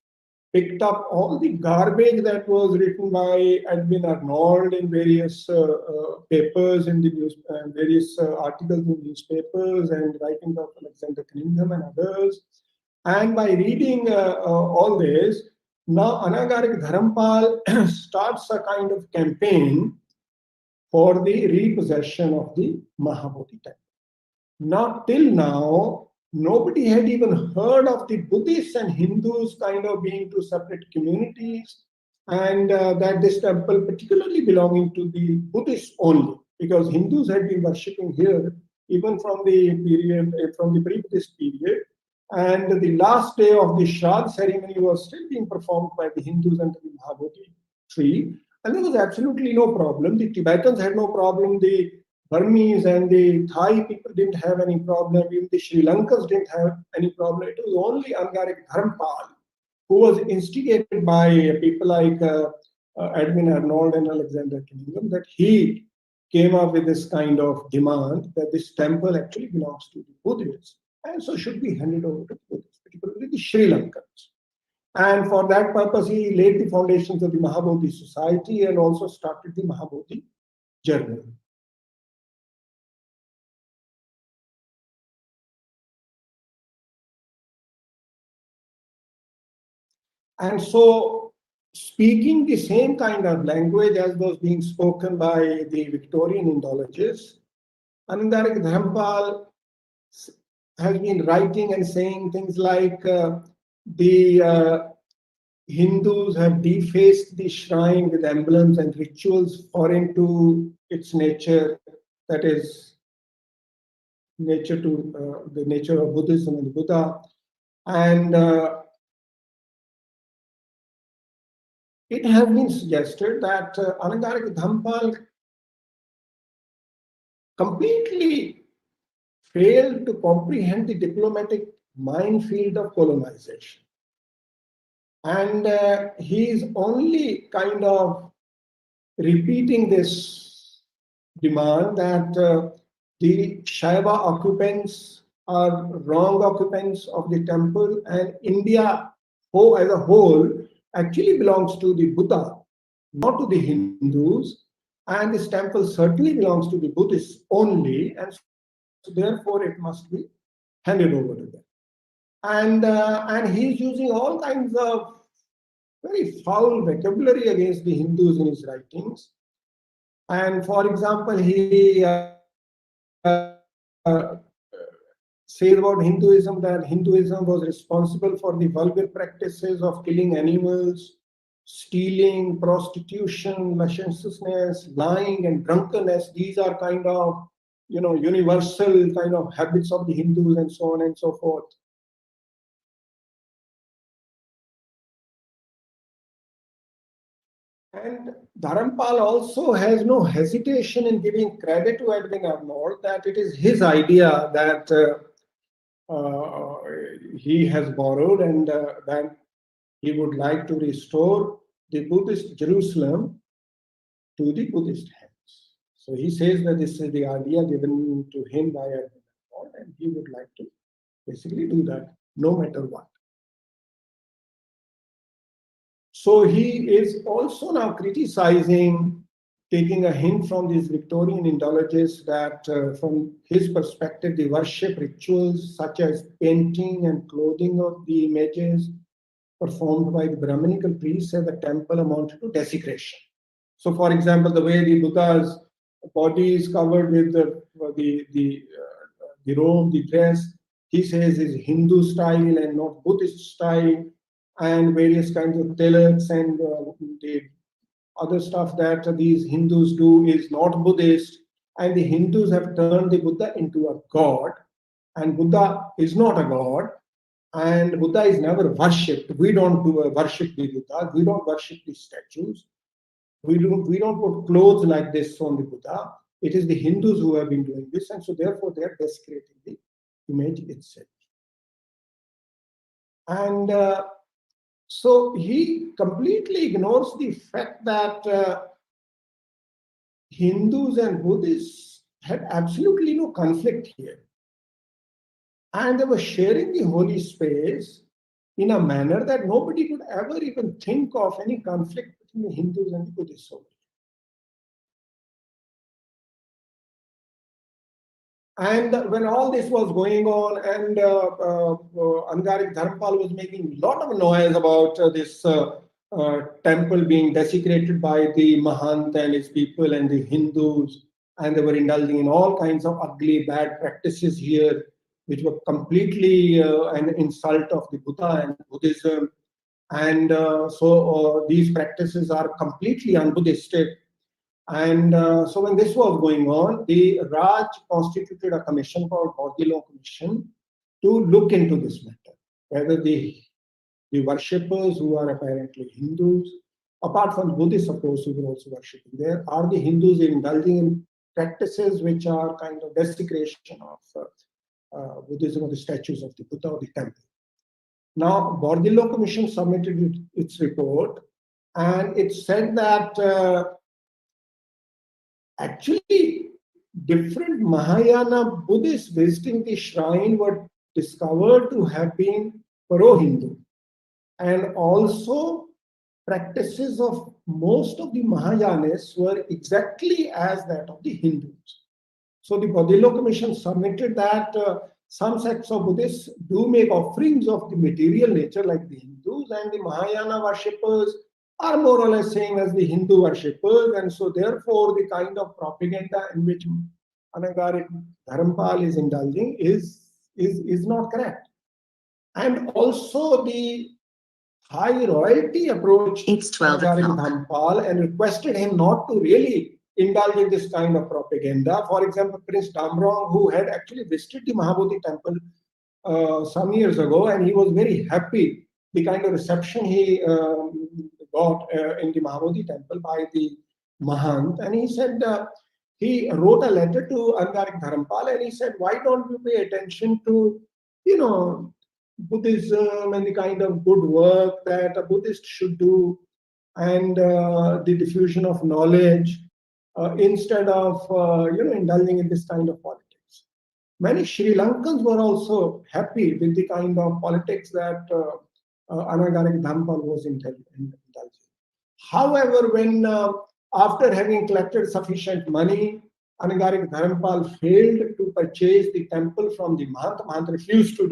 picked up all the garbage that was written by Edwin Arnold in various papers, in the news, various articles in newspapers, and writings of Alexander Cunningham and others. And by reading all this, now Angaric Dharampal starts a kind of campaign for the repossession of the Mahabodhi temple. Not till now, nobody had even heard of the Buddhists and Hindus kind of being two separate communities, and that this temple particularly belonging to the Buddhists only, because Hindus had been worshipping here even from the period, from the pre-Buddhist period, and the last day of the Shraddha ceremony was still being performed by the Hindus under the Mahabodhi tree, and there was absolutely no problem. The Tibetans had no problem, the Burmese and the Thai people didn't have any problem, even the Sri Lankans didn't have any problem. It was only Angaric Dharampal, who was instigated by people like Edwin Arnold and Alexander Cunningham, that he came up with this kind of demand that this temple actually belongs to the Buddhists and so should be handed over to the Buddhists, particularly the Sri Lankans. And for that purpose, he laid the foundations of the Mahabodhi Society and also started the Mahabodhi Journal. And so, speaking the same kind of language as was being spoken by the Victorian Indologists, Anandarik Dharampal has been writing and saying things like the Hindus have defaced the shrine with emblems and rituals foreign to its nature, that is, nature to the nature of Buddhism and Buddha. And it has been suggested that Anandarik Dharampal completely failed to comprehend the diplomatic minefield of colonization. And he is only kind of repeating this demand that the Shaiva occupants are wrong occupants of the temple, and India as a whole actually belongs to the Buddha, not to the Hindus, and this temple certainly belongs to the Buddhists only, and so therefore it must be handed over to them. And he's using all kinds of very foul vocabulary against the Hindus in his writings. And for example, he says about Hinduism that Hinduism was responsible for the vulgar practices of killing animals, stealing, prostitution, lasciviousness, lying, and drunkenness. These are kind of, universal kind of habits of the Hindus, and so on and so forth. And Dharampal also has no hesitation in giving credit to Edwin Arnold that it is his idea that he has borrowed, and that he would like to restore the Buddhist Jerusalem to the Buddhist hands. So he says that this is the idea given to him by Edwin Arnold, and he would like to basically do that no matter what. So he is also now criticizing, taking a hint from these Victorian Indologists, that from his perspective, the worship rituals such as painting and clothing of the images performed by the Brahminical priests at the temple amounted to desecration. So, for example, the way the Buddha's body is covered with the robe, the dress, he says is Hindu style and not Buddhist style, and various kinds of tilaks and the other stuff that these Hindus do is not Buddhist, and the Hindus have turned the Buddha into a god, and Buddha is not a god, and Buddha is never worshipped. We don't worship the Buddha. We don't worship the statues. We don't put clothes like this on the Buddha. It is the Hindus who have been doing this, and so therefore they are desecrating the image itself. And so he completely ignores the fact that Hindus and Buddhists had absolutely no conflict here. And they were sharing the holy space in a manner that nobody could ever even think of any conflict between the Hindus and the Buddhists. And when all this was going on, and Angarik Dharampal was making a lot of noise about this temple being desecrated by the Mahant and his people and the Hindus, and they were indulging in all kinds of ugly, bad practices here, which were completely an insult of the Buddha and Buddhism. And so these practices are completely un-Buddhistic. And so when this was going on, the Raj constituted a commission called Bordillo Commission to look into this matter, whether the worshippers who are apparently Hindus, apart from Buddhists, of course, who were also worshipping there, are the Hindus indulging in practices which are kind of desecration of Buddhism or the statues of the Buddha or the temple. Now, Bordillo Commission submitted its report, and it said that actually different Mahayana Buddhists visiting the shrine were discovered to have been pro-Hindu, and also practices of most of the Mahayanists were exactly as that of the Hindus. So the Bordillo Commission submitted that some sects of Buddhists do make offerings of the material nature like the Hindus, and the Mahayana worshippers are more or less same as the Hindu worshippers, and so therefore the kind of propaganda in which Anagarik Dharampal is indulging is not correct. And also the high royalty approached Anagarik Dharampal and requested him not to really indulge in this kind of propaganda. For example, Prince Damrong, who had actually visited the Mahabodhi temple some years ago, and he was very happy the kind of reception he got in the Mahabodhi temple by the Mahant. And he said, he wrote a letter to Anagarik Dharampal, and he said, why don't you pay attention to, Buddhism and the kind of good work that a Buddhist should do, and the diffusion of knowledge, instead of indulging in this kind of politics. Many Sri Lankans were also happy with the kind of politics that Anagarik Dharampal was indulging. However, when after having collected sufficient money, Anagarik Dharampal failed to purchase the temple from the Mahant. Mahant refused to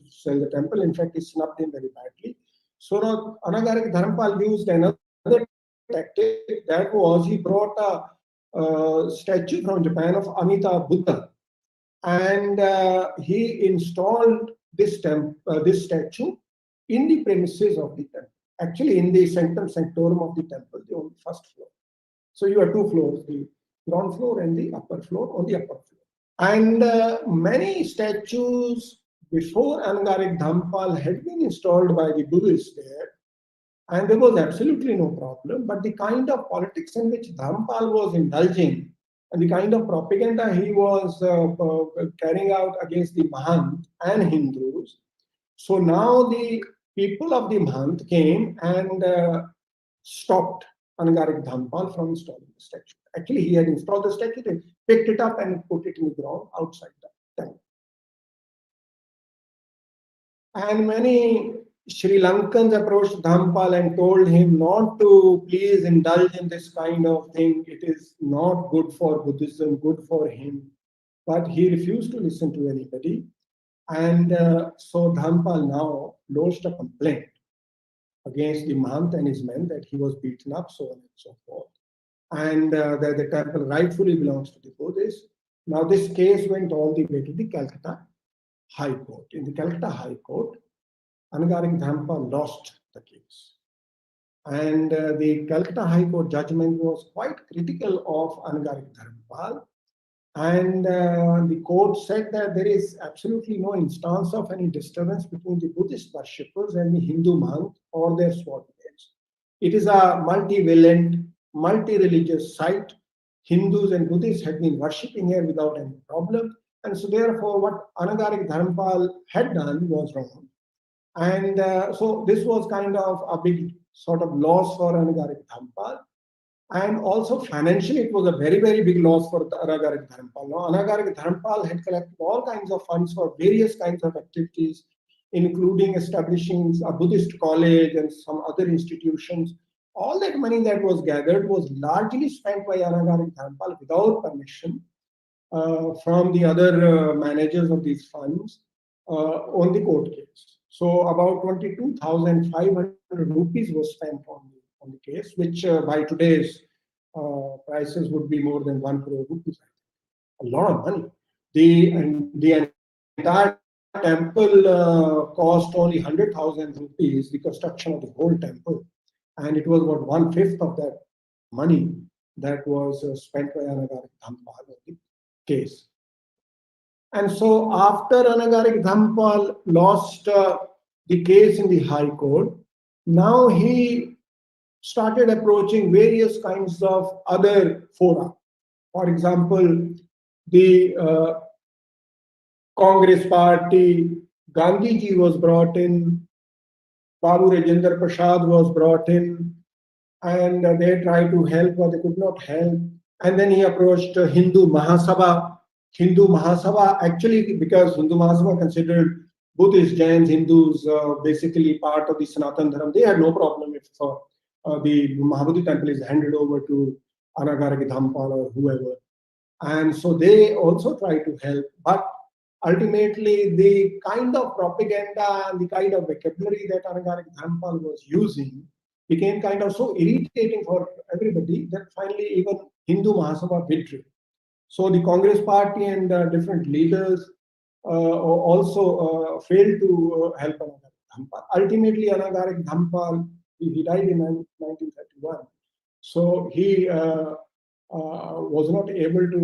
sell the temple. In fact, he snubbed him very badly. So Anagarik Dharampal used another tactic. That was, he brought a statue from Japan of Amitabha Buddha, and he installed this statue in the premises of the temple. Actually, in the sanctum sanctorum of the temple, the first floor. So you have two floors, the ground floor and the upper floor on the upper floor. And many statues before Anagarik Dharampal had been installed by the Buddhists there, and there was absolutely no problem. But the kind of politics in which Dharampal was indulging and the kind of propaganda he was carrying out against the Mahant and Hindus, so now the people of the Mahant came and stopped Anagarik Dharampal from installing the statue. Actually, he had installed the statue, they picked it up and put it in the ground outside the temple. And many Sri Lankans approached Dharampal and told him not to please indulge in this kind of thing. It is not good for Buddhism, good for him. But he refused to listen to anybody. And so Dharampal now lodged a complaint against the Mahant and his men that he was beaten up, so on and so forth, and that the temple rightfully belongs to the Buddhists. Now this case went all the way to the Calcutta High Court. In the Calcutta High Court, Anagarik Dharampal lost the case. And the Calcutta High Court judgment was quite critical of Anagarik Dharampal. And the court said that there is absolutely no instance of any disturbance between the Buddhist worshippers and the Hindu Mahant or their subordinates. It is a multivalent, multi-religious site. Hindus and Buddhists had been worshipping here without any problem. And so therefore what Anagarik Dharampal had done was wrong. And so this was kind of a big sort of loss for Anagarik Dharampal. And also financially, it was a very, very big loss for Anagarik Dharampal. Now, Anagarik Dharampal had collected all kinds of funds for various kinds of activities, including establishing a Buddhist college and some other institutions. All that money that was gathered was largely spent by Anagarik Dharampal without permission from the other managers of these funds on the court case. So about 22,500 rupees was spent on the case, which by today's prices would be more than 1 crore rupees. A lot of money. The entire temple cost only 100,000 rupees, the construction of the whole temple, and it was about 1/5 of that money that was spent by Anagarik Dhampal on the case. And so after Anagarik Dhampal lost the case in the High Court, now he started approaching various kinds of other fora. For example, the Congress party, Gandhiji was brought in, Babu Rajendra Prasad was brought in, and they tried to help, but they could not help. And then he approached Hindu Mahasabha. Hindu Mahasabha, actually, because Hindu Mahasabha considered Buddhist, Jains, Hindus basically part of the Sanatan Dharam, they had no problem if the Mahabodhi temple is handed over to Anagarik Dhampal or whoever. And so they also try to help, but ultimately the kind of propaganda and the kind of vocabulary that Anagarik Dhampal was using became kind of so irritating for everybody that finally even Hindu Mahasabha withdrew. So the Congress party and different leaders also failed to help Anagarik Dhampal. Ultimately, Anagarik Dhampal, he died in 1931. So he was not able to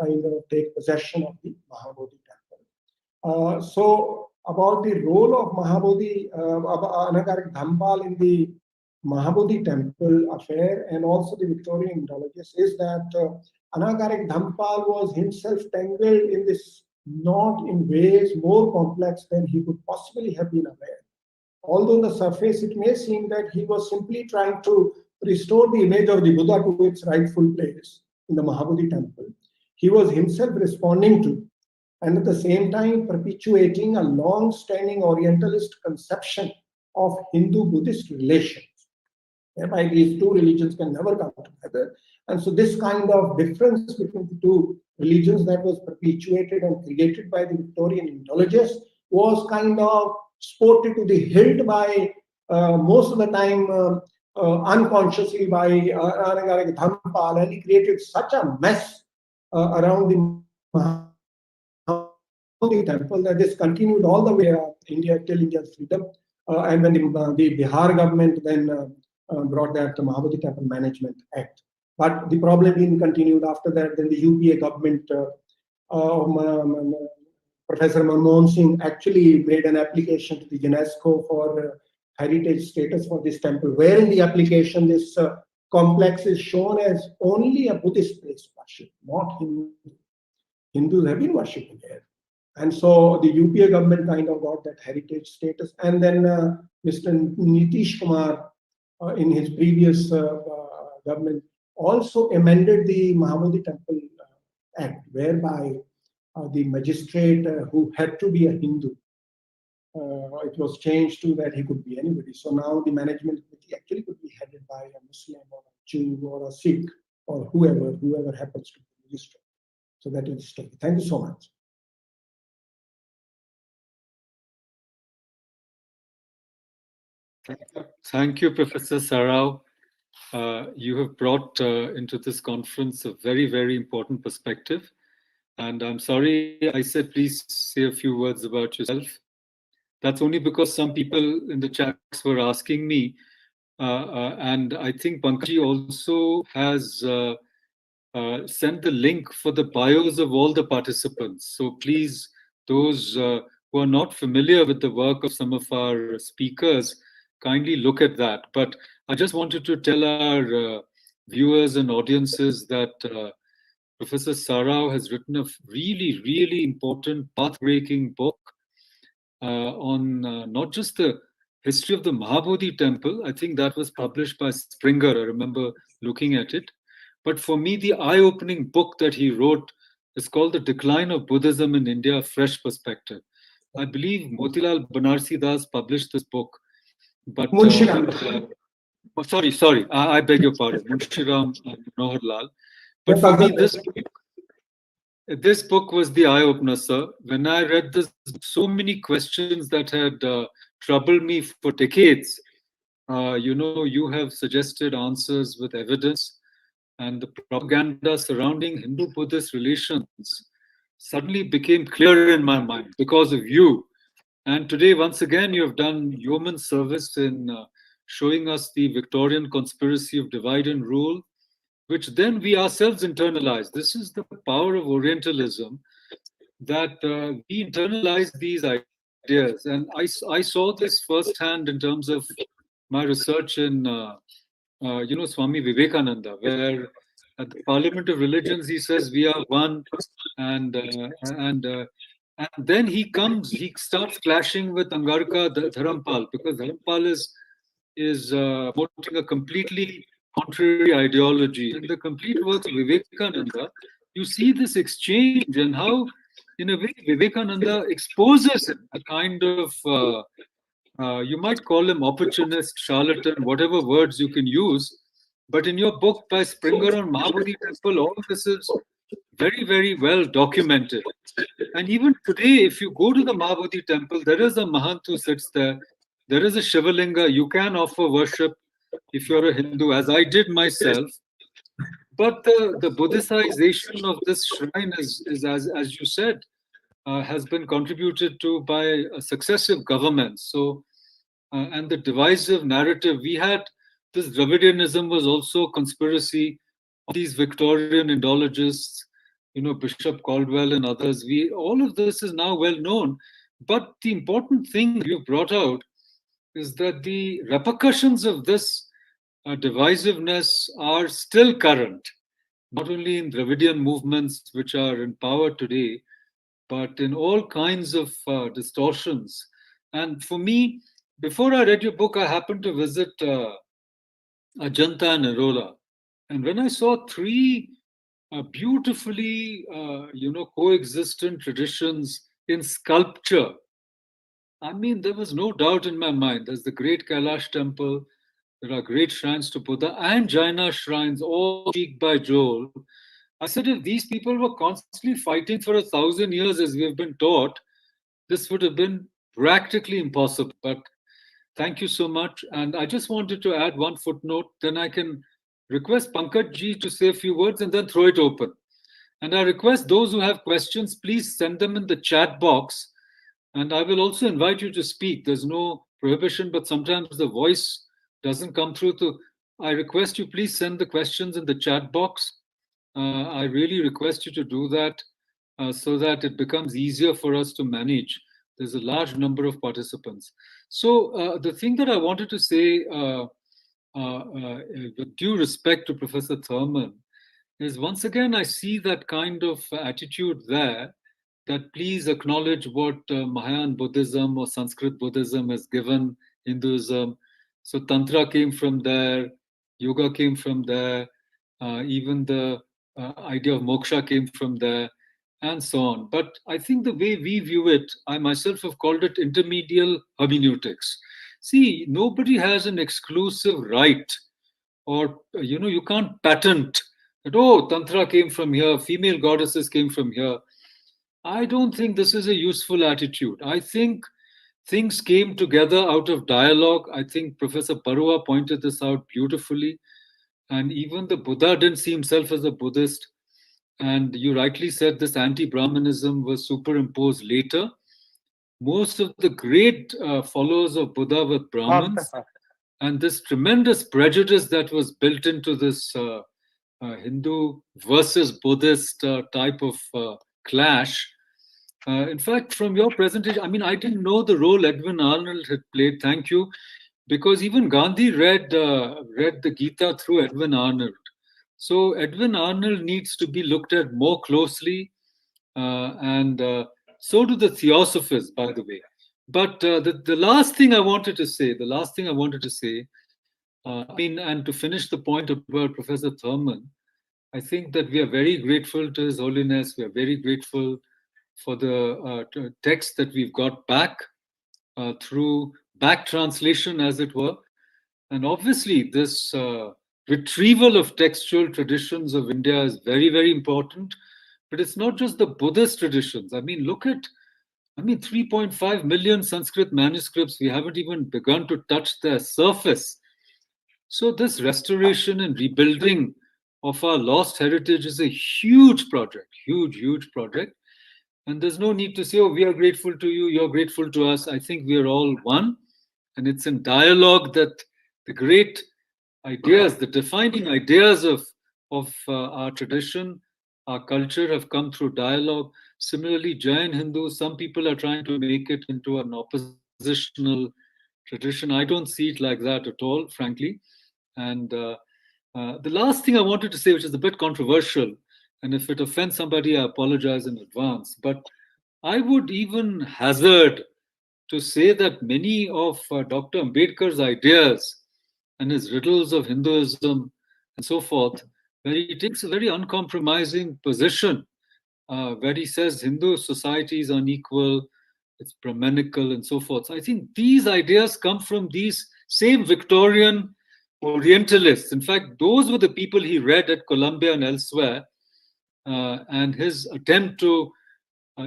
kind of take possession of the Mahabodhi temple. So about the role of Anagarik Dhampal in the Mahabodhi temple affair and also the Victorian Indologists is that Anagarik Dhampal was himself tangled in this knot in ways more complex than he could possibly have been aware. Although on the surface it may seem that he was simply trying to restore the image of the Buddha to its rightful place in the Mahabodhi temple, he was himself responding to and at the same time perpetuating a long-standing Orientalist conception of Hindu-Buddhist relations, whereby these two religions can never come together. And so this kind of difference between the two religions that was perpetuated and created by the Victorian Indologists was kind of sported to the hilt by most of the time unconsciously by Anagarik Dhampal, and he created such a mess around the Mahabodhi temple that this continued all the way India till India's freedom. And when the Bihar government then brought that the Mahabodhi Temple Management Act. But the problem being continued after that, then the UPA government, Professor Manmohan Singh actually made an application to the UNESCO for heritage status for this temple, where in the application this complex is shown as only a Buddhist place of worship, not Hindu. Hindus have been worshipping here. And so the UPA government kind of got that heritage status. And then Mr. Nitish Kumar, in his previous government, also amended the Mahabodhi Temple Act, whereby the magistrate who had to be a Hindu, it was changed to that he could be anybody. So now the management committee actually could be headed by a Muslim or a Jew or a Sikh or whoever happens to be registered. So that is the story. Thank you so much. Thank you, Professor Sarao. You have brought into this conference a very, very important perspective. And I'm sorry I said please say a few words about yourself. That's only because some people in the chats were asking me. And I think Pankaj also has sent the link for the bios of all the participants. So please, those who are not familiar with the work of some of our speakers, kindly look at that. But I just wanted to tell our viewers and audiences that Professor Sarao has written a really, really important path-breaking book on not just the history of the Mahabodhi temple. I think that was published by Springer. I remember looking at it. But for me, the eye-opening book that he wrote is called The Decline of Buddhism in India, A Fresh Perspective. I believe Motilal Banarsi Das published this book. But sorry, I beg your pardon, Munshiram Manohar Lal. But for me, This book was the eye-opener, sir. When I read this, so many questions that had troubled me for decades. You have suggested answers with evidence, and the propaganda surrounding Hindu-Buddhist relations suddenly became clear in my mind because of you. And today, once again, you have done yeoman service in showing us the Victorian conspiracy of divide and rule, which then we ourselves internalize. This is the power of Orientalism, that we internalize these ideas. And I saw this firsthand in terms of my research in, Swami Vivekananda, where at the Parliament of Religions, he says we are one, and then he starts clashing with Angarika Dharampal, because Dharampal is promoting a completely contrary ideology. In the complete works of Vivekananda, you see this exchange and how, in a way, Vivekananda exposes a kind of, you might call him opportunist, charlatan, whatever words you can use. But in your book by Springer on Mahabodhi Temple, all this is very, very well documented. And even today, if you go to the Mahabodhi Temple, there is a Mahant who sits there. There is a Shivalinga. You can offer worship if you're a Hindu, as I did myself. But the Buddhicization of this shrine is as you said, has been contributed to by successive governments. So, and the divisive narrative, we had this Dravidianism was also a conspiracy of these Victorian Indologists, Bishop Caldwell and others. All of this is now well known. But the important thing you brought out is that the repercussions of this divisiveness are still current, not only in Dravidian movements which are in power today, but in all kinds of distortions. And for me, before I read your book, I happened to visit Ajanta and Ellora. And when I saw three beautifully, coexistent traditions in sculpture, I mean, there was no doubt in my mind. There's the great Kailash temple, there are great shrines to Buddha and Jaina shrines, all cheek by jowl. I said, if these people were constantly fighting for 1,000 years, as we've been taught, this would have been practically impossible. But thank you so much. And I just wanted to add one footnote, then I can request Pankaj ji to say a few words and then throw it open. And I request those who have questions, please send them in the chat box. And I will also invite you to speak. There's no prohibition, but sometimes the voice doesn't come through. I request you, please send the questions in the chat box. I really request you to do that so that it becomes easier for us to manage. There's a large number of participants. So the thing that I wanted to say, with due respect to Professor Thurman, is once again, I see that kind of attitude there, that please acknowledge what Mahayana Buddhism or Sanskrit Buddhism has given Hinduism. So Tantra came from there, Yoga came from there, even the idea of moksha came from there, and so on. But I think the way we view it, I myself have called it intermedial hermeneutics. See, nobody has an exclusive right, or, you can't patent that, oh, Tantra came from here, female goddesses came from here. I don't think this is a useful attitude. I think things came together out of dialogue. I think Professor Barua pointed this out beautifully. And even the Buddha didn't see himself as a Buddhist. And you rightly said this anti-Brahmanism was superimposed later. Most of the great followers of Buddha were Brahmins. And this tremendous prejudice that was built into this Hindu versus Buddhist type of clash. In fact, from your presentation, I mean, I didn't know the role Edwin Arnold had played. Thank you. Because even Gandhi read the Gita through Edwin Arnold. So Edwin Arnold needs to be looked at more closely, and so do the Theosophists, by the way. But the last thing I wanted to say, and to finish the point about Professor Thurman, I think that we are very grateful to His Holiness. We are very grateful for the text that we've got back through back translation, as it were. And obviously, this retrieval of textual traditions of India is very, very important, But it's not just the Buddhist traditions. I mean, look at, 3.5 million Sanskrit manuscripts. We haven't even begun to touch the surface. So this restoration and rebuilding of our lost heritage is a huge project, huge project. And there's no need to say, oh, we are grateful to you, you're grateful to us. I think we are all one. And it's in dialogue that the great ideas, the defining ideas of our tradition, our culture have come through dialogue. Similarly, Jain Hindus, some people are trying to make it into an oppositional tradition. I don't see it like that at all, frankly. And the last thing I wanted to say, which is a bit controversial, and if it offends somebody, I apologize in advance, but I would even hazard to say that many of Dr. Ambedkar's ideas and his riddles of Hinduism and so forth, where he takes a very uncompromising position, where he says Hindu society is unequal, it's Brahmanical and so forth. So I think these ideas come from these same Victorian Orientalists. In fact, those were the people he read at Columbia and elsewhere, and his attempt to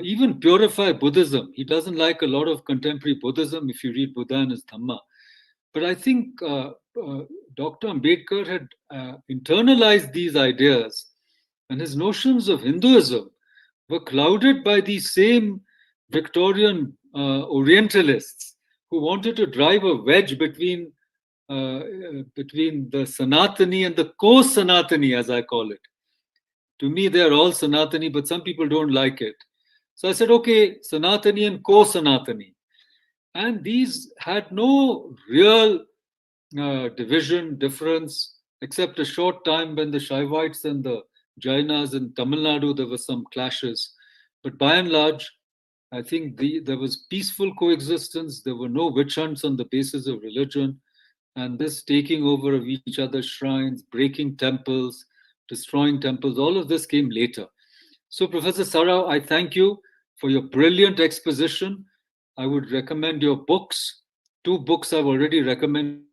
even purify Buddhism. He doesn't like a lot of contemporary Buddhism if you read Buddha and his Dhamma. But I think Dr. Ambedkar had internalized these ideas, and his notions of Hinduism were clouded by these same Victorian Orientalists who wanted to drive a wedge between the Sanatani and the co-Sanatani, as I call it. To me, they're all Sanatani, but some people don't like it. So I said, okay, Sanatani and co-Sanatani. And these had no real division, difference, except a short time when the Shaivites and the Jainas in Tamil Nadu, there were some clashes. But by and large, I think there was peaceful coexistence. There were no witch hunts on the basis of religion. And this taking over of each other's shrines, breaking temples, destroying temples, all of this came later. So, Professor Sarao, I thank you for your brilliant exposition. I would recommend your books. 2 books I've already recommended.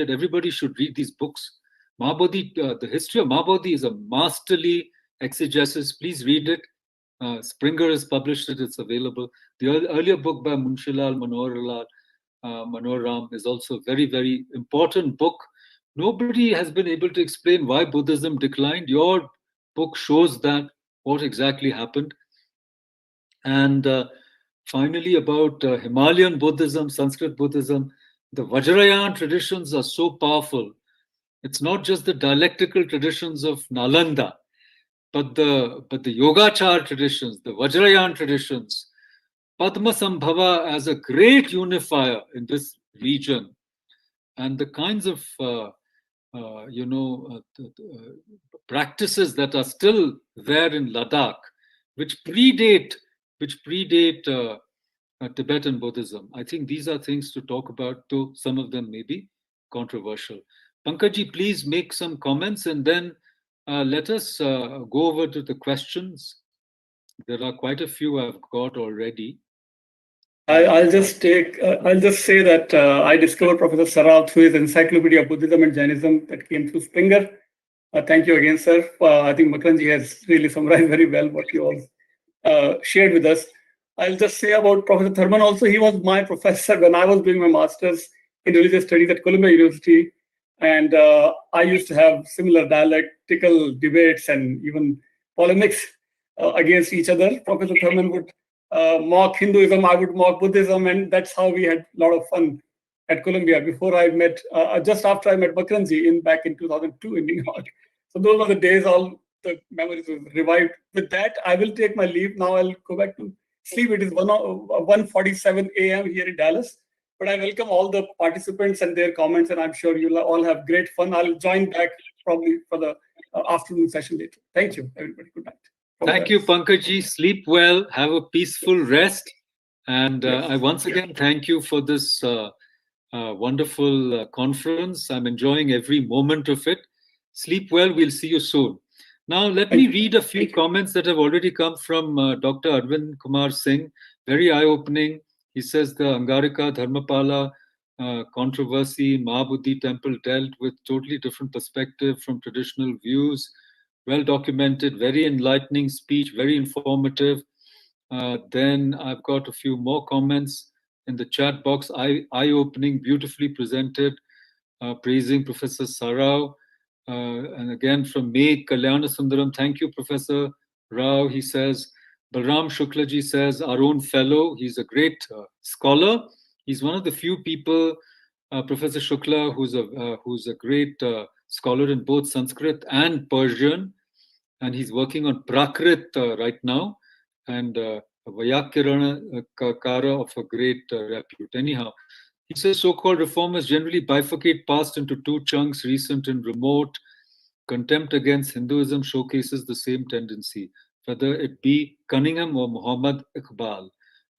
Everybody should read these books. Mahabodhi, the history of Mahabodhi is a masterly exegesis. Please read it. Springer has published it. It's available. The earlier book by Munshilal Manoram is also a very, very important book. Nobody has been able to explain why Buddhism declined. Your book shows that, what exactly happened. And finally, about Himalayan Buddhism, Sanskrit Buddhism, the Vajrayana traditions are so powerful. It's not just the dialectical traditions of Nalanda, but the Yogachar traditions, the Vajrayana traditions, Padma Sambhava as a great unifier in this region, and the kinds of practices that are still there in Ladakh, which predate Tibetan Buddhism. I think these are things to talk about, though some of them may be controversial. Pankaj, please make some comments, and then let us go over to the questions. There are quite a few I've got already. I'll just say that I discovered Professor Sarao through his Encyclopedia of Buddhism and Jainism that came through Springer. Thank you again, sir. I think Makaranji has really summarized very well what you all shared with us. I'll just say about Professor Thurman also. He was my professor when I was doing my master's in religious studies at Columbia University. And I used to have similar dialectical debates and even polemics against each other. Professor Thurman would mock Hinduism, I would mock Buddhism, and that's how we had a lot of fun at Columbia before I met, just after I met Makaranji back in 2002 in New York. So those were the days, all the memories were revived. With that, I will take my leave. Now I'll go back to sleep. It is 1:47 a.m. here in Dallas. But I welcome all the participants and their comments, and I'm sure you'll all have great fun. I'll join back probably for the afternoon session later. Thank you, everybody. Good night. Thank you, Pankaj. Sleep well, have a peaceful rest. And I once again thank you for this wonderful conference. I'm enjoying every moment of it. Sleep well. We'll see you soon. Now, let me read a few comments that have already come from Dr. Arvind Kumar Singh. Very eye-opening. He says the Angarika Dharmapala controversy, Mahabodhi temple dealt with totally different perspective from traditional views. well documented, very enlightening speech, very informative. Then I've got a few more comments in the chat box, eye-opening, beautifully presented, praising Professor Sarao. And again from May Kalyanasundaram, thank you, Professor Rao. He says, Balram Shuklaji says, our own fellow, he's a great scholar. He's one of the few people, Professor Shukla, who's a great scholar in both Sanskrit and Persian. And he's working on Prakrit right now. And Vayakyarana Kara of a great repute. Anyhow, he says so-called reformers generally bifurcate past into two chunks, recent and remote. Contempt against Hinduism showcases the same tendency, whether it be Cunningham or Muhammad Iqbal.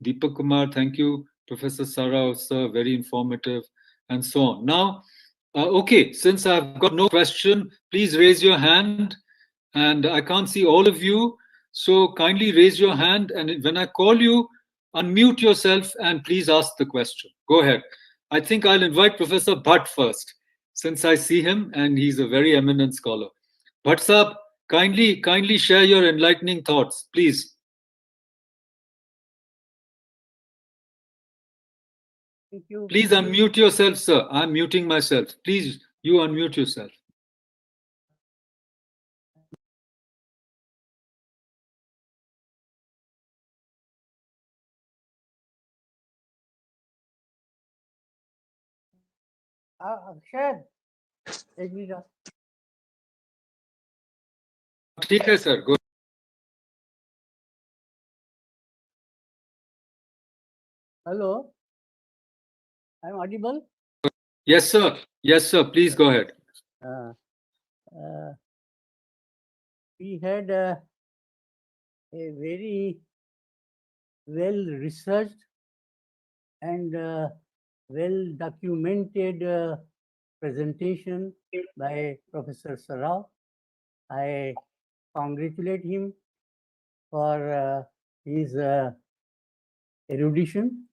Deepak Kumar, thank you. Professor Sarao, sir, very informative, and so on. Now, okay, since I've got no question, please raise your hand. And I can't see all of you, so kindly raise your hand. And when I call you, unmute yourself and please ask the question. Go ahead. I think I'll invite Professor Bhatt first, since I see him and he's a very eminent scholar. Bhatt Sahab, kindly share your enlightening thoughts, please. Thank you. Please unmute yourself, sir. I'm muting myself. Please, you unmute yourself. Share. Let me know. ठीक है, sir. Go. Hello. I'm audible? Yes, sir. Yes, sir. Please go ahead. We had a very well researched and well documented presentation by Professor Sarao. I congratulate him for his erudition.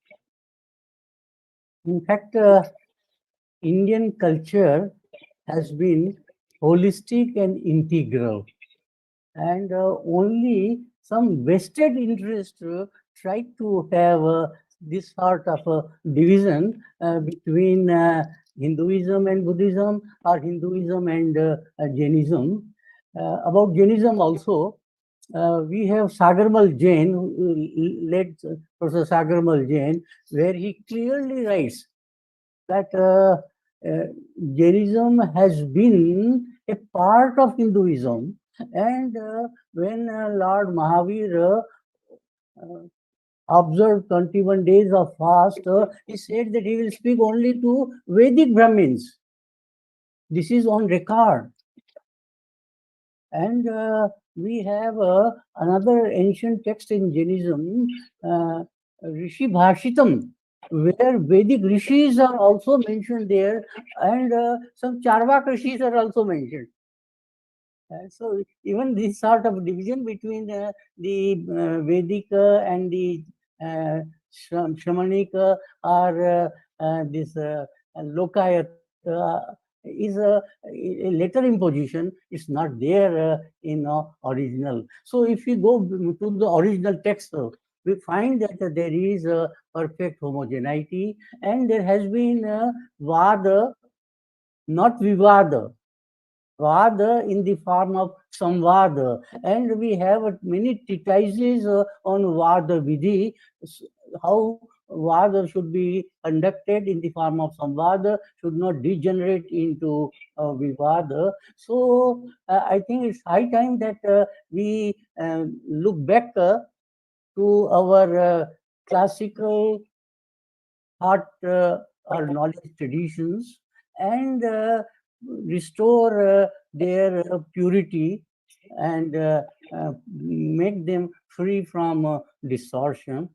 In fact, Indian culture has been holistic and integral, and only some vested interest tried to have this sort of a division between Hinduism and Buddhism, or Hinduism and Jainism. About Jainism also, we have Sagarmal Jain, who led Professor Sagarmal Jain, where he clearly writes that Jainism has been a part of Hinduism, and when Lord Mahavir observed 21 days of fast, he said that he will speak only to Vedic Brahmins. This is on record. And we have another ancient text in Jainism, Rishi Bhashitam, where Vedic rishis are also mentioned there, and some Charvak rishis are also mentioned. So even this sort of division between the Vedic and the Shamanic or this Lokayat is a later imposition. It's not there in original. So if you go to the original text, we find that there is a perfect homogeneity, and there has been vada, not vivada. Vada in the form of samvada, and we have many treatises on vada vidhi, how vada should be conducted in the form of samvada, should not degenerate into vivada. So I think it's high time that we look back to our classical thought or knowledge traditions and restore their purity and make them free from distortion.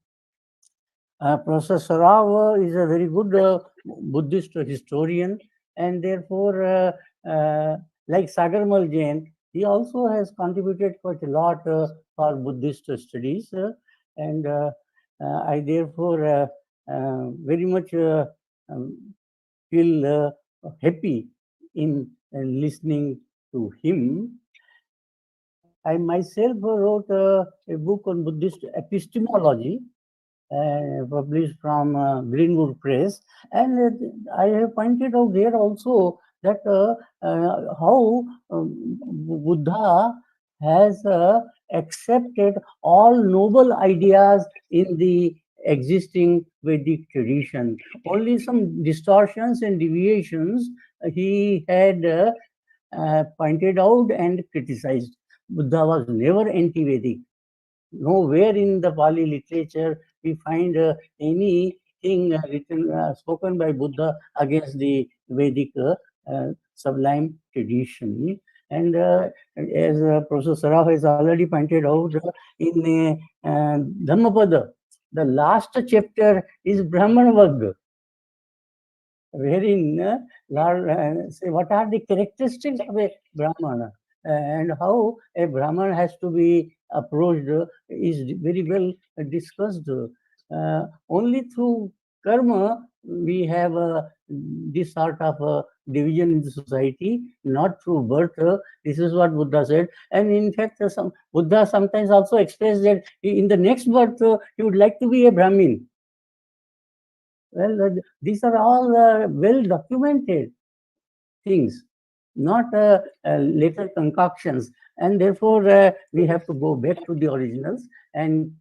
Professor Rao is a very good Buddhist historian, and therefore, like Sagarmal Jain, he also has contributed quite a lot for Buddhist studies, and I therefore very much feel happy in listening to him. I myself wrote a book on Buddhist epistemology, published from Greenwood Press, and I have pointed out there also that how Buddha has accepted all noble ideas in the existing Vedic tradition. Only some distortions and deviations he had pointed out and criticized. Buddha was never anti-Vedic. Nowhere in the Pali literature we find anything written, spoken by Buddha against the Vedic sublime tradition. And as Professor Saraf has already pointed out, in Dhammapada, the last chapter is Brahmana Vagga, wherein say what are the characteristics of a Brahmana and how a Brahman has to be approached is very well discussed. Only through karma we have this sort of division in the society, not through birth. This is what Buddha said. And in fact, Buddha sometimes also expressed that in the next birth he would like to be a Brahmin. Well, these are all well documented things, not later concoctions. And therefore, we have to go back to the originals and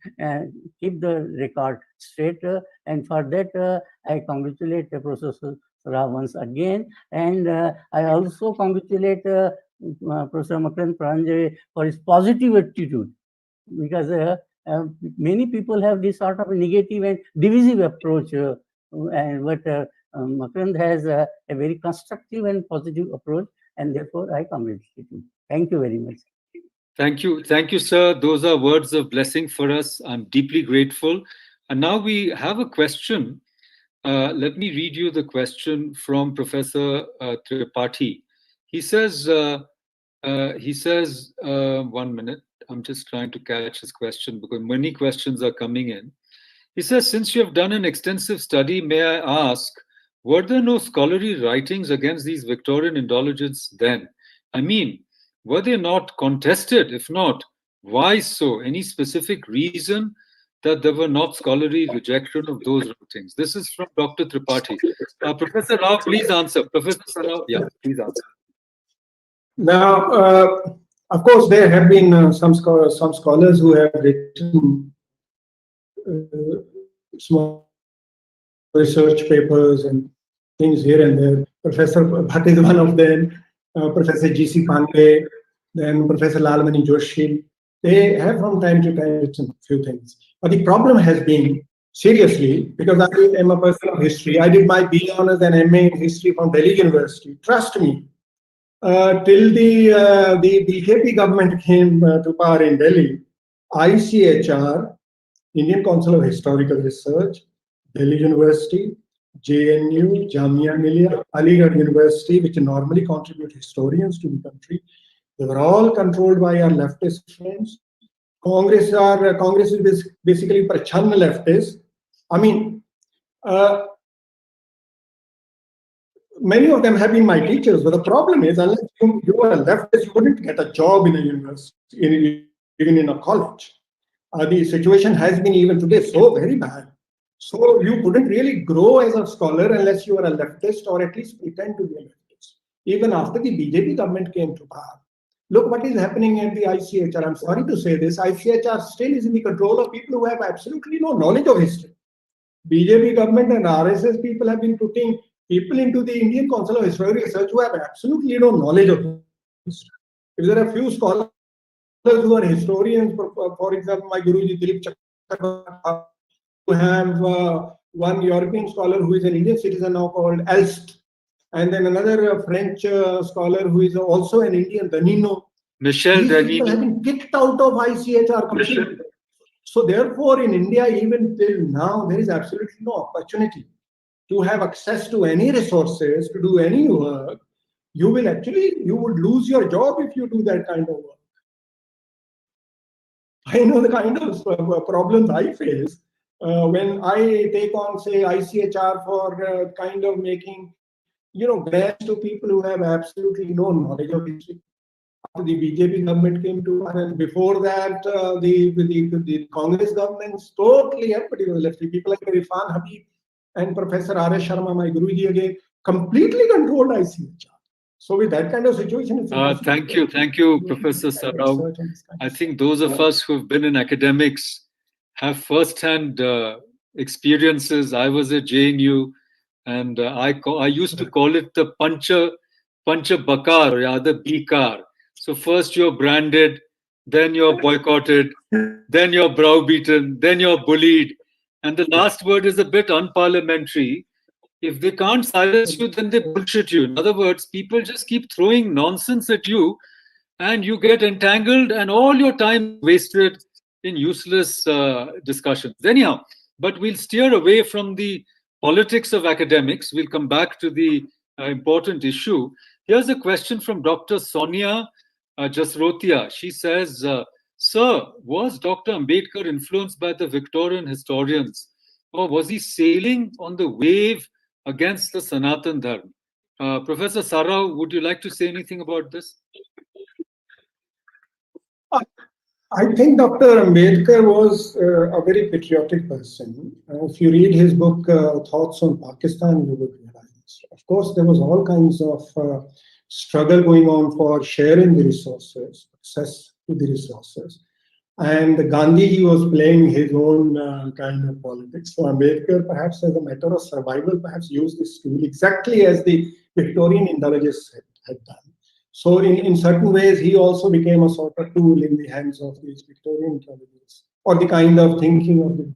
keep the record straight. And for that, I congratulate Professor Saraf once again. And I also congratulate Professor Makarand Pranjay for his positive attitude, because many people have this sort of negative and divisive approach. But Makarand has a very constructive and positive approach, and therefore I congratulate him. Thank you very much. Thank you, sir. Those are words of blessing for us. I'm deeply grateful. And now we have a question. Let me read you the question from Professor Tripathi. He says, 1 minute. I'm just trying to catch his question because many questions are coming in. He says, since you have done an extensive study, may I ask, were there no scholarly writings against these Victorian indulgences then? I mean, were they not contested? If not, why so? Any specific reason that there were not scholarly rejection of those writings? This is from Dr. Tripathi. Professor Rao, please answer. Professor Rao, yeah, please answer. Now, of course, there have been some scholars who have written small research papers and things here and there. Professor Bhatt is one of them, Professor G.C. Pandey, then Professor Lalmani Joshi. They have from time to time written a few things. But the problem has been, seriously, because I am a person of history, I did my B. Honours and MA in history from Delhi University. Trust me, till the BJP government came to power in Delhi, ICHR, Indian Council of Historical Research, Delhi University, JNU, Jamia Millia, Aligarh University, which normally contribute historians to the country, they were all controlled by our leftist friends. Congress is basically prachanna leftists. I mean, many of them have been my teachers, but the problem is, unless you are a leftist, you wouldn't get a job in a university, even in a college. The situation has been even today so very bad. So you couldn't really grow as a scholar unless you are a leftist or at least pretend to be a leftist. Even after the BJP government came to power, look what is happening at the ICHR. I'm sorry to say this, ICHR still is in the control of people who have absolutely no knowledge of history. BJP government and RSS people have been putting people into the Indian Council of Historical Research who have absolutely no knowledge of history. If there are few scholars who are historians, for example, my Guruji Dilip Chakrabarty, who have one European scholar who is an Indian citizen now called Elst, and then another French scholar who is also an Indian, Danino. Michel These people have Danino. been kicked out of ICHR completely. So therefore, in India, even till now, there is absolutely no opportunity to have access to any resources, to do any work. You would lose your job if you do that kind of work. I know the kind of problems I face when I take on, say, ICHR for kind of making, grants to people who have absolutely no knowledge of history. after the BJP government came to power, and before that, the Congress governments, totally everybody was left. People like Irfan Habib and Professor R.S. Sharma, my Guruji again, completely controlled ICHR. So with that kind of situation, it's thank you, Professor Sarao. I think those of us who have been in academics have first-hand experiences. I was at JNU, and I used to call it the Pancha Bakar, or the B-car. So first you're branded, then you're boycotted, then you're browbeaten, then you're bullied, and the last word is a bit unparliamentary. If they can't silence you, then they bullshit you. In other words, people just keep throwing nonsense at you, and you get entangled, and all your time wasted in useless discussions. Anyhow, but we'll steer away from the politics of academics. We'll come back to the important issue. Here's a question from Dr. Sonia Jasrotia. She says, Sir, was Dr. Ambedkar influenced by the Victorian historians, or was he sailing on the wave against the Sanatan Dharma? Professor Sarao, would you like to say anything about this? I think Dr. Ambedkar was a very patriotic person. If you read his book, Thoughts on Pakistan, you would realize. Of course, there was all kinds of struggle going on for sharing the resources, access to the resources. And Gandhi, he was playing his own kind of politics. So Ambedkar, perhaps as a matter of survival, perhaps used this tool exactly as the Victorian indulgences had done. So in certain ways, he also became a sort of tool in the hands of these Victorian intellectuals, or the kind of thinking of the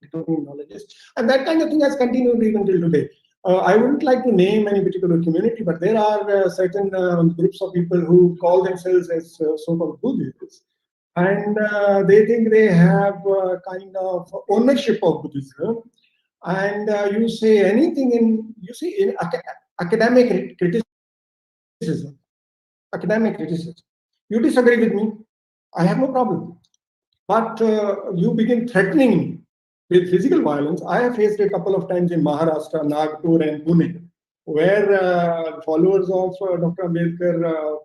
Victorian intellectuals. And that kind of thing has continued even till today. I wouldn't like to name any particular community, but there are certain groups of people who call themselves as so-called Buddhists. And they think they have kind of ownership of Buddhism. And you say anything in academic criticism. You disagree with me, I have no problem. But you begin threatening me with physical violence. I have faced it a couple of times in Maharashtra, Nagpur and Pune, where followers of Dr. Ambedkar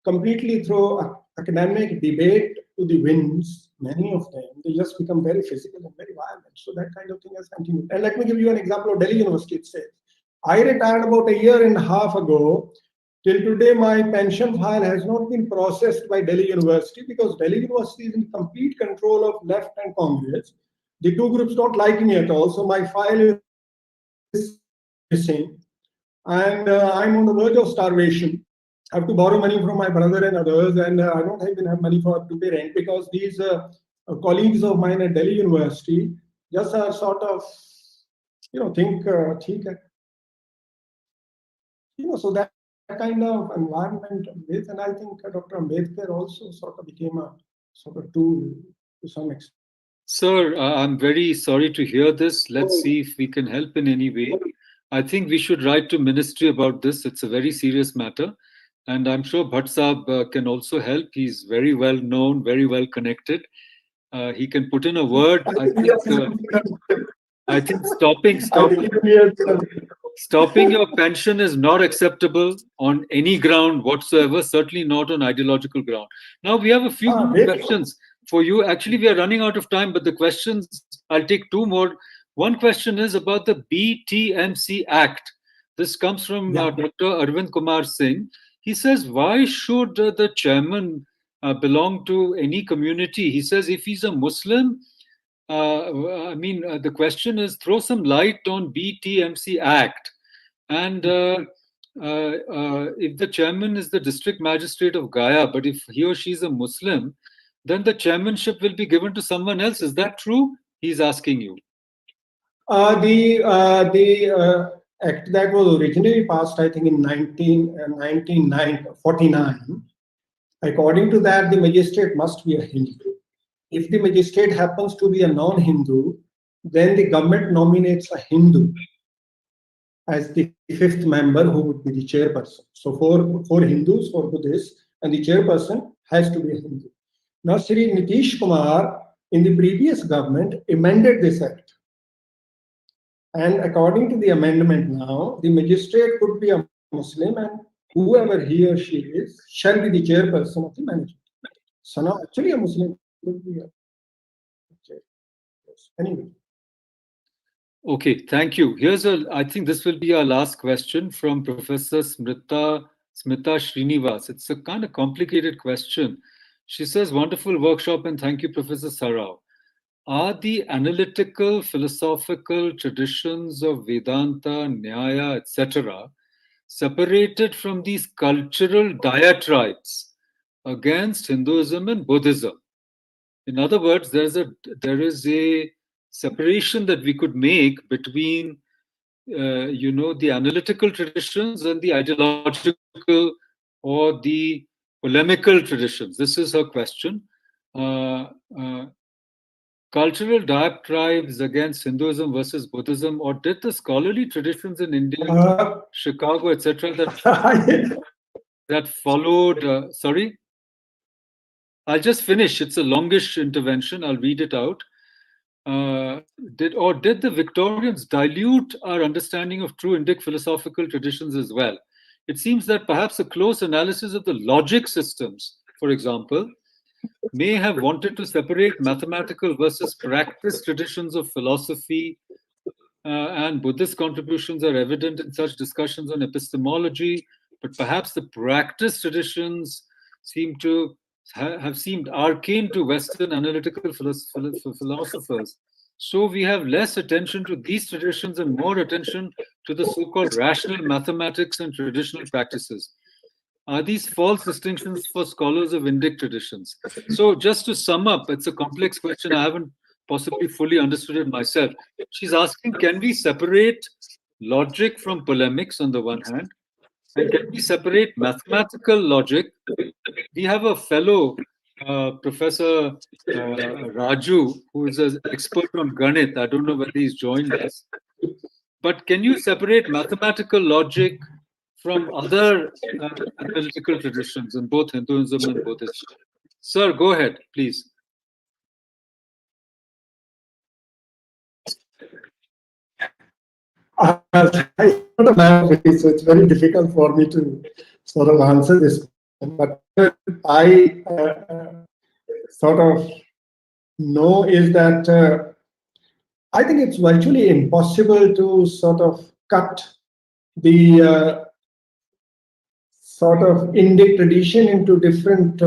completely throw academic debate to the winds. Many of them, they just become very physical and very violent. So that kind of thing has continued. And let me give you an example of Delhi University itself. I retired about a year and a half ago. Till today, my pension file has not been processed by Delhi University because Delhi University is in complete control of left and Congress. The two groups don't like me at all, so my file is missing. And I'm on the verge of starvation. I have to borrow money from my brother and others, and I don't even have money to pay rent because these colleagues of mine at Delhi University just are sort of, think, so that kind of environment with, and I think Dr. Ambedkar also sort of became a sort of tool to some extent. Sir, I'm very sorry to hear this. Let's see if we can help in any way. I think we should write to ministry about this. It's a very serious matter. And I'm sure Bhatt Saab can also help. He's very well known, very well connected. He can put in a word. I think stopping your pension is not acceptable on any ground whatsoever, certainly not on ideological ground. Now, we have a few questions for you. Actually, we are running out of time, but the questions, I'll take two more. One question is about the BTMC Act. This comes from Dr. Arvind Kumar Singh. He says, why should the chairman belong to any community? He says, if he's a Muslim, the question is, throw some light on BTMC Act. And if the chairman is the district magistrate of Gaya, but if he or she is a Muslim, then the chairmanship will be given to someone else. Is that true? He's asking you. The act that was originally passed, I think, in 1949, according to that, the magistrate must be a Hindu. If the magistrate happens to be a non-Hindu, then the government nominates a Hindu as the fifth member who would be the chairperson. So for Hindus, for Buddhists, and the chairperson has to be a Hindu. Now, Sri Nitish Kumar in the previous government amended this act. And according to the amendment now, the magistrate could be a Muslim and whoever he or she is, shall be the chairperson of the management. So now, actually, a Muslim could be a chairperson. Anyway. Okay, thank you. I think this will be our last question from Professor Smita Srinivas. It's a kind of complicated question. She says, wonderful workshop and thank you, Professor Sarao. Are the analytical, philosophical traditions of Vedanta, Nyaya, etc., separated from these cultural diatribes against Hinduism and Buddhism? In other words, there is a separation that we could make between the analytical traditions and the ideological or the polemical traditions. This is her question. Cultural diatribes against Hinduism versus Buddhism, or did the scholarly traditions in India, Chicago, etc., that followed? Sorry, I'll just finish. It's a longish intervention. I'll read it out. Did the Victorians dilute our understanding of true Indic philosophical traditions as well? It seems that perhaps a close analysis of the logic systems, for example, may have wanted to separate mathematical versus practice traditions of philosophy, and Buddhist contributions are evident in such discussions on epistemology, but perhaps the practice traditions have seemed arcane to Western analytical philosophers. So we have less attention to these traditions and more attention to the so-called rational mathematics and traditional practices. Are these false distinctions for scholars of Indic traditions? So just to sum up, it's a complex question. I haven't possibly fully understood it myself. She's asking, can we separate logic from polemics on the one hand? And can we separate mathematical logic? We have a fellow, Professor Raju, who is an expert on Ganit. I don't know whether he's joined us. But can you separate mathematical logic from other analytical traditions in both Hinduism and Buddhism? Sir, go ahead, please. I'm not a man, so it's very difficult for me to sort of answer this. But I sort of know is that I think it's virtually impossible to sort of cut the sort of Indic tradition into different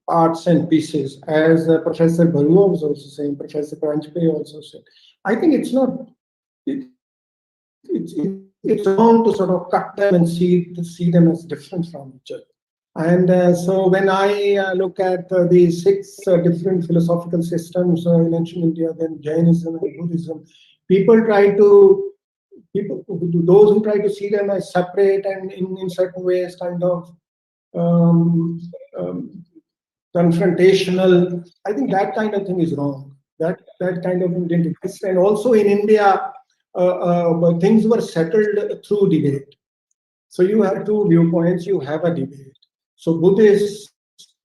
parts and pieces, as Professor Barua was also saying, Professor Pranjpe also said. I think it's not. It's wrong to sort of cut them and see them as different from each other. And so when I look at the 6 different philosophical systems in ancient India, then Jainism and Buddhism, those who try to see them as separate and in certain ways kind of confrontational, I think that kind of thing is wrong. That kind of thing didn't exist. And also in India, things were settled through debate. So you have 2 viewpoints, you have a debate. So Buddhists,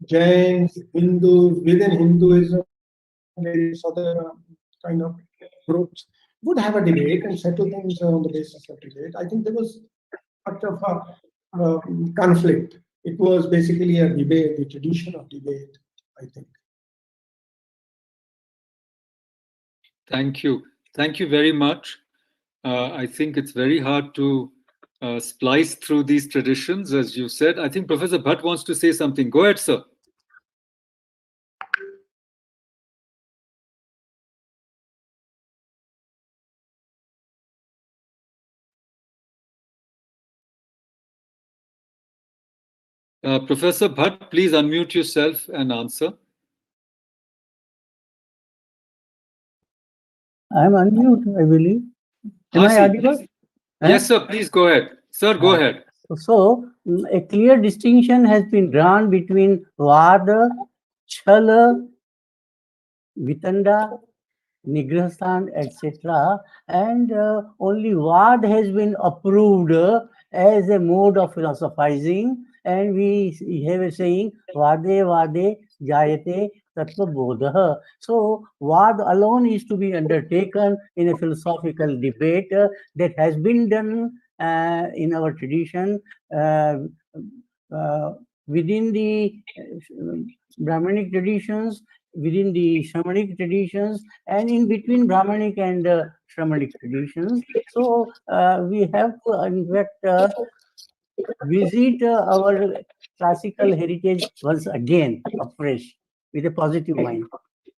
Jains, Hindus, within Hinduism, various other kind of groups would have a debate and settle things on the basis of debate. I think there was much of a conflict. It was basically a debate, the tradition of debate, I think. Thank you. Thank you very much. I think it's very hard to splice through these traditions, as you said. I think Professor Bhatt wants to say something. Go ahead, sir. Professor Bhatt, please unmute yourself and answer. I'm unmute, I believe. Am I audible? Yes, sir. Please go ahead. Sir, go ahead. So, a clear distinction has been drawn between Vada, Chala, Vitanda, Nigrastan, etc. And only Vad has been approved as a mode of philosophizing. And we have a saying, Vade Vade Jayate Tattva Bodha. So, Vad alone is to be undertaken in a philosophical debate that has been done in our tradition, within the Brahmanic traditions, within the Shamanic traditions, and in between Brahmanic and Shamanic traditions. So we have to, in fact, visit our classical heritage once again, afresh, with a positive mind.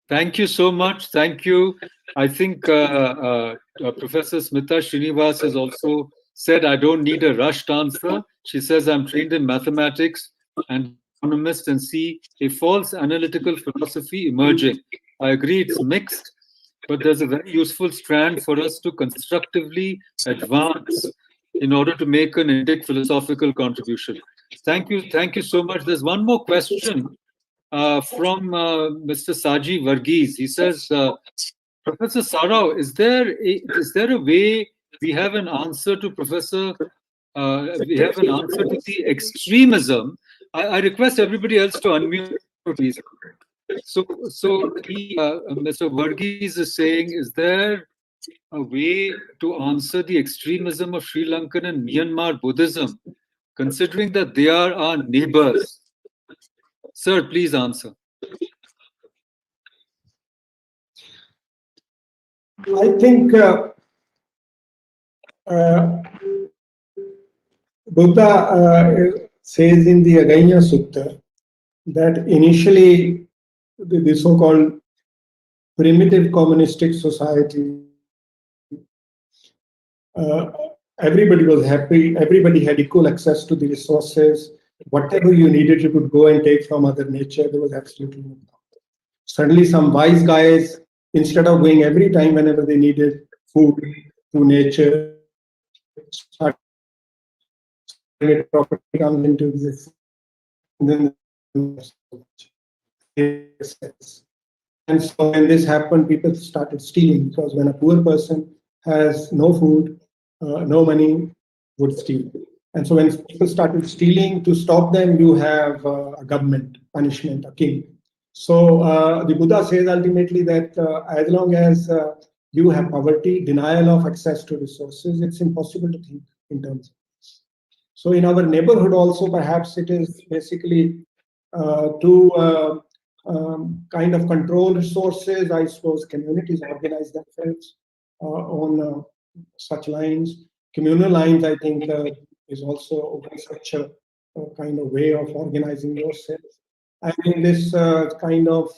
Thank you so much. Thank you. I think Professor Smita Srinivas has also said, I don't need a rushed answer. She says, I'm trained in mathematics and economist and see a false analytical philosophy emerging. I agree it's mixed, but there's a very useful strand for us to constructively advance in order to make an Indic philosophical contribution. Thank you so much. There's one more question from Mr. Saji Varghese. He says, Professor Sarao, is there a way we have an answer to the extremism? I request everybody else to unmute, please. So Mr. Varghese is saying, is there a way to answer the extremism of Sri Lankan and Myanmar Buddhism, considering that they are our neighbors? Sir, please answer. I think Buddha says in the Aganya Sutta that initially the so-called primitive communistic society, everybody was happy, everybody had equal access to the resources. Whatever you needed, you could go and take from Mother Nature. There was absolutely no problem. Suddenly, some wise guys, instead of going every time whenever they needed food to nature, started property comes into existence. And so when this happened, people started stealing, because when a poor person has no food, no money, would steal. And so when people started stealing, to stop them, you have a government punishment, a king. So the Buddha says ultimately that as long as you have poverty, denial of access to resources, it's impossible to think in terms of this. So in our neighborhood also, perhaps it is basically to kind of control resources. I suppose communities organize themselves on such lines. Communal lines, I think, is also such a kind of way of organizing yourself. I mean, this kind of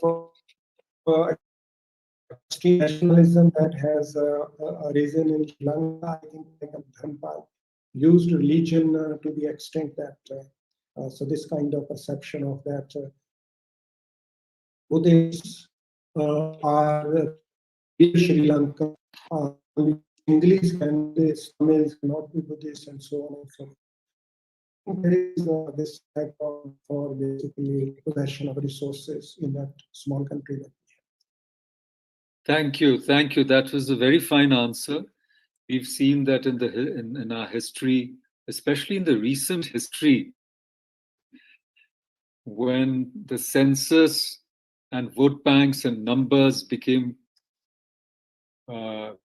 extreme nationalism that has arisen in Sri Lanka, I think Dharmpal used religion to the extent that, so this kind of perception of that Buddhists are in Sri Lanka, English and Tamils cannot be Buddhist, and so on and so forth. There is this type of for basically possession of resources in that small country that we have. Thank you. That was a very fine answer. We've seen that in our history, especially in the recent history, when the census and vote banks and numbers became organized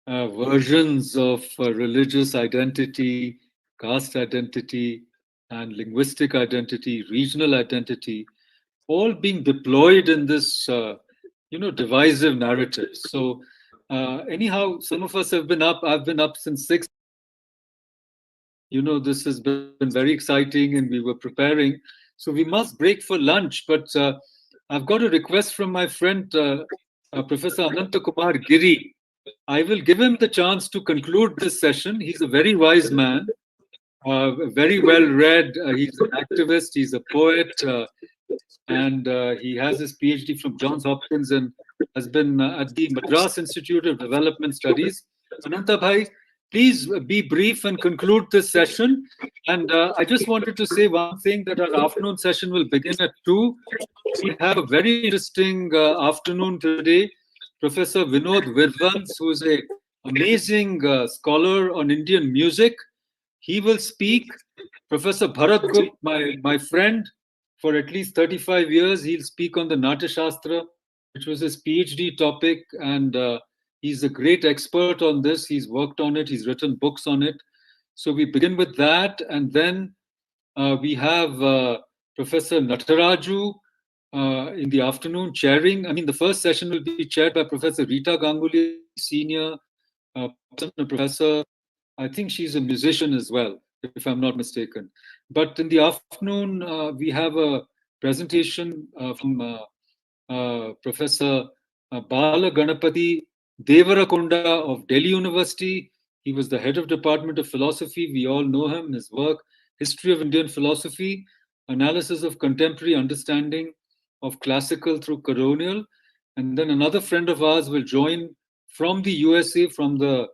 versions of religious identity, caste identity, and linguistic identity, regional identity, all being deployed in this, divisive narrative. So anyhow, some of us have been up. I've been up since 6. This has been very exciting, and we were preparing. So we must break for lunch. But I've got a request from my friend, Professor Anantakumar Giri. I will give him the chance to conclude this session. He's a very wise man, very well read. He's an activist, he's a poet, and he has his PhD from Johns Hopkins and has been at the Madras Institute of Development Studies. Ananta Bhai, please be brief and conclude this session. And I just wanted to say one thing, that our afternoon session will begin at 2. We have a very interesting afternoon today. Professor Vinod Vidvans, who is an amazing scholar on Indian music, he will speak. Professor Bharat Gupt, my friend for at least 35 years, he'll speak on the Natya Shastra, which was his PhD topic, and He's a great expert on this. He's worked on it. He's written books on it. So we begin with that, and then we have Professor Nataraju in the afternoon chairing. I mean, the first session will be chaired by Professor Rita Ganguly, senior professor. I think she's a musician as well, if I'm not mistaken. But in the afternoon, we have a presentation from Professor Bala Ganapati Devarakonda of Delhi University. He was the head of Department of Philosophy. We all know him, his work, History of Indian Philosophy, Analysis of Contemporary Understanding of Classical through Colonial. And then another friend of ours will join from the USA, from the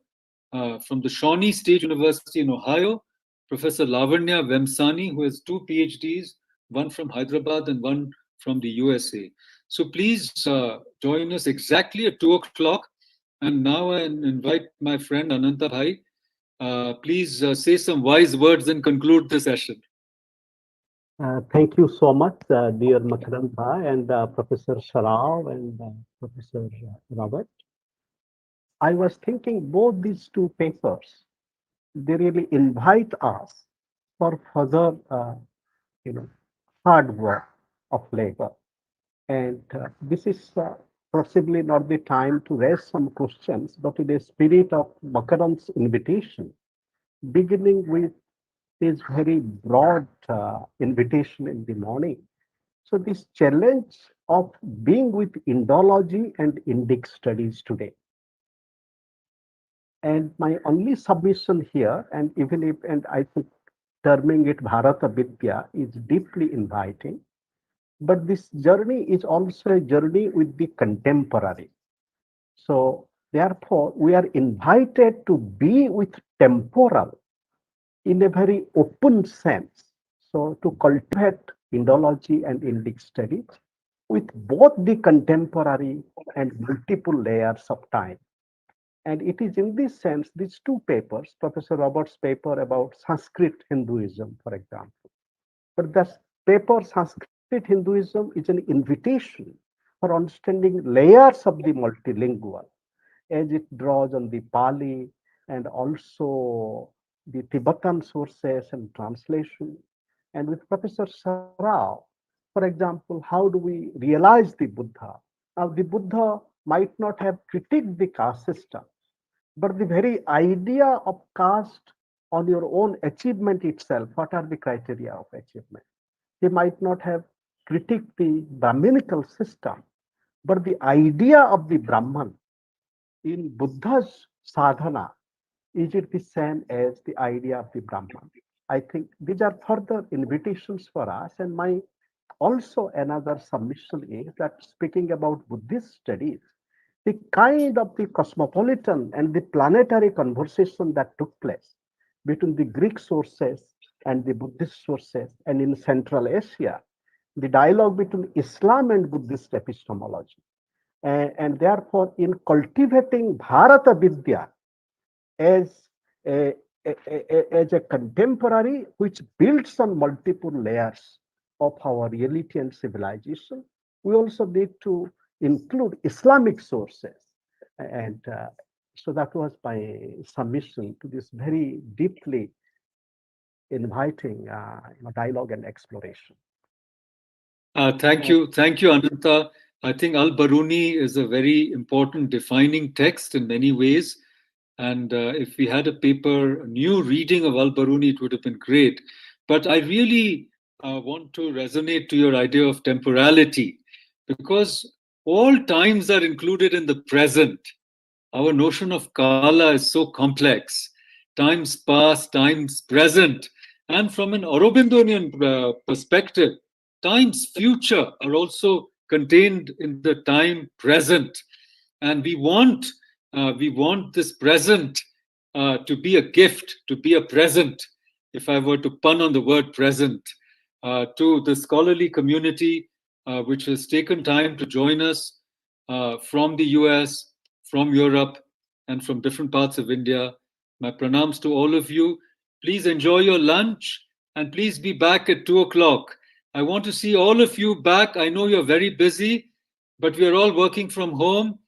Shawnee State University in Ohio, Professor Lavanya Vemsani, who has 2 PhDs, one from Hyderabad and one from the USA. So please join us exactly at 2 o'clock. And now I invite my friend Ananta Bhai. Please say some wise words and conclude the session. Thank you so much, dear Makarand Bhai and Professor Sharao and Professor Robert. I was thinking both these 2 papers, they really invite us for further, hard work of labor. And this is possibly not the time to raise some questions, but in the spirit of Makarand's invitation, beginning with this very broad invitation in the morning. So this challenge of being with Indology and Indic studies today. And my only submission here, and even if, and I think terming it Bharata Vidya is deeply inviting, but this journey is also a journey with the contemporary. So therefore, we are invited to be with temporal in a very open sense. So to cultivate Indology and Indic studies with both the contemporary and multiple layers of time. And it is in this sense, these 2 papers, Professor Robert's paper about Sanskrit Hinduism, for example. But the paper Sanskrit Hinduism is an invitation for understanding layers of the multilingual, as it draws on the Pali and also the Tibetan sources and translation. And with Professor Sarao, for example, how do we realize the Buddha? Now, the Buddha might not have critiqued the caste system, but the very idea of caste on your own achievement itself, what are the criteria of achievement? He might not have critiqued the Brahminical system, but the idea of the Brahman in Buddha's sadhana, is it the same as the idea of the Brahman? I think these are further invitations for us. And my also another submission is that speaking about Buddhist studies, the kind of the cosmopolitan and the planetary conversation that took place between the Greek sources and the Buddhist sources, and in Central Asia, the dialogue between Islam and Buddhist epistemology. And therefore, in cultivating Bharata Vidya as a contemporary which builds on multiple layers of our reality and civilization, we also need to include Islamic sources. And so that was my submission to this very deeply inviting dialogue and exploration. Thank you, Ananta. I think Al-Baruni is a very important defining text in many ways. And if we had a paper, a new reading of Al-Baruni, it would have been great. But I really want to resonate to your idea of temporality, because all times are included in the present. Our notion of Kala is so complex. Times past, times present. And from an Aurobindonian perspective, times future are also contained in the time present. And we want this present to be a gift, to be a present, if I were to pun on the word present, to the scholarly community which has taken time to join us from the US, from Europe, and from different parts of India. My pranams to all of you. Please enjoy your lunch and please be back at 2 o'clock. I want to see all of you back. I know you're very busy, but we are all working from home.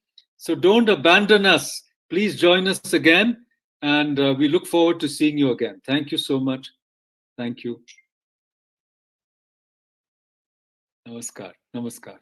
So don't abandon us. Please join us again. And we look forward to seeing you again. Thank you so much. Thank you. Namaskar. Namaskar.